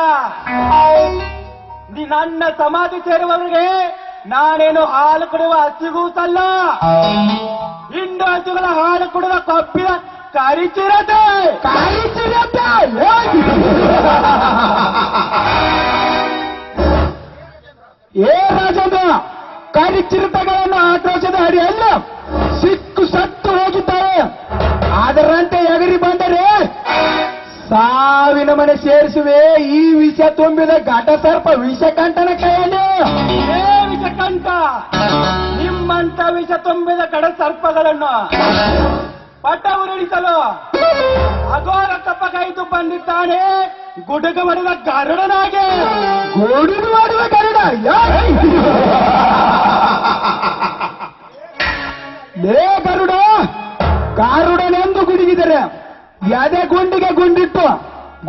ನನ್ನ ಸಮಾಧಿ ಸೇರುವವರಿಗೆ ನಾನೇನು ಹಾಲು ಕುಡಿಯುವ ಹಸಿಗೂಸಲ್ಲ, ಹಿಂಡು ಹಸುಗಳ ಹಾಲು ಕುಡಿದ ಕೊಬ್ಬಿದ ಕರಿಚಿರತೆ. ಏ ರಾಜೇಂದ್ರ, ಕರಿಚಿರತೆಗಳನ್ನು ಆಕ್ರೋಶದ ಅಡಿಯಲ್ಲ ಸಿಕ್ಕು ಸತ್ತು ಹೋಗಿದ್ದಾರೆ. ಅದರಂತೆ ಎಗರಿ ಬಂದರೆ ಸಾವಿನ ಮನೆ ಸೇರಿಸುವೆ ಈ ವಿಷ ತುಂಬಿದ ಘಟ ಸರ್ಪ ವಿಷಕಂಠನ ಕೈಯಲ್ಲಿ. ಏ ವಿಷಕಂಠ, ನಿಮ್ಮಂತ ವಿಷ ತುಂಬಿದ ಕಡ ಸರ್ಪಗಳನ್ನು ಪಟ ಉರುಳಿಸಲು ಅಘೋರ ತಪ್ಪಕೈದು ಬಂದಿದ್ದಾನೆ ಗುಡುಗು ಹೊಡೆದ ಗರುಡನಾಗೆ. ಗುಡುಗು ಮಾಡುವ ಗರುಡ. ಲೇ ಗರುಡ, ಕಾರುಡನೆಂದು ಗುಡುಗಿದರೆ ಎದೆ ಗುಂಡಿಗೆ ಗುಂಡಿಟ್ಟು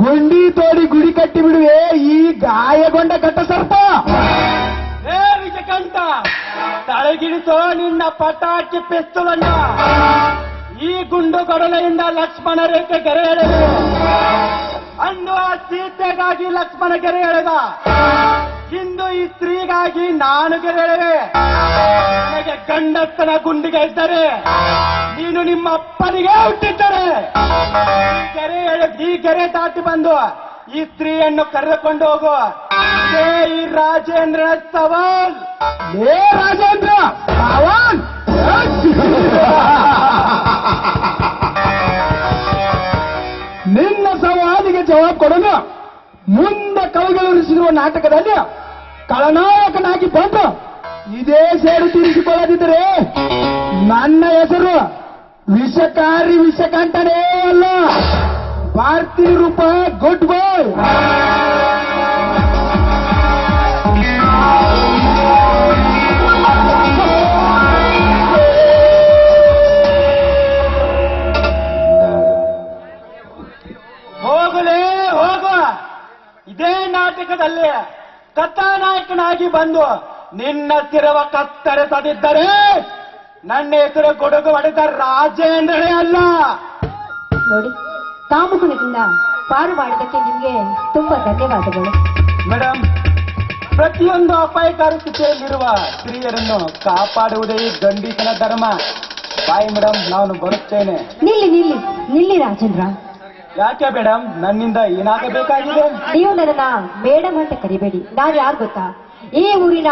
ಗುಂಡಿ ತೋಡಿ ಗುಡಿ ಕಟ್ಟಿ ಬಿಡುವೆ ಈ ಗಾಯಗೊಂಡ ಘಟ ಸರ್ಪ. ಏ ವಿಷಕಂಠ, ತಳಗಿಳಿಸೋ ನಿನ್ನ ಪಟಾಕಿ ಪಿಸ್ತೂಲನ್ನ. ಈ ಗುಂಡು ಕೊಡಲೆಯಿಂದ ಲಕ್ಷ್ಮಣ ರೇಖೆ ಗೆರೆ ಎಳೆದು ಅಂದು ಆ ಸೀತೆಗಾಗಿ ಲಕ್ಷ್ಮಣ ಗೆರೆ ಎಳೆದ. ಇಂದು ಈ ಸ್ತ್ರೀಗಾಗಿ ನಾನು ಗೆರೆ ಎಳೆವೆ. ನನಗೆ ಗಂಡಸ್ತನ ಗುಂಡಿಗೆ ಇದ್ದರೆ ನೀನು ನಿಮ್ಮ ಅಪ್ಪನಿಗೆ ಹುಟ್ಟಿದ್ದರೆ ಈ ಗೆರೆ ದಾಟಿ ಬಂದು ಈ ಸ್ತ್ರೀಯನ್ನು ಕರೆದುಕೊಂಡು ಹೋಗು. ಇದೇ ಈ ರಾಜೇಂದ್ರನ ಸವಾಲ್. ಲೇ ರಾಜೇಂದ್ರ, ಸವಾಲ್. ನಿನ್ನ ಸವಾಲಿಗೆ ಜವಾಬ್ ಕೊಡಲು ಮುಂದೆ ಕವಿಗಳಿಸಿರುವ ನಾಟಕದಲ್ಲಿ ಖಳನಾಯಕನಾಗಿ ಬಂದು ಇದೇ ಸೇಡು ತೀರಿಸಿಕೊಳ್ಳದಿದ್ದರೆ ನನ್ನ ಹೆಸರು ವಿಷಕಾರಿ ವಿಷಕಂಠನೇ ಅಲ್ಲ, ಭಾರತೀಯ ರೂಪ ಗುಡ್ ಬಾಯ್. ಅಡ್ಡಾಗಿ ಬಂದು ನಿನ್ನ ಶಿರವ ಕತ್ತರಿಸದಿದ್ದರೆ ನನ್ನ ಹೆಸರು ಗುಡುಗು ಹೊಡೆದ ರಾಜೇಂದ್ರನೇ ಅಲ್ಲ. ನೋಡಿ, ಕಾಮಗುಣದಿಂದ ಪಾರು ಮಾಡಿದಕ್ಕೆ ನಿಮ್ಗೆ ತುಂಬಾ ಧನ್ಯವಾದಗಳು. ಮೇಡಮ್, ಪ್ರತಿಯೊಂದು ಅಪಾಯಕಾರಿ ಸ್ಥಿತಿಯಲ್ಲಿರುವ ಸ್ತ್ರೀಯರನ್ನು ಕಾಪಾಡುವುದೇ ಗಂಡೀಸನ ಧರ್ಮ. ಬಾಯ್ ಮೇಡಮ್, ನಾನು ಬರುತ್ತೇನೆ. ನಿಲ್ಲಿ ರಾಜೇಂದ್ರ. ಯಾಕೆ ಮೇಡಮ್, ನನ್ನಿಂದ ಏನಾಗಬೇಕಾಗಿದೆ? ನೀವು ನನ್ನನ್ನ ಮೇಡಮ್ ಅಂತ ಕರಿಬೇಡಿ. ನಾನು ಯಾರು ಗೊತ್ತಾ? ಈ ಊರಿನ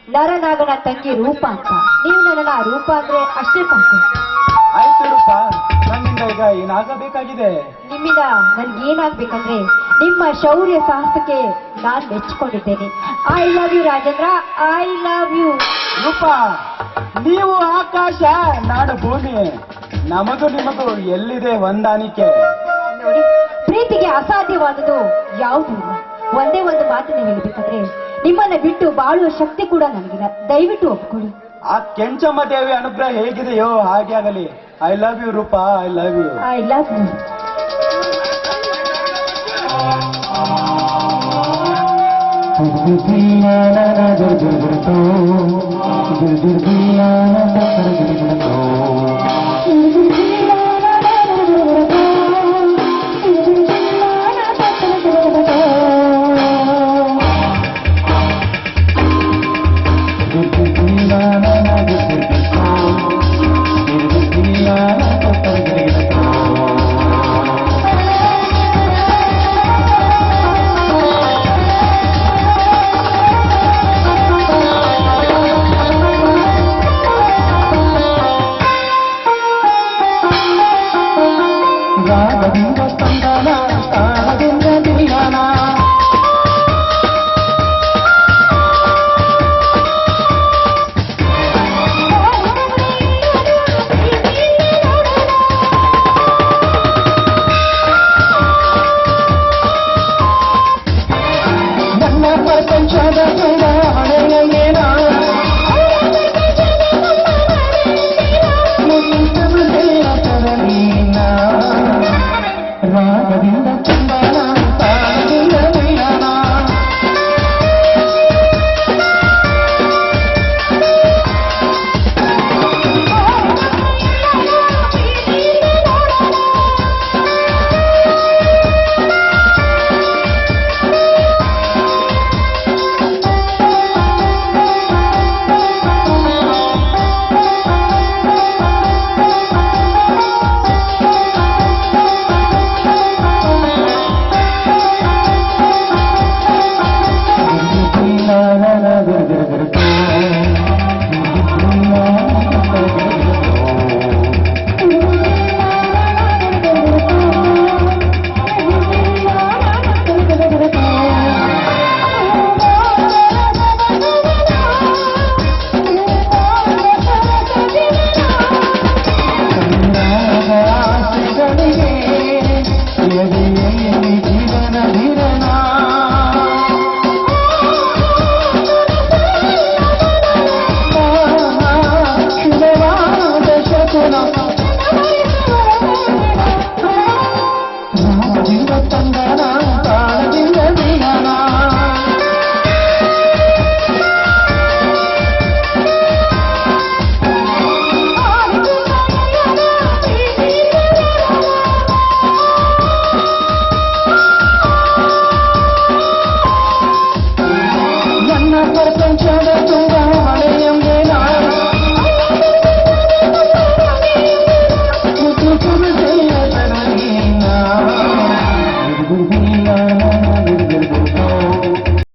ನರನಾಗನ ತಂಗಿ ರೂಪ ಅಂತ. ನೀವು ನನ್ನನ್ನ ರೂಪ ಅಂದ್ರೆ ಅಷ್ಟೇ ಸಾಕು. ಆಯ್ತು ರೂಪ, ನನ್ನಿಂದ ಈಗ ಏನಾಗಬೇಕಾಗಿದೆ? ನಿಮ್ಮಿಂದ ನನ್ಗೆ ಏನಾಗ್ಬೇಕಂದ್ರೆ ನಿಮ್ಮ ಶೌರ್ಯ ಸಾಹಸಕ್ಕೆ ನಾನ್ ಮೆಚ್ಚಿಕೊಂಡಿದ್ದೇನೆ. I love you Rajendra, I love you. Roopa, ನೀವು ಆಕಾಶ, ನಾನು ಭೂಮಿ. ನಮಗೂ ನಿಮಗೂ ಎಲ್ಲಿದೆ ಹೊಂದಾಣಿಕೆ? ನೋಡಿ, ಪ್ರೀತಿಗೆ ಅಸಾಧ್ಯವಾದುದು ಯಾವುದೂ ಇಲ್ಲ. ಒಂದೇ ಒಂದು ಮಾತನ್ನ ಹೇಳ್ಬೇಕಂದ್ರೆ ನಿಮ್ಮನ್ನ ಬಿಟ್ಟು ಬಾಳುವ ಶಕ್ತಿ ಕೂಡ ನನಗಿಲ್ಲ. ದಯವಿಟ್ಟು ಒಪ್ಕೊಳ್ಳಿ. ಆ ಕೆಂಚಮ್ಮ ದೇವಿ ಅನುಗ್ರಹ ಹೇಗಿದೆಯೋ ಹಾಗೆ ಆಗಲಿ. I love you Roopa, I love you. I love you. ನ